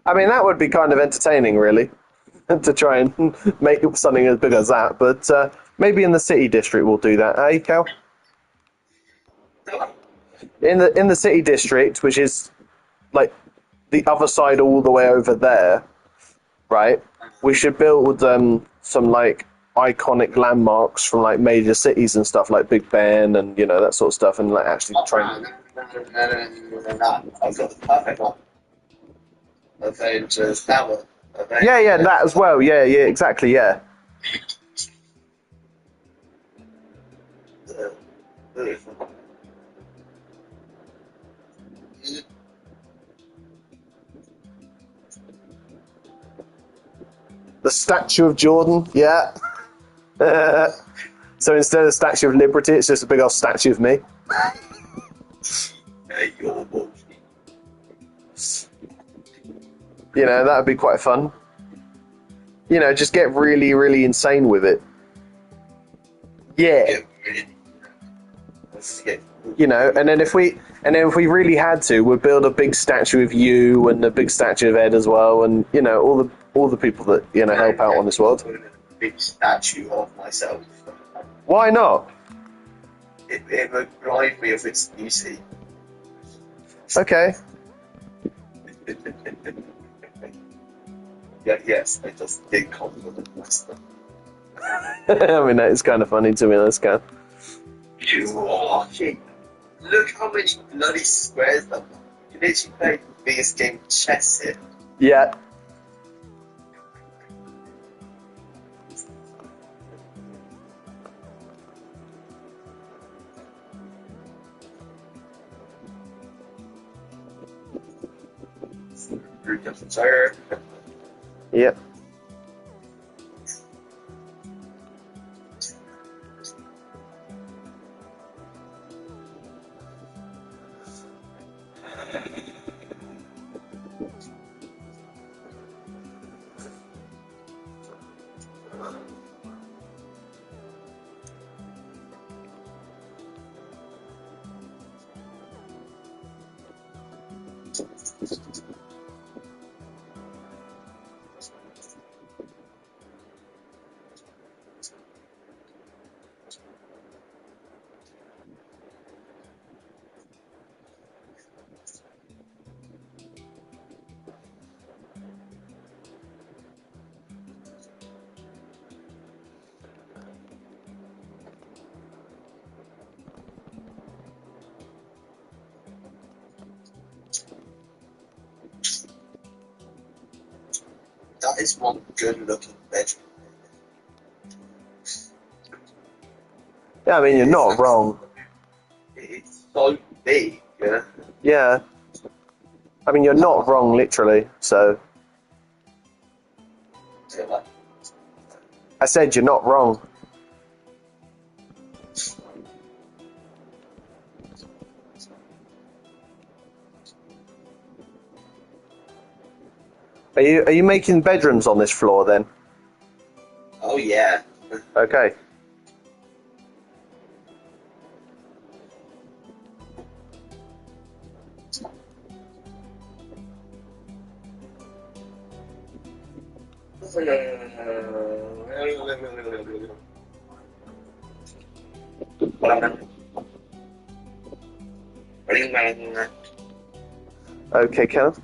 [SPEAKER 2] I mean, that would be kind of entertaining, really, to try and make something as big as that. But maybe in the city district we'll do that, eh, Cal? In the city district, which is like the other side all the way over there, right? We should build some like iconic landmarks from like major cities and stuff, like Big Ben and that sort of stuff, and like actually try.
[SPEAKER 1] No. I've got the perfect one. Avengers Tower.
[SPEAKER 2] Yeah, that as well. Yeah, exactly. Yeah. The Statue of Jordan. Yeah. So instead of the Statue of Liberty, it's just a big old statue of me.
[SPEAKER 1] You're bullshit.
[SPEAKER 2] That would be quite fun. Just get really, really insane with it. Yeah. And then if we really had to, we'd build a big statue of you and a big statue of Ed as well, and all the people that help out on this world.
[SPEAKER 1] A big statue of myself.
[SPEAKER 2] Why not?
[SPEAKER 1] It would remind me of its beauty.
[SPEAKER 2] Okay.
[SPEAKER 1] Yeah, yes, I just did compliment myself.
[SPEAKER 2] I mean, that is kind of funny to me. That's kind of...
[SPEAKER 1] You watching? Look how many bloody squares there are. You literally played the biggest game of chess here.
[SPEAKER 2] Yeah.
[SPEAKER 1] Sir.
[SPEAKER 2] Yep.
[SPEAKER 1] That is one good looking bedroom.
[SPEAKER 2] Yeah, I mean, you're not wrong.
[SPEAKER 1] It's so big, yeah.
[SPEAKER 2] Yeah. I mean, you're not wrong, literally. So,
[SPEAKER 1] Yeah, like,
[SPEAKER 2] I said you're not wrong. Are you making bedrooms on this floor then?
[SPEAKER 1] oh yeah.
[SPEAKER 2] Okay. Okay, Kenneth.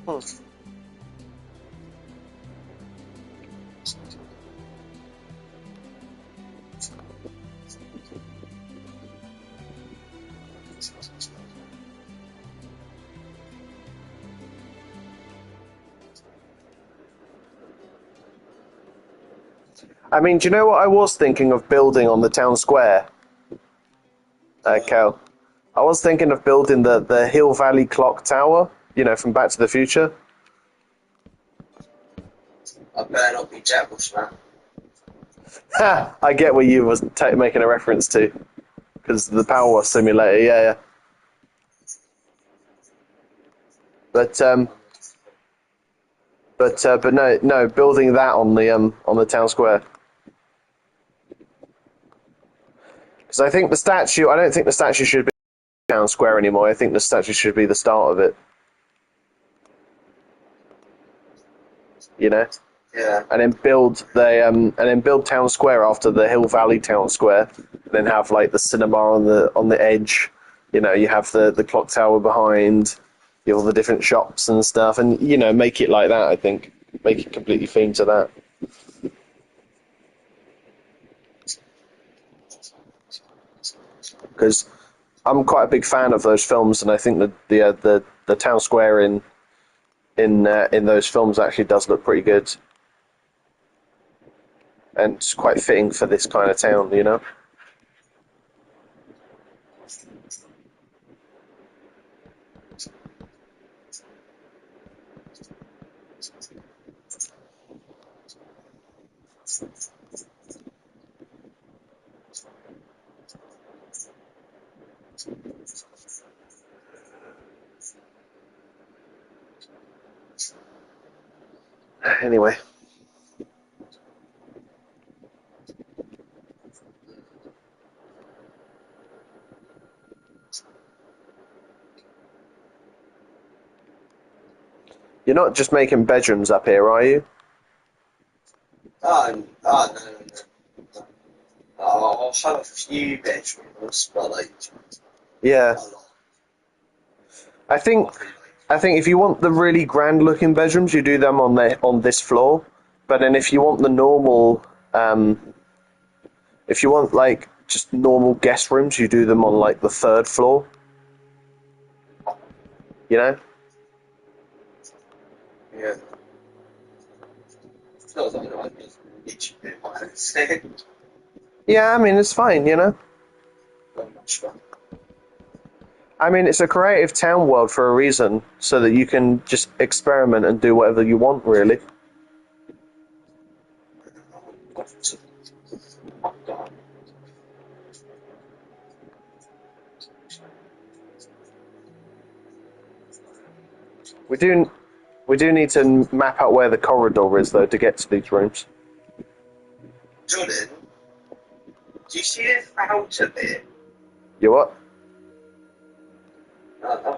[SPEAKER 2] Hmm. I mean, do you know what I was thinking of building on the town square, Cal? I was thinking of building the Hill Valley Clock Tower, from Back to the Future.
[SPEAKER 1] I better not be jealous, man.
[SPEAKER 2] Ha! I get what you was making a reference to, because the Power Wash Simulator, yeah. But no, building that on the town square. Because I think the statue, I don't think the statue should be town square anymore. I think the statue should be the start of it.
[SPEAKER 1] Yeah.
[SPEAKER 2] And then build town square after the Hill Valley town square, and then have like the cinema on the edge. You have the clock tower behind, you have all the different shops and stuff, and make it like that. I think make it completely themed to that. Because I'm quite a big fan of those films, and I think that the town square in those films actually does look pretty good, and it's quite fitting for this kind of town. Anyway. You're not just making bedrooms up here, are you?
[SPEAKER 1] No, no, no. I'll have a few bedrooms, but like,
[SPEAKER 2] Yeah.
[SPEAKER 1] a lot.
[SPEAKER 2] I think
[SPEAKER 1] Probably like,
[SPEAKER 2] I think if you want the really grand looking bedrooms, you do them on this floor. But then if you want the normal, if you want like just normal guest rooms, you do them on like the third floor. You know?
[SPEAKER 1] yeah. Feels like I just literally what I said.
[SPEAKER 2] Yeah, I mean it's fine. You know?
[SPEAKER 1] Not much fun.
[SPEAKER 2] I mean it's a creative town world for a reason, so that you can just experiment and do whatever you want. Really.
[SPEAKER 1] Oh, God.
[SPEAKER 2] We do we do need to map out where the corridor is though to get to these rooms.
[SPEAKER 1] Jordan, do you see this outer bit?
[SPEAKER 2] You what?
[SPEAKER 1] Uh,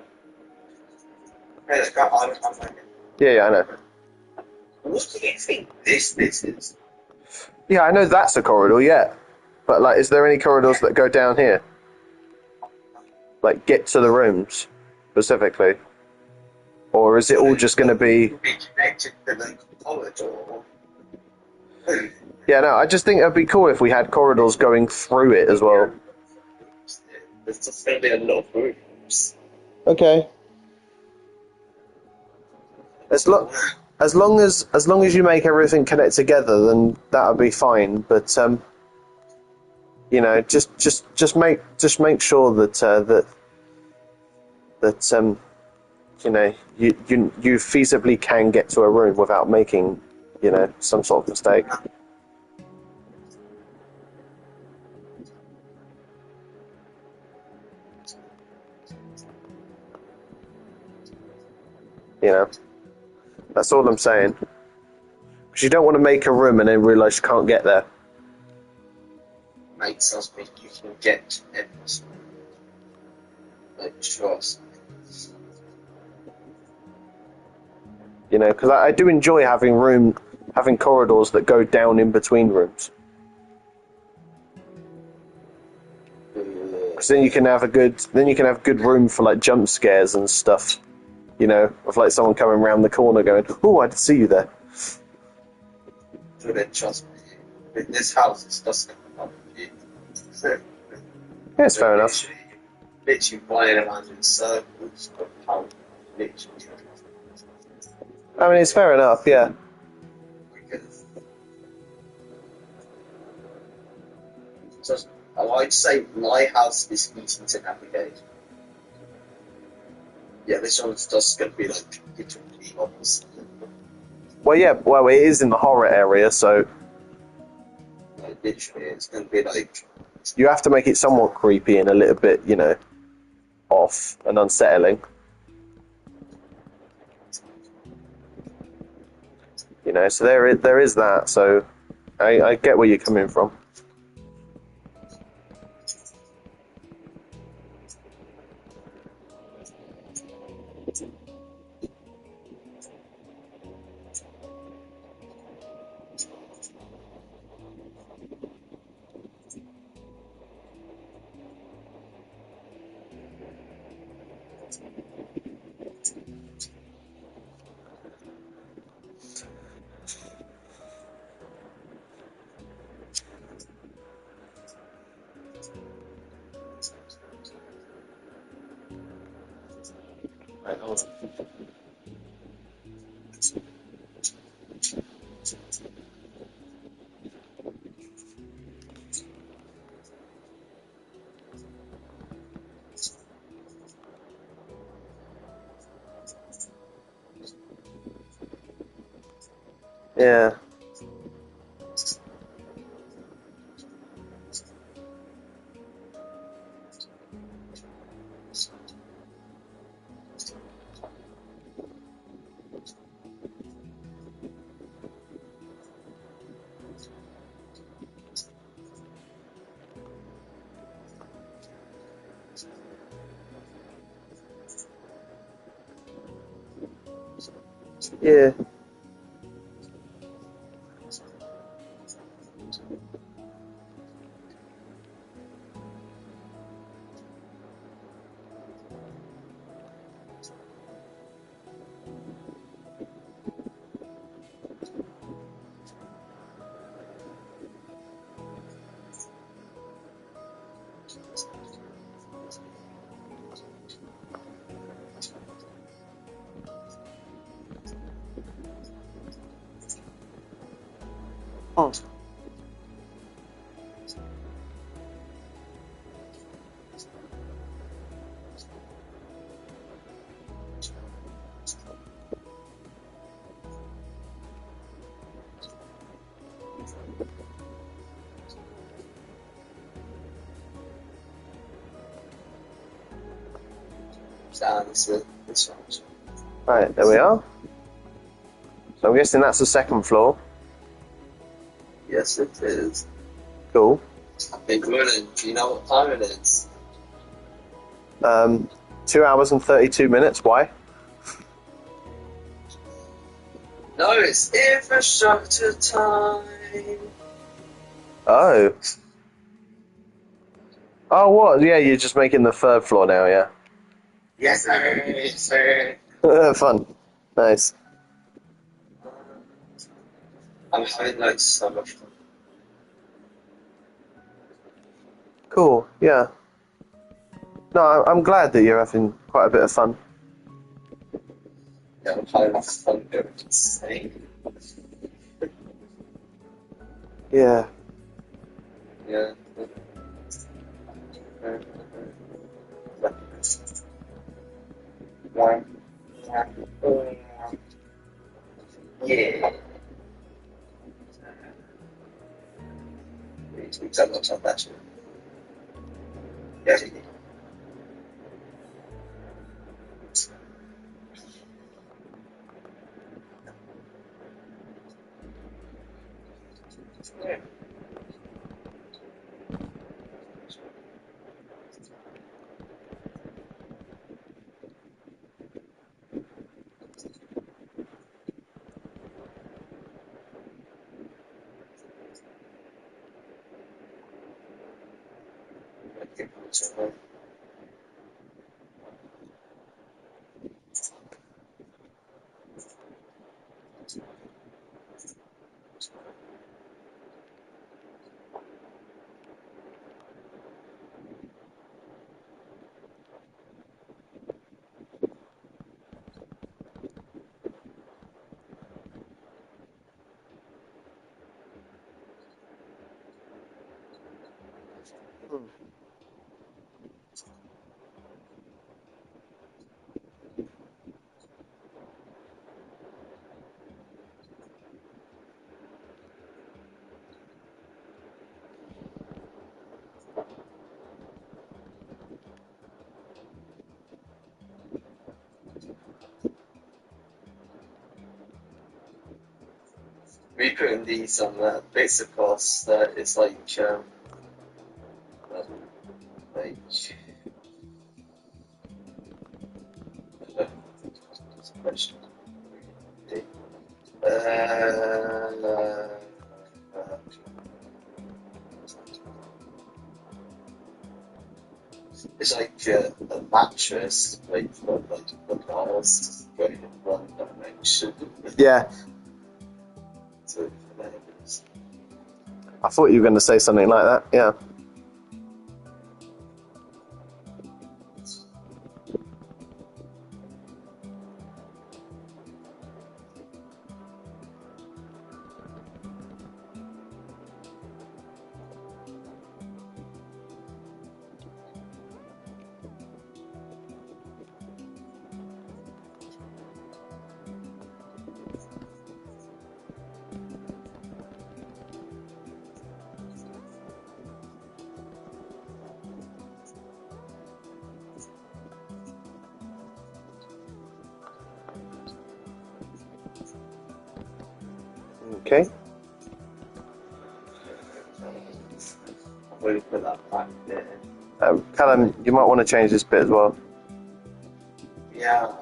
[SPEAKER 1] hey, look, I'm like,
[SPEAKER 2] Yeah, I know.
[SPEAKER 1] what do you think this is?
[SPEAKER 2] Yeah, I know that's a corridor. Yeah, but like, is there any corridors that go down here? Like, get to the rooms specifically, or is it all just going to be?
[SPEAKER 1] Be connected to the corridor.
[SPEAKER 2] Yeah, no. I just think it'd be cool if we had corridors going through it as well.
[SPEAKER 1] There's just going to be a lot of rooms.
[SPEAKER 2] Okay. As lo- as long as you make everything connect together, then that'll be fine. But you know, just make sure that that you know you feasibly can get to a room without making some sort of mistake. You know, that's all I'm saying. Because you don't want to make a room and then realise you can't get there.
[SPEAKER 1] Makes us think you can get everything. Like, trust.
[SPEAKER 2] You know, because I do enjoy having corridors that go down in between rooms. Because then you can have good room for like jump scares and stuff. You know, with like someone coming around the corner going, "Oh, I did see you there."
[SPEAKER 1] Jordan, trust me. This house is just going to
[SPEAKER 2] Yeah, it's fair enough.
[SPEAKER 1] literally running around in circles of how literally
[SPEAKER 2] I mean, it's fair enough. Yeah.
[SPEAKER 1] because just I'd say my house is easy to navigate. Yeah, this one's just gonna be like literally opposite.
[SPEAKER 2] Well, yeah. Well, it is in the horror area, so
[SPEAKER 1] Like literally it's gonna be like
[SPEAKER 2] you have to make it somewhat creepy and a little bit, off and unsettling. So there is that. So I get where you're coming from.
[SPEAKER 1] right, hold on.
[SPEAKER 2] Yeah. Yeah. Oh.
[SPEAKER 1] This one.
[SPEAKER 2] Right, there we are. So I'm guessing that's the second floor.
[SPEAKER 1] Yes, it is.
[SPEAKER 2] Cool.
[SPEAKER 1] Big running. Do you know what time it is?
[SPEAKER 2] 2 hours and 32 minutes. Why?
[SPEAKER 1] No, it's infrastructure time.
[SPEAKER 2] Oh. Oh, what? Yeah, you're just making the third floor now, yeah.
[SPEAKER 1] Yes, sir. Yes, sir.
[SPEAKER 2] Fun. Nice.
[SPEAKER 1] I'm having like so much fun.
[SPEAKER 2] Cool, yeah. No, I'm glad that you're having quite a bit of fun.
[SPEAKER 1] Yeah, I'm having fun going insane.
[SPEAKER 2] Yeah.
[SPEAKER 1] Yeah. Yeah. We need to tell them about that shit. Yeah. We putting these on bits of course that it's like uh, it's like a mattress, like for like the cars going in one dimension.
[SPEAKER 2] Yeah.
[SPEAKER 1] So,
[SPEAKER 2] I thought you were going to say something like that, yeah. Okay.
[SPEAKER 1] I'm going to put that back there.
[SPEAKER 2] Callum, you might want to change this bit as well.
[SPEAKER 1] Yeah.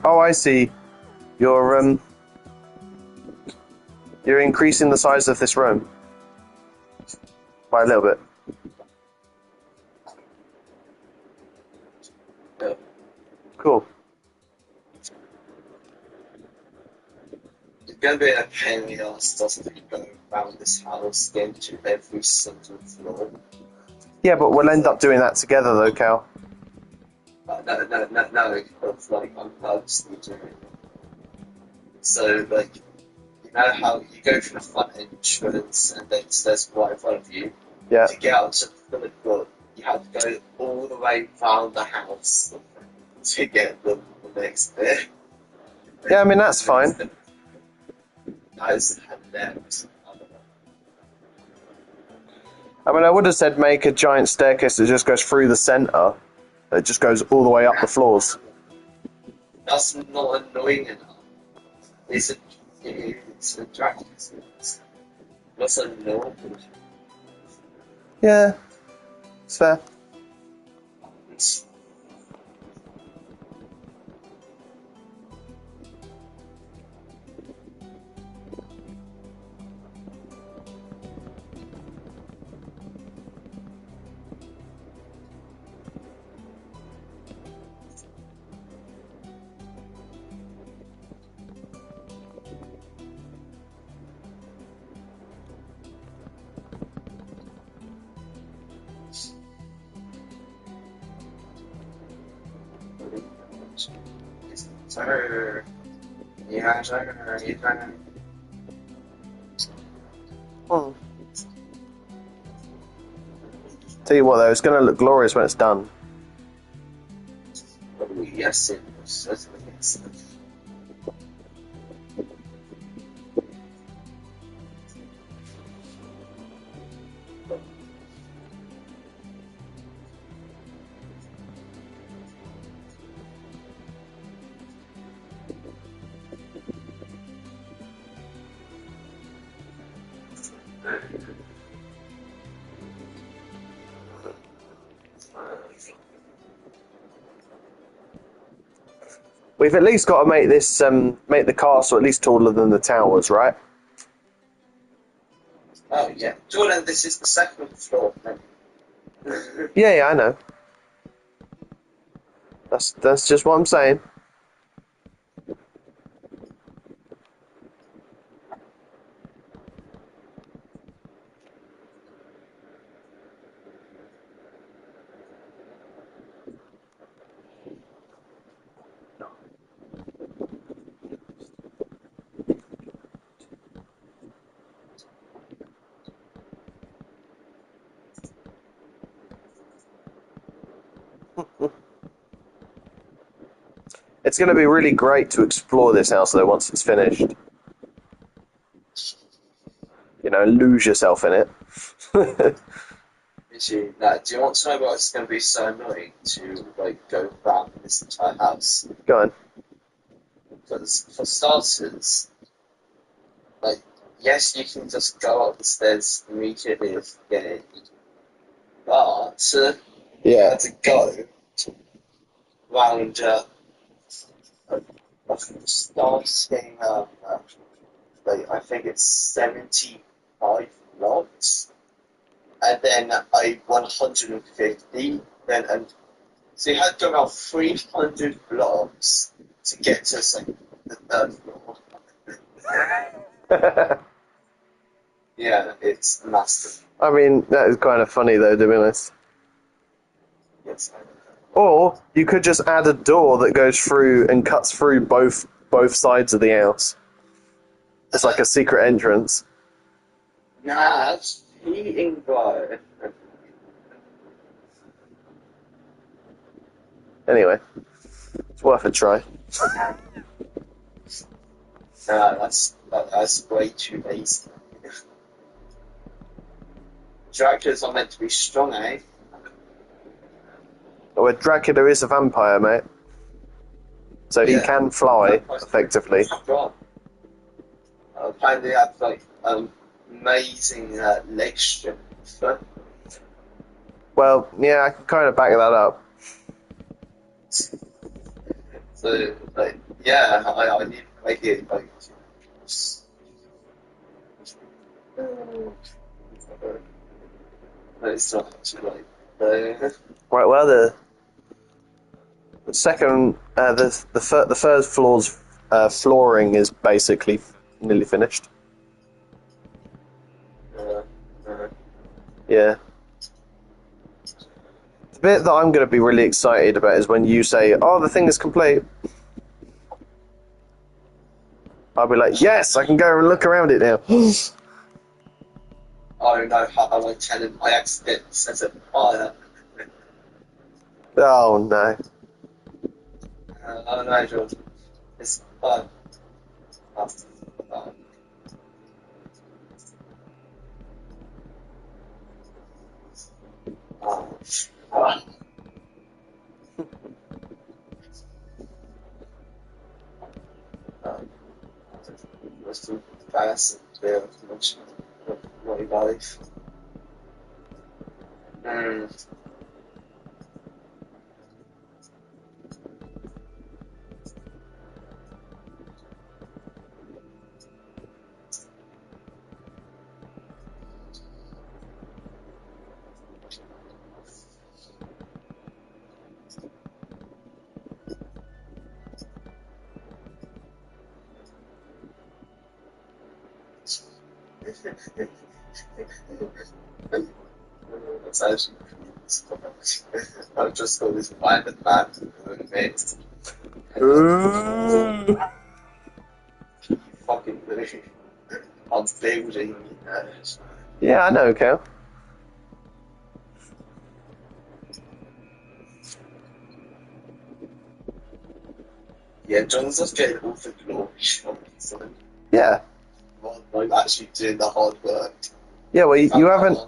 [SPEAKER 2] I see. You're increasing the size of this room by a little bit.
[SPEAKER 1] Yeah.
[SPEAKER 2] Cool.
[SPEAKER 1] It's gonna be a pain in the ass, doesn't it, go around this house, get to every single floor.
[SPEAKER 2] Yeah, but we'll end up doing that together, though, Cal.
[SPEAKER 1] No, it's like I'm purposely doing it. So, like, you know how you go from the front entrance and then there's right in front of you?
[SPEAKER 2] Yeah.
[SPEAKER 1] To get out to the third floor, you have to go all the way round the house to get the next bit.
[SPEAKER 2] Yeah, I mean, that's fine.
[SPEAKER 1] Guys had left.
[SPEAKER 2] I mean, I would have said make a giant staircase that just goes through the centre. It just goes all the way up the floors.
[SPEAKER 1] That's not annoying enough. It's a Dracula. That's annoying.
[SPEAKER 2] Yeah, it's fair.
[SPEAKER 1] Sir. Yeah, sir. Yeah.
[SPEAKER 2] Tell you what, though, it's going to look glorious when it's done.
[SPEAKER 1] Oh, yes, it was. That's what it is.
[SPEAKER 2] We've at least got to make this, make the castle at least taller than the towers, right?
[SPEAKER 1] Oh, yeah. Jordan, this is the second floor.
[SPEAKER 2] Yeah, I know. That's just what I'm saying. It's going to be really great to explore this house, though, once it's finished. You know, lose yourself in it.
[SPEAKER 1] Do you want to know what's going to be so annoying to like go around this entire house?
[SPEAKER 2] Go on.
[SPEAKER 1] Because for starters, like yes, you can just go up the stairs immediately if you get in, but you
[SPEAKER 2] Yeah.
[SPEAKER 1] have to go round starting like I think it's 75 blocks, and then a 150, then and so you had to go about 300 blocks to get to say, the third floor. Yeah, it's massive.
[SPEAKER 2] I mean, that is kind of funny, though, to be honest.
[SPEAKER 1] Yes.
[SPEAKER 2] Or you could just add a door that goes through and cuts through both sides of the house. It's like a secret entrance.
[SPEAKER 1] Nah, that's cheating, bro.
[SPEAKER 2] Anyway, it's worth a try.
[SPEAKER 1] No, that's way too lazy. Dracula's not meant to be strong, eh?
[SPEAKER 2] Well, Dracula is a vampire, mate. So he
[SPEAKER 1] Yeah.
[SPEAKER 2] can fly, effectively.
[SPEAKER 1] Strong. Apparently, they have like amazing leg strength.
[SPEAKER 2] Well, yeah, I can kind of back that up.
[SPEAKER 1] So, like, yeah, I need to make it like. But it's not actually like.
[SPEAKER 2] Right, well, the second, the third floor's flooring is basically nearly finished.
[SPEAKER 1] Uh, uh,
[SPEAKER 2] Yeah. The bit that I'm going to be really excited about is when you say, "Oh, the thing is complete." I'll be like, "Yes, I can go and look around it now."
[SPEAKER 1] I don't know how I tell him I accidentally set a fire.
[SPEAKER 2] Oh no.
[SPEAKER 1] I don't know, George. It's fun. Uh, uh, uh, uh, uh, was too fast and very much my life. Mm. That's actually I've just got this random man who mate.
[SPEAKER 2] Ooh.
[SPEAKER 1] Fucking I'm building.
[SPEAKER 2] Yeah, I know, Cal.
[SPEAKER 1] Yeah, John's just getting all the glory shots.
[SPEAKER 2] Yeah.
[SPEAKER 1] I'm actually doing the hard work.
[SPEAKER 2] Yeah, well, you haven't.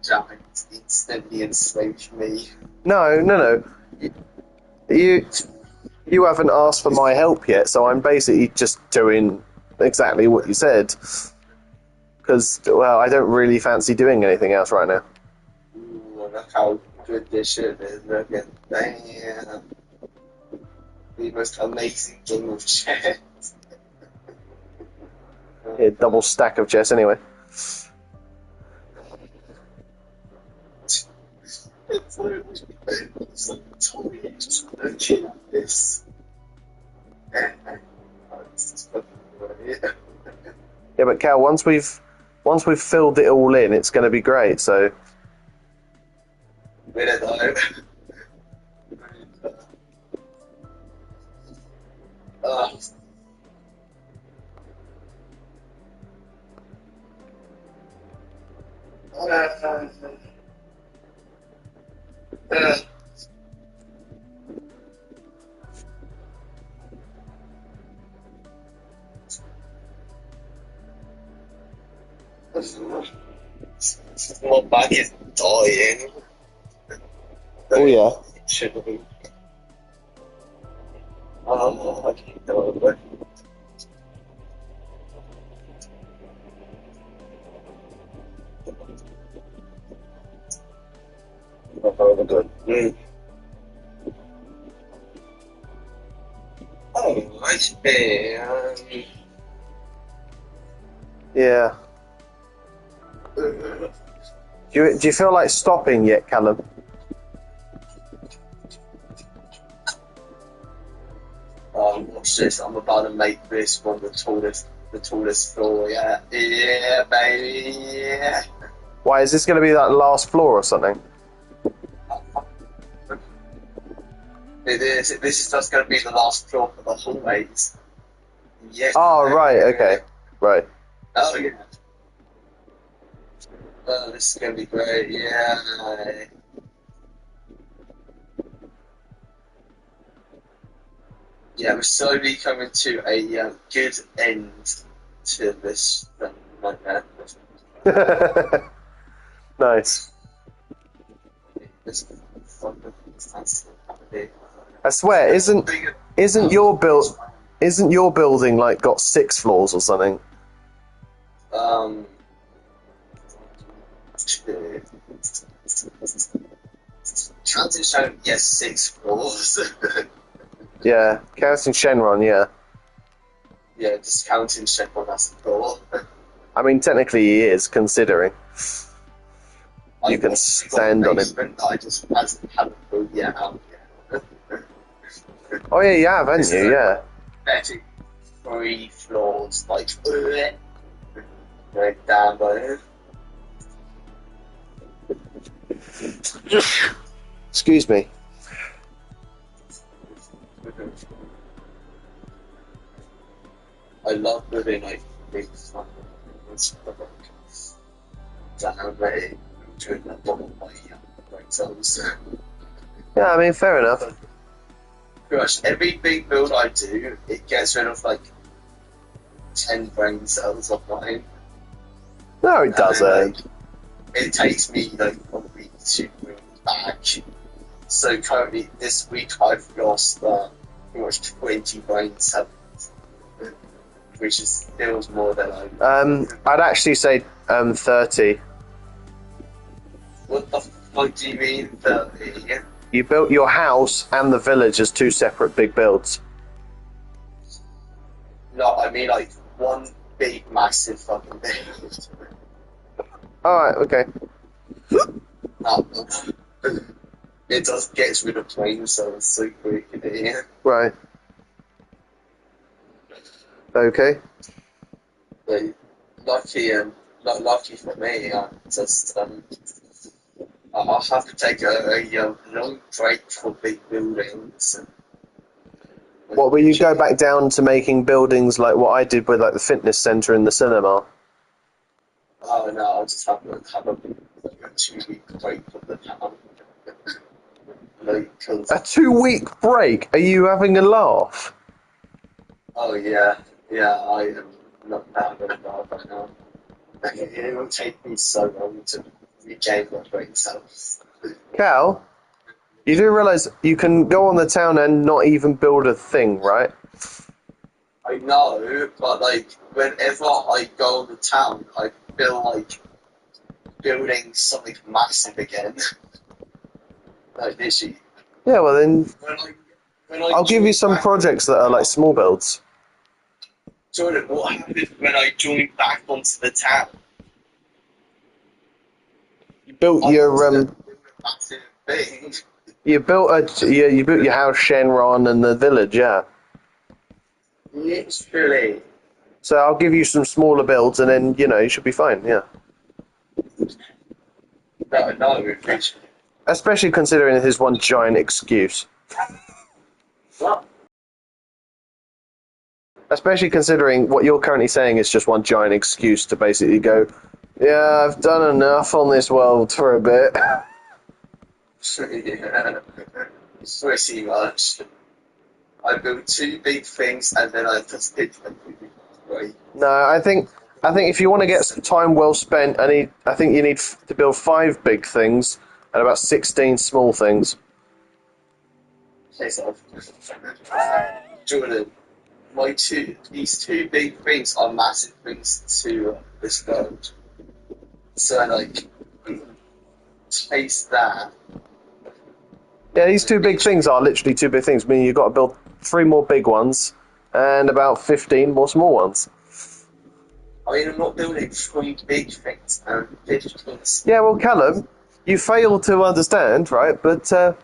[SPEAKER 1] Jack instantly enslaved me.
[SPEAKER 2] No. You you haven't asked for my help yet, so I'm basically just doing exactly what you said. Because, well, I don't really fancy doing anything else right now.
[SPEAKER 1] Ooh, look how good this shit is. Look at damn. The most amazing game of chess.
[SPEAKER 2] Yeah, double stack of chess anyway.
[SPEAKER 1] It's like Tommy just looking at this. It's just fucking brilliant.
[SPEAKER 2] Yeah, but Cal, once we've filled it all in, it's going to be great. So
[SPEAKER 1] We don't know. Uh, uh, uh, my back is dying.
[SPEAKER 2] oh yeah,
[SPEAKER 1] It shouldn't be. I can't do it. Good. Oh, I see.
[SPEAKER 2] yeah. Do you feel like stopping yet, Callum?
[SPEAKER 1] Watch this. I'm about to make this one the tallest floor. Yeah, yeah, baby. Yeah.
[SPEAKER 2] Why is this going to be that last floor or something?
[SPEAKER 1] This is just going to be the last floor for the hallways. Yeah.
[SPEAKER 2] Oh right, okay, right.
[SPEAKER 1] Oh yeah. This is going to be great. Yeah. Yeah, we're slowly coming to a good end to this nightmare.
[SPEAKER 2] Nice.
[SPEAKER 1] This fucking fantastic holiday.
[SPEAKER 2] I swear, isn't your build isn't your building like got 6 floors or something?
[SPEAKER 1] Um, counting stone, yes, 6 floors.
[SPEAKER 2] Yeah, counting Shenron, yeah.
[SPEAKER 1] Yeah, just counting Sheffield as a floor.
[SPEAKER 2] I mean, technically he is, considering. You can stand on him.
[SPEAKER 1] I just haven't built yet out yet.
[SPEAKER 2] Oh yeah, you have, haven't you? Yeah.
[SPEAKER 1] Betting 3 floors, like, right down by
[SPEAKER 2] Excuse me.
[SPEAKER 1] I love living like big fun down there doing that bottom of my toes.
[SPEAKER 2] Yeah, I mean, fair enough.
[SPEAKER 1] Pretty much every big build I do, it gets rid of like 10 brain cells of mine.
[SPEAKER 2] No, it doesn't.
[SPEAKER 1] It takes me like a week to bring it back. So currently this week I've lost pretty much 20 brain cells, which is still more than I.
[SPEAKER 2] I'd actually say 30.
[SPEAKER 1] What the fuck do you mean 30?
[SPEAKER 2] You built your house and the village as 2 separate big builds.
[SPEAKER 1] No, I mean like one big massive fucking build.
[SPEAKER 2] Alright, okay.
[SPEAKER 1] No, it just gets rid of brain cells so quickly.
[SPEAKER 2] Right. Okay.
[SPEAKER 1] Like, lucky for me, I'll have to take a long break from big buildings.
[SPEAKER 2] What, will you go back down to making buildings like what I did with like the fitness centre and the cinema?
[SPEAKER 1] Oh no, I'll just have a 2 week break from the town. Like, 'cause,
[SPEAKER 2] A 2-week break? Are you having a laugh?
[SPEAKER 1] oh yeah, I am not that good right now. It will take me so long to regain my brain cells.
[SPEAKER 2] Cal, you do realise you can go on the town and not even build a thing, right?
[SPEAKER 1] I know, but like whenever I go on the town, I feel like building something massive again. Like literally.
[SPEAKER 2] Yeah, well then,
[SPEAKER 1] When I
[SPEAKER 2] I'll give you some
[SPEAKER 1] back,
[SPEAKER 2] projects that are like small builds.
[SPEAKER 1] Jordan, what happened when I joined back onto the town?
[SPEAKER 2] You built your
[SPEAKER 1] Massive thing.
[SPEAKER 2] you built your house Shenron and the village, yeah.
[SPEAKER 1] Literally.
[SPEAKER 2] So I'll give you some smaller builds, and then you should be fine, yeah.
[SPEAKER 1] No, literally.
[SPEAKER 2] Especially considering his one giant excuse.
[SPEAKER 1] What?
[SPEAKER 2] Especially considering what you're currently saying is just one giant excuse to basically go, yeah, I've done enough on this world for a bit.
[SPEAKER 1] Yeah. Pretty much. I built 2 big things and then I just did them. Right.
[SPEAKER 2] No, I think if you want to get some time well spent, I think you need to build 5 big things and about 16 small things.
[SPEAKER 1] Case off. Jordan, these 2 big things are massive things to this world. So like, taste that.
[SPEAKER 2] Yeah, these 2 big things are literally 2 big things. I mean, you've got to build 3 more big ones and about 15 more small ones.
[SPEAKER 1] I mean, I'm not building 3 big things and 15 small.
[SPEAKER 2] Yeah, well, Callum, you failed to understand, right? But
[SPEAKER 1] I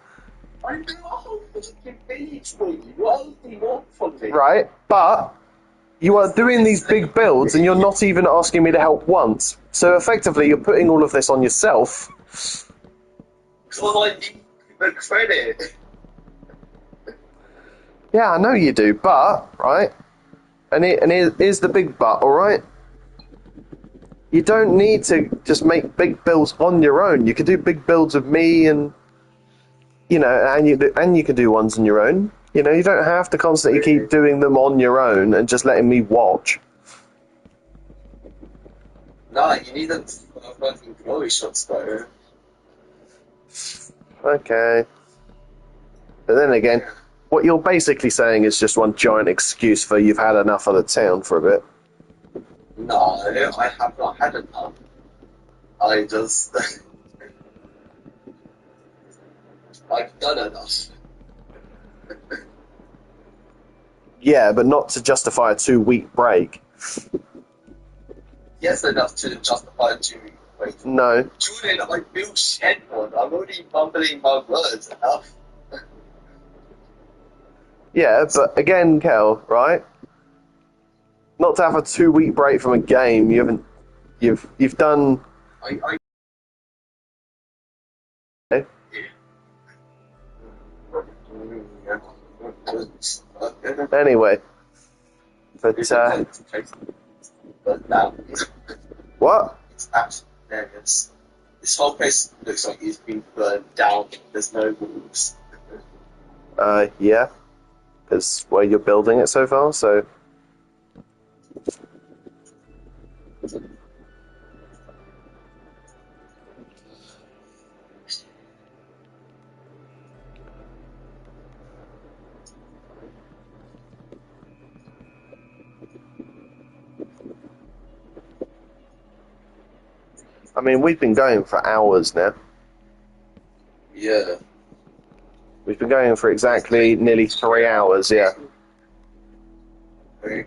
[SPEAKER 1] do a whole fucking village for you. What else do you want from me?
[SPEAKER 2] right, but you are doing these big builds and you're not even asking me to help once. So effectively, you're putting all of this on yourself.
[SPEAKER 1] Because I need the credit.
[SPEAKER 2] Yeah, I know you do, but right, and here's the big but. All right, you don't need to just make big builds on your own. You can do big builds with me, and you can do ones on your own. You know, you don't have to constantly keep doing them on your own and just letting me watch.
[SPEAKER 1] No, you need them for fucking glory shots, though.
[SPEAKER 2] Okay. But then again, what you're basically saying is just one giant excuse for you've had enough of the town for a bit.
[SPEAKER 1] No, I have not had enough. I just... I've done enough.
[SPEAKER 2] Yeah, but not to justify a 2-week break.
[SPEAKER 1] Yes, enough to justify 2 weeks. Wait.
[SPEAKER 2] No.
[SPEAKER 1] Julian, I feel shit, man. I'm already mumbling my words enough.
[SPEAKER 2] Yeah, but again, Kel, right? Not to have a 2-week break from a game, you've done.
[SPEAKER 1] I
[SPEAKER 2] Anyway, but
[SPEAKER 1] but now
[SPEAKER 2] what?
[SPEAKER 1] it's absolutely hilarious. This whole place looks like it's been burned down. There's no walls.
[SPEAKER 2] Yeah, because where you're building it so far, so. I mean, we've been going for hours now.
[SPEAKER 1] Yeah.
[SPEAKER 2] We've been going for exactly nearly 3 hours, yeah. I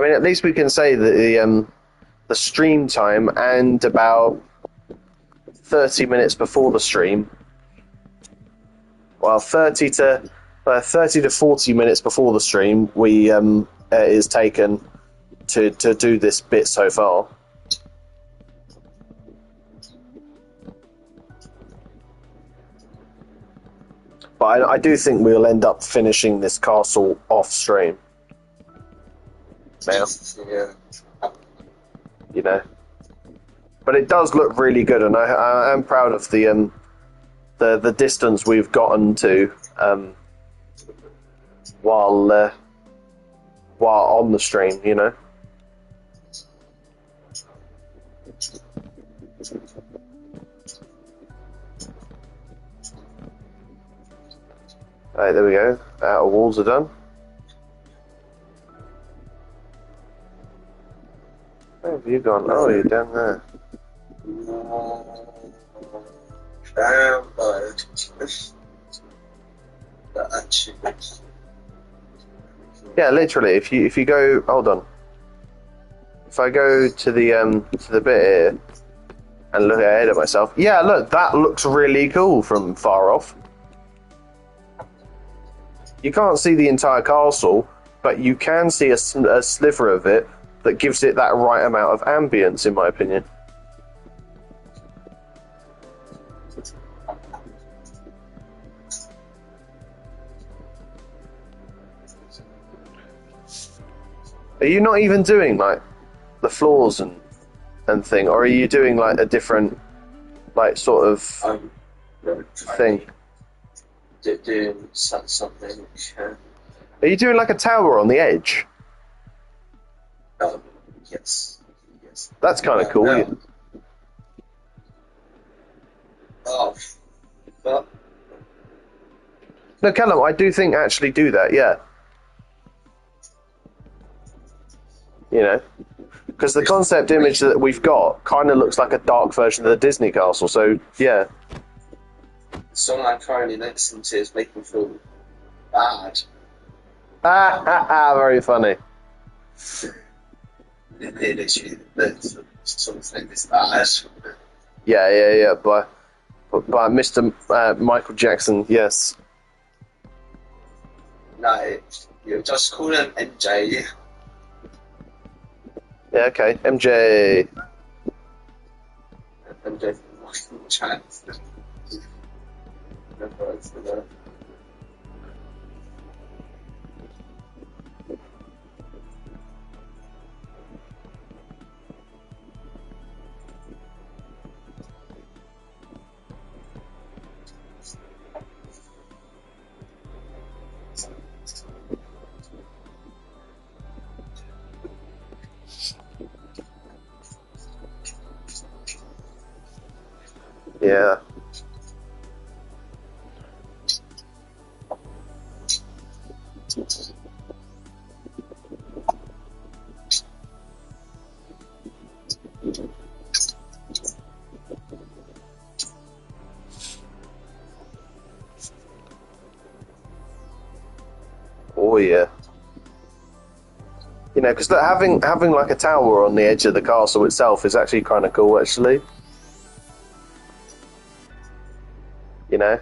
[SPEAKER 2] mean, at least we can say that the stream time and about 30 minutes before the stream, well, 30 to 40 minutes before the stream, we is taken to do this bit so far. But I do think we'll end up finishing this castle off stream. Now,
[SPEAKER 1] Yeah.
[SPEAKER 2] you know, but it does look really good, and I am proud of the distance we've gotten to while on the stream, you know. Alright, there we go. Outer walls are done. Where have you gone? Oh, you're down there. Yeah, literally. If you go, hold on. If I go to the bit here and look ahead of myself, yeah, look, that looks really cool from far off. You can't see the entire castle, but you can see a sliver of it that gives it that right amount of ambience, in my opinion. Are you not even doing like the floors and thing, or are you doing like a different like sort of thing?
[SPEAKER 1] Doing something.
[SPEAKER 2] Are you doing like a tower on the edge?
[SPEAKER 1] Yes.
[SPEAKER 2] That's kind of cool.
[SPEAKER 1] No.
[SPEAKER 2] Yeah.
[SPEAKER 1] Oh, but
[SPEAKER 2] No, Callum, I do think actually do that. Yeah. You know, because the concept image that we've got kind of looks like a dark version of the Disney castle. So yeah.
[SPEAKER 1] the song I'm currently listening to is making me feel bad.
[SPEAKER 2] Very funny.
[SPEAKER 1] Literally, the song's name is bad.
[SPEAKER 2] Yeah. By Mr. Michael Jackson. Yes.
[SPEAKER 1] No, you just call him MJ.
[SPEAKER 2] Yeah. Okay. MJ.
[SPEAKER 1] MJ from Michael Jackson.
[SPEAKER 2] Yeah. Oh yeah. You know, because having like a tower on the edge of the castle itself is actually kind of cool. Actually, you know.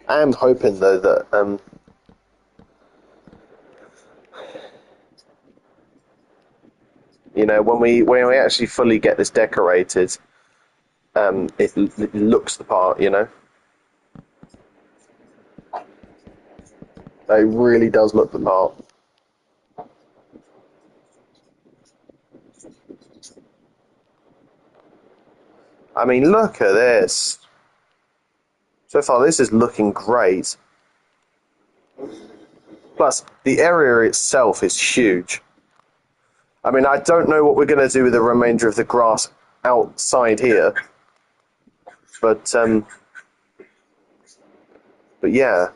[SPEAKER 2] I am hoping though that you know, when we actually fully get this decorated, it looks the part. You know, it really does look the part. I mean, look at this. So far, this is looking great. Plus, the area itself is huge. I mean, I don't know what we're going to do with the remainder of the grass outside here, but yeah.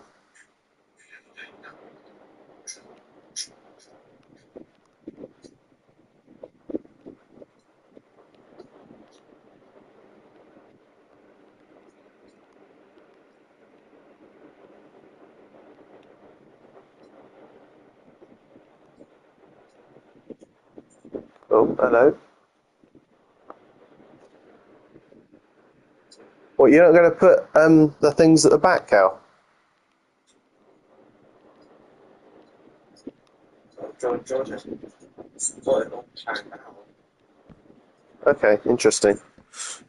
[SPEAKER 2] Oh, hello. What, you're not going to put the things at the back, Cal?
[SPEAKER 1] George has got it all planned out.
[SPEAKER 2] Okay, interesting.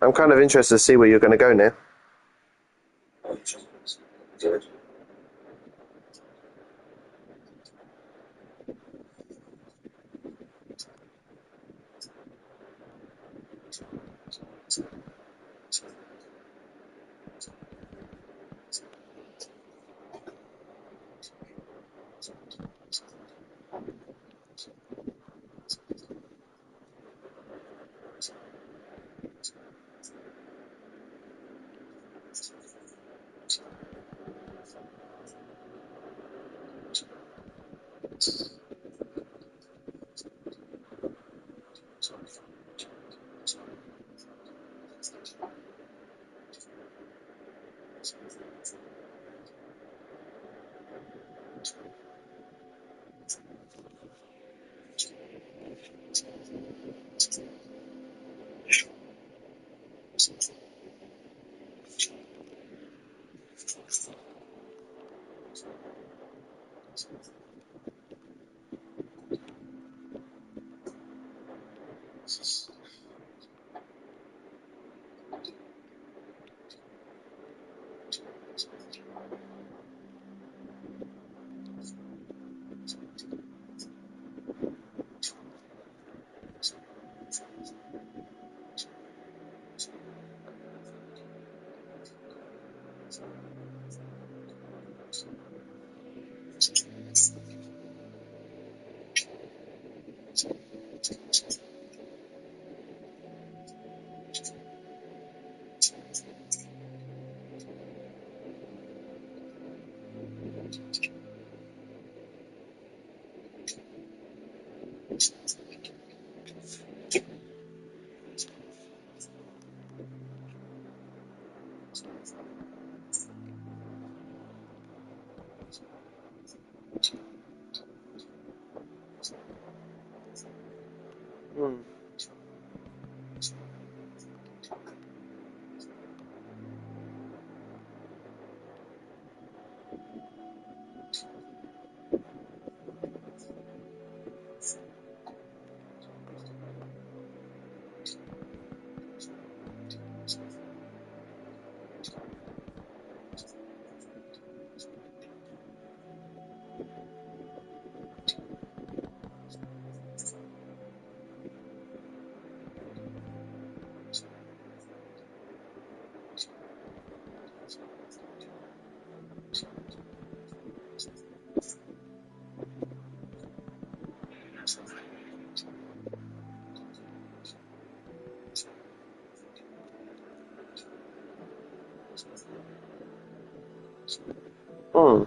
[SPEAKER 2] I'm kind of interested to see where you're going to go now.
[SPEAKER 1] Good.
[SPEAKER 2] Hmm. Hmm.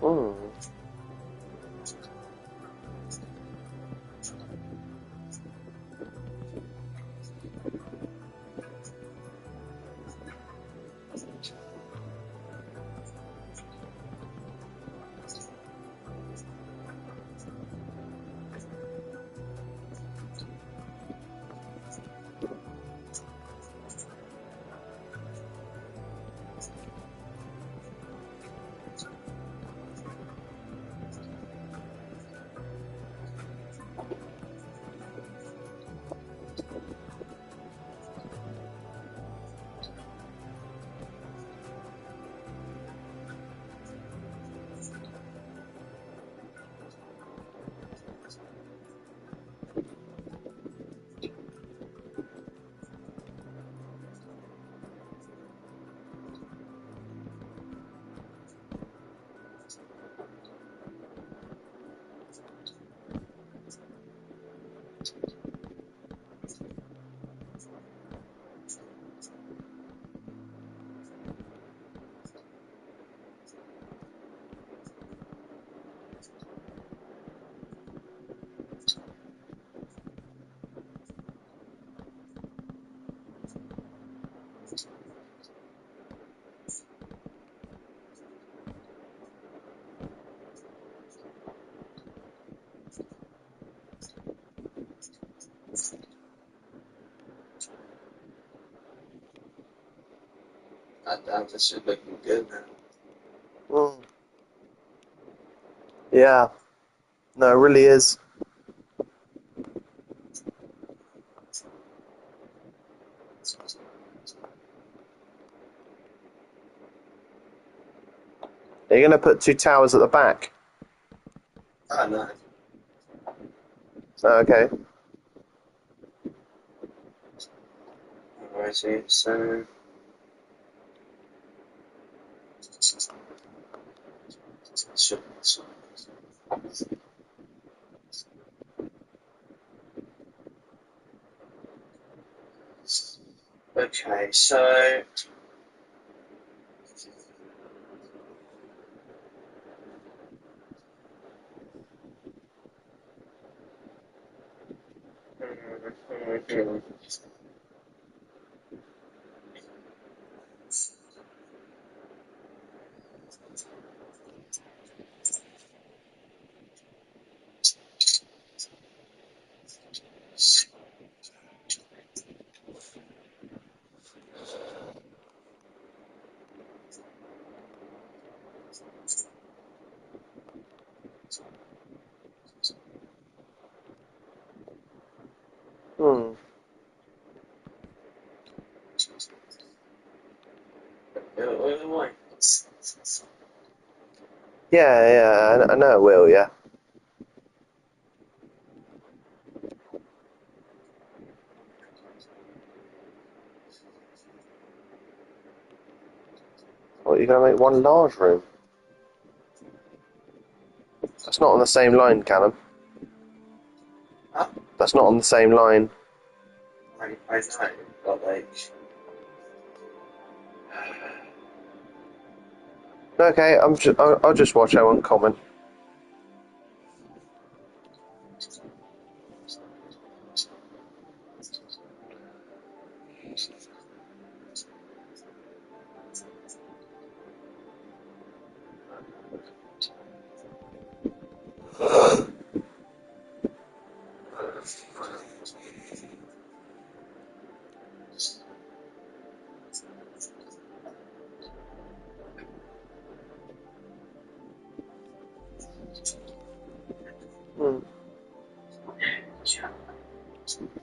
[SPEAKER 2] Hmm.
[SPEAKER 1] God damn, this is looking good now.
[SPEAKER 2] Hmm. Yeah. No, it really is. Are you going to put 2 towers at the back?
[SPEAKER 1] Oh no.
[SPEAKER 2] Oh, okay.
[SPEAKER 1] Alrighty, so should okay, so
[SPEAKER 2] Hmm.
[SPEAKER 1] why?
[SPEAKER 2] Yeah, yeah, I know it will, yeah. What, you're going to make one large room? That's not on the same line, Callum.
[SPEAKER 1] Huh?
[SPEAKER 2] That's not on the same line.
[SPEAKER 1] I know, but like,
[SPEAKER 2] Okay, I'll just watch. I won't comment.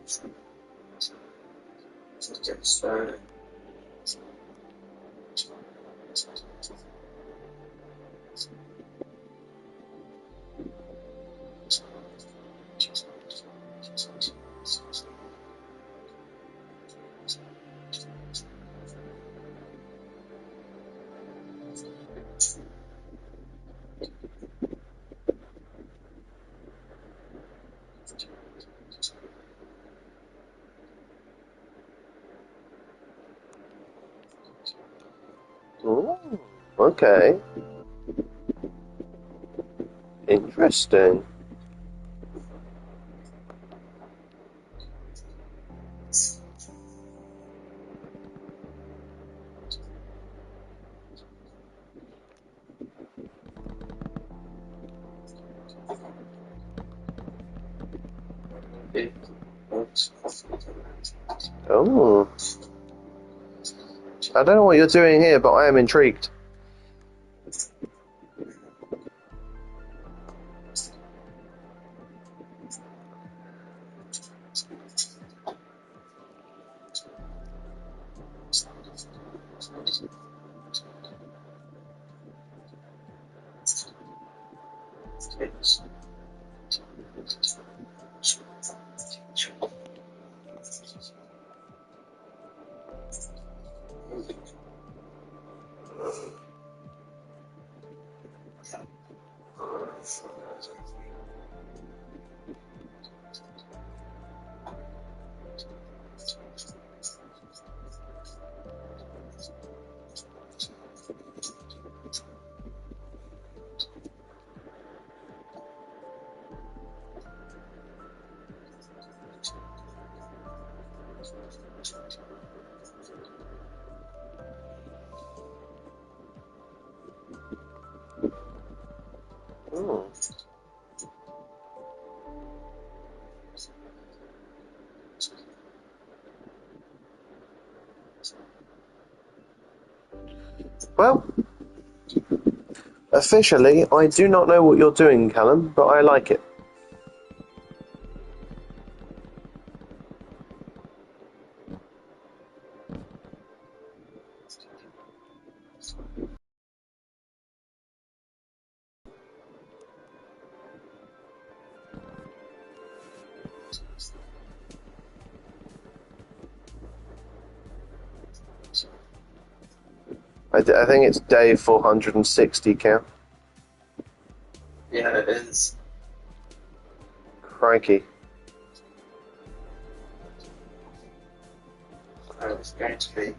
[SPEAKER 1] So,
[SPEAKER 2] Ooh, okay. Interesting.
[SPEAKER 1] it,
[SPEAKER 2] Oh. I don't know what you're doing here, but I am intrigued.
[SPEAKER 1] it's,
[SPEAKER 2] Hmm. Well, officially, I do not know what you're doing, Callum, but I like it. I think it's day 460, Cal.
[SPEAKER 1] yeah, it is.
[SPEAKER 2] Crikey.
[SPEAKER 1] It's going to be.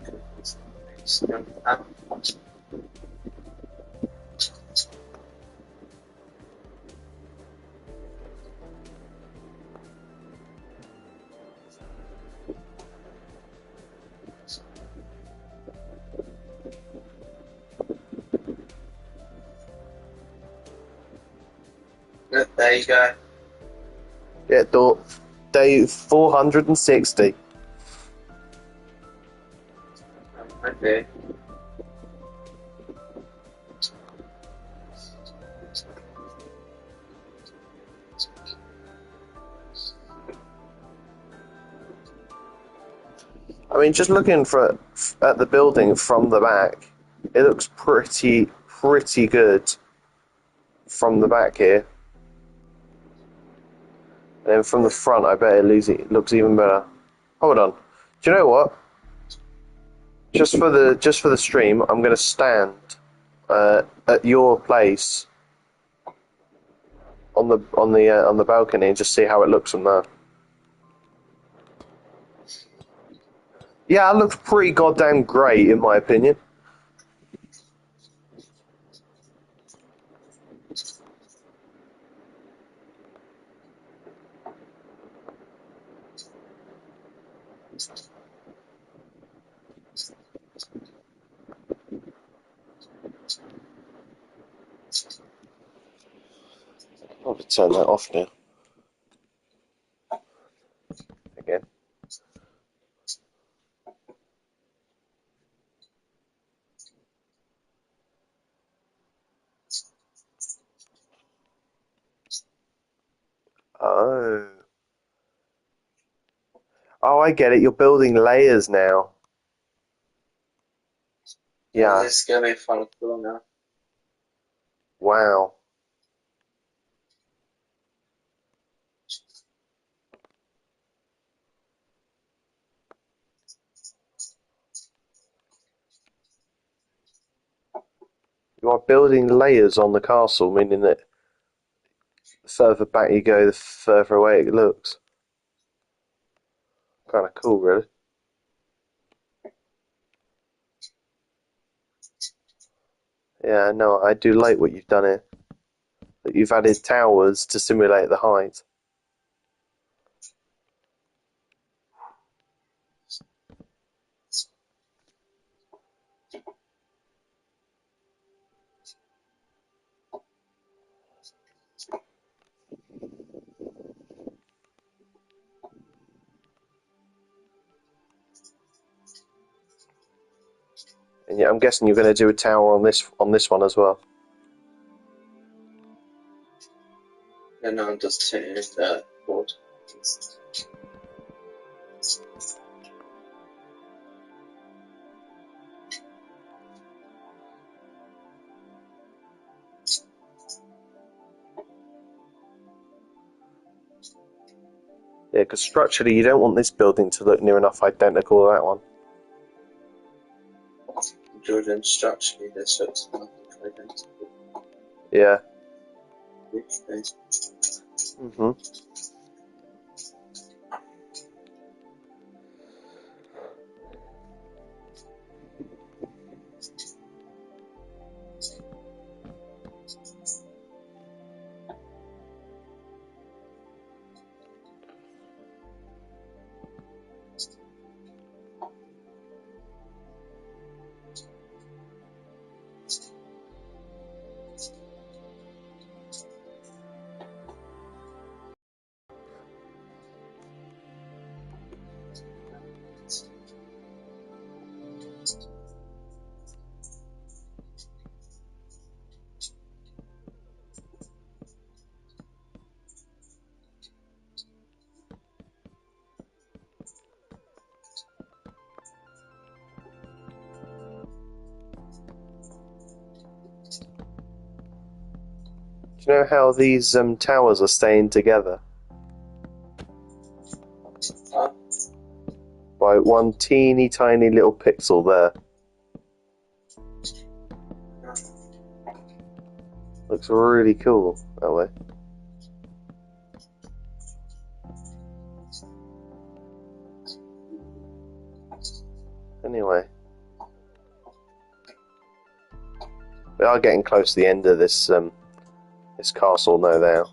[SPEAKER 1] There you go.
[SPEAKER 2] Yeah, day 460.
[SPEAKER 1] Okay.
[SPEAKER 2] I mean, just looking at the building from the back, it looks pretty good from the back here. And then from the front, I bet it looks even better. Hold on. Do you know what? Just for the stream, I'm going to stand at your place on the balcony and just see how it looks from there. Yeah, it looks pretty goddamn great in my opinion. I'll have to turn that off now. Again. Oh. Oh, I get it. You're building layers now. Yeah.
[SPEAKER 1] This is gonna be a fun floor now.
[SPEAKER 2] Wow. You are building layers on the castle, meaning that the further back you go, the further away it looks. Kind of cool, really. Yeah, no, I do like what you've done here. That you've added towers to simulate the height. And yeah, I'm guessing you're going to do a tower on this one as well.
[SPEAKER 1] And now I'm just hitting the board.
[SPEAKER 2] Yeah, because structurally you don't want this building to look near enough identical to that one.
[SPEAKER 1] Jordan, structurally, this looks identical.
[SPEAKER 2] Yeah.
[SPEAKER 1] Okay.
[SPEAKER 2] Mm-hmm. Do you know how these towers are staying together?
[SPEAKER 1] Huh?
[SPEAKER 2] By one teeny tiny little pixel there. Looks really cool that way. Anyway. We are getting close to the end of this this castle, no doubt.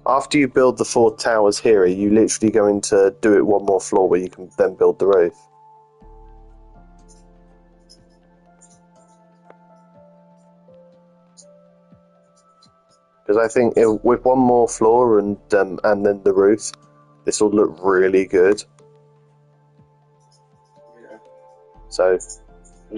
[SPEAKER 2] After you build the 4 towers here, are you literally going to do it one more floor where you can then build the roof? Because I think with one more floor and then the roof, this will look really good.
[SPEAKER 1] Yeah.
[SPEAKER 2] So I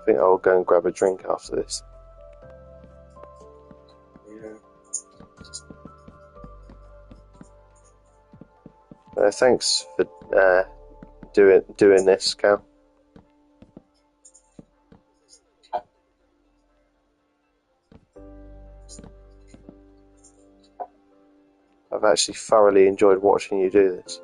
[SPEAKER 2] think I'll go and grab a drink after this. Thanks for doing this, Cal. I've actually thoroughly enjoyed watching you do this.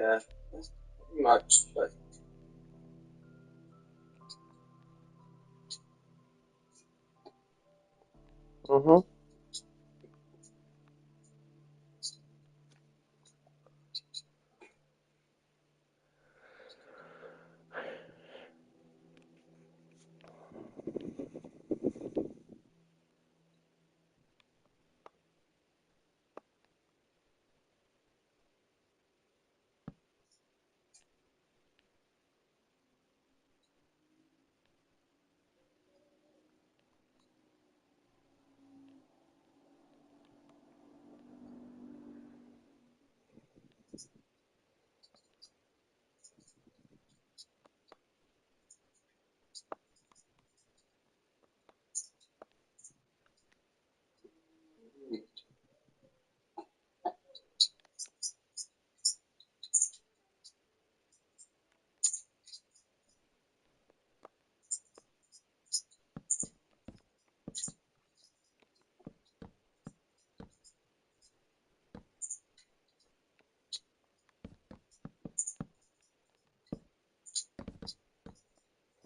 [SPEAKER 1] Yeah, pretty much. But
[SPEAKER 2] Mhm.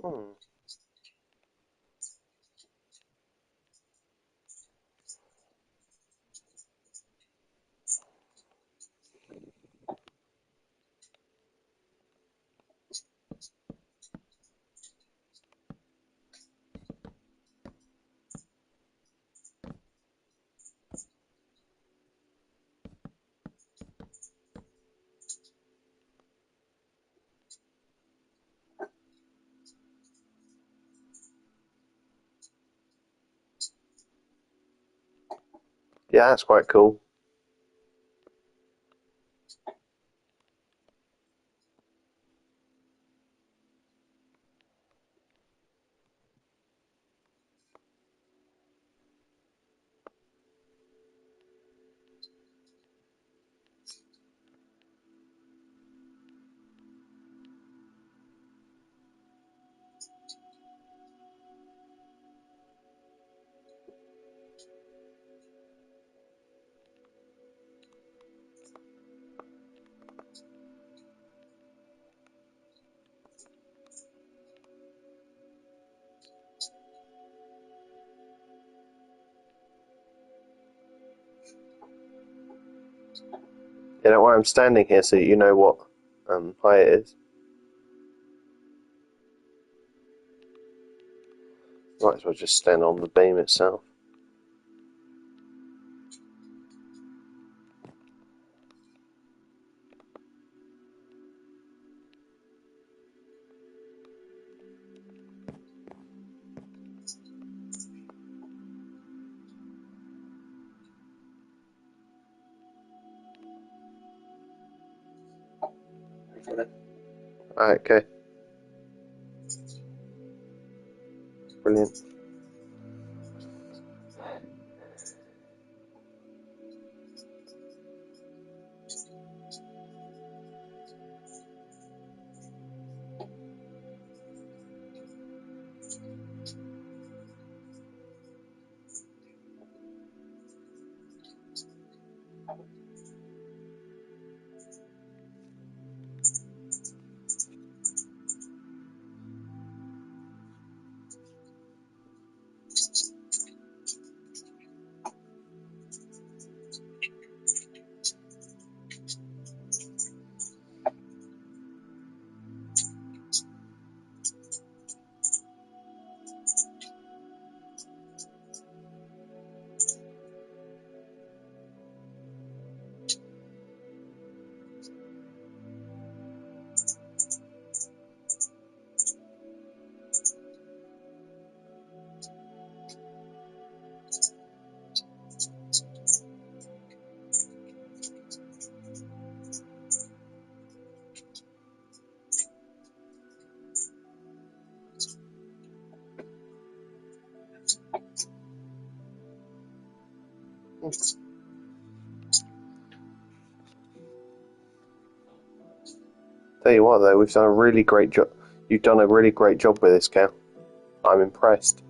[SPEAKER 2] Hmm. Yeah, that's quite cool. You know why I'm standing here, so you know what height it is. Might as well just stand on the beam itself. Okay, brilliant. Tell you what, though, we've done a really great job. You've done a really great job with this, Cal. I'm impressed.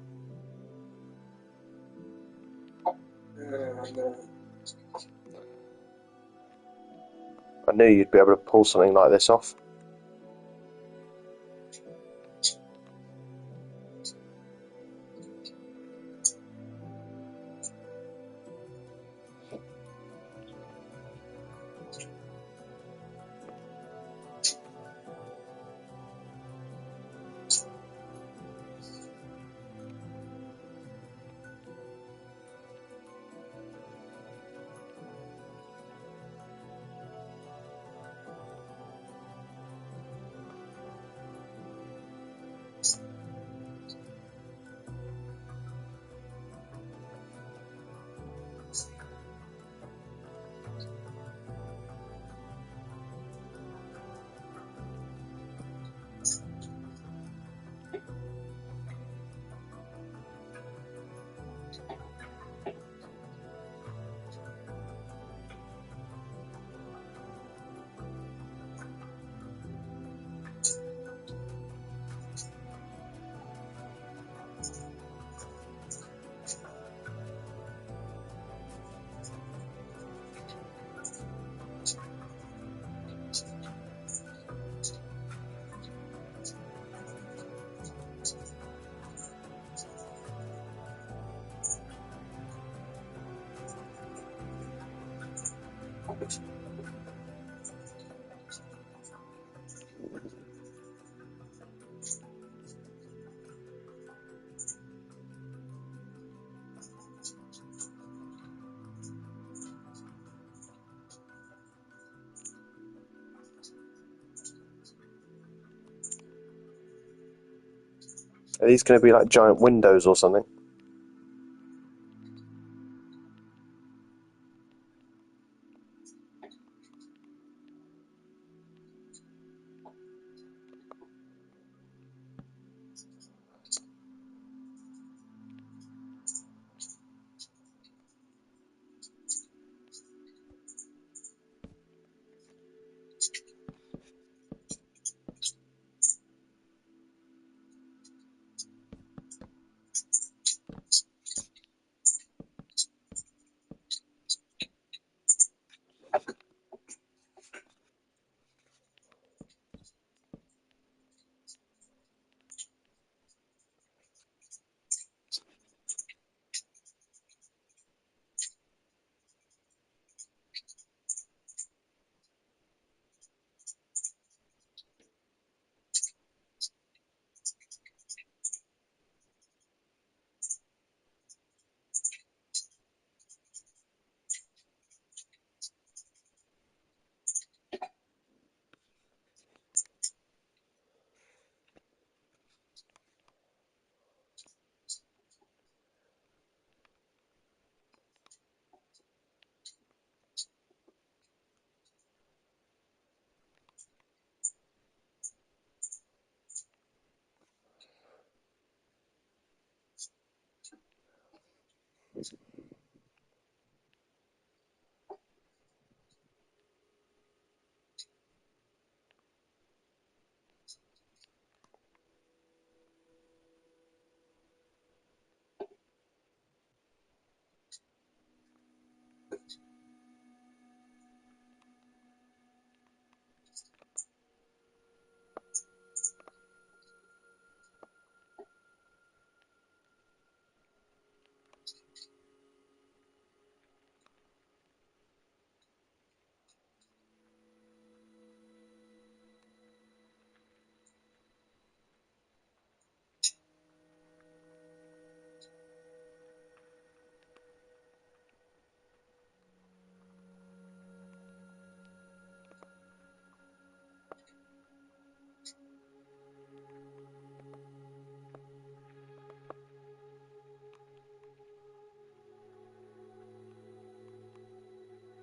[SPEAKER 2] I knew you'd be able to pull something like this off. Are these going to be like giant windows or something?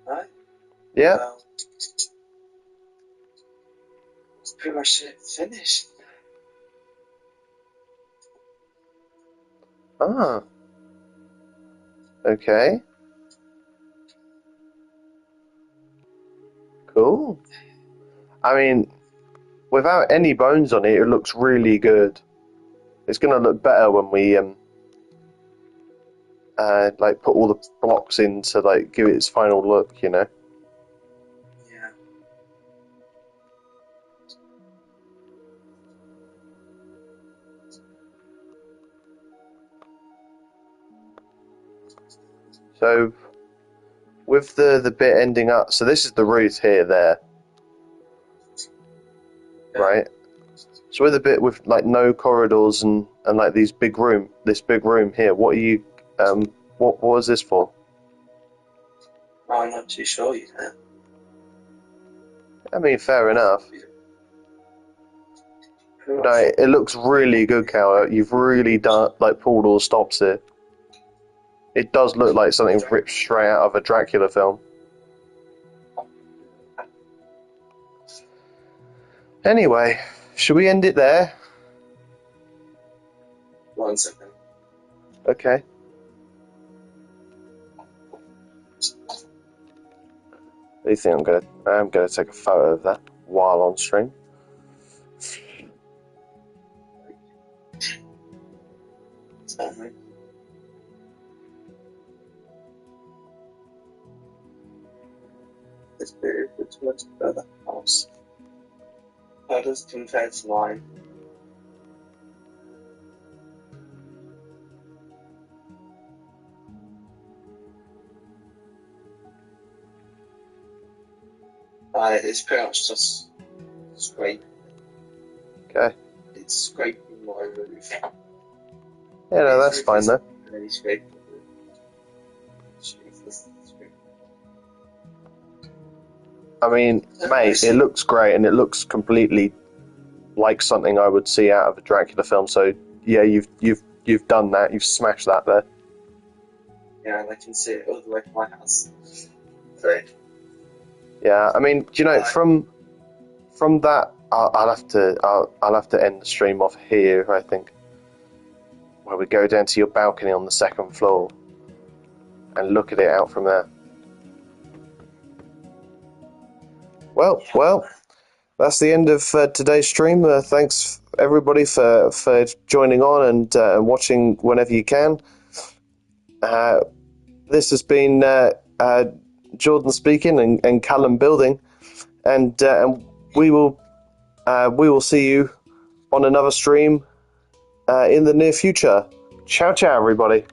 [SPEAKER 1] Right?
[SPEAKER 2] Yeah.
[SPEAKER 1] Well, it's pretty much it finished.
[SPEAKER 2] Ah. Okay. Cool. I mean, without any bones on it, it looks really good. It's gonna look better when we like put all the blocks in to like give it its final look, you know.
[SPEAKER 1] Yeah.
[SPEAKER 2] So with the bit ending up, so this is the roof here, there, right? So with a bit with like no corridors and like this big room here, what are you, what was this for?
[SPEAKER 1] Oh, I'm not too sure yet.
[SPEAKER 2] I mean, fair enough. No, it looks really good, Cal. You've really done like pulled all stops here. It does look like something ripped straight out of a Dracula film. Anyway, should we end it there?
[SPEAKER 1] 1 second.
[SPEAKER 2] Okay. Do you think I'm gonna take a photo of that while on stream?
[SPEAKER 1] Certainly. This period which much further house. How does compare to mine? It's pretty much just scrape.
[SPEAKER 2] Okay.
[SPEAKER 1] It's scraping my roof.
[SPEAKER 2] Yeah, no, that's fine though.
[SPEAKER 1] Really scraping the roof.
[SPEAKER 2] I mean, mate, it looks great and it looks completely like something I would see out of a Dracula film. So yeah, you've done that. You've smashed that there.
[SPEAKER 1] Yeah, and I can see it all the way from my house. Great.
[SPEAKER 2] Yeah, I mean, do you know from that, I'll have to end the stream off here. I think where we go down to your balcony on the second floor and look at it out from there. Well, that's the end of today's stream. Thanks everybody for joining on and watching whenever you can. This has been Jordan speaking and Callum building, and we will see you on another stream in the near future. Ciao, ciao, everybody.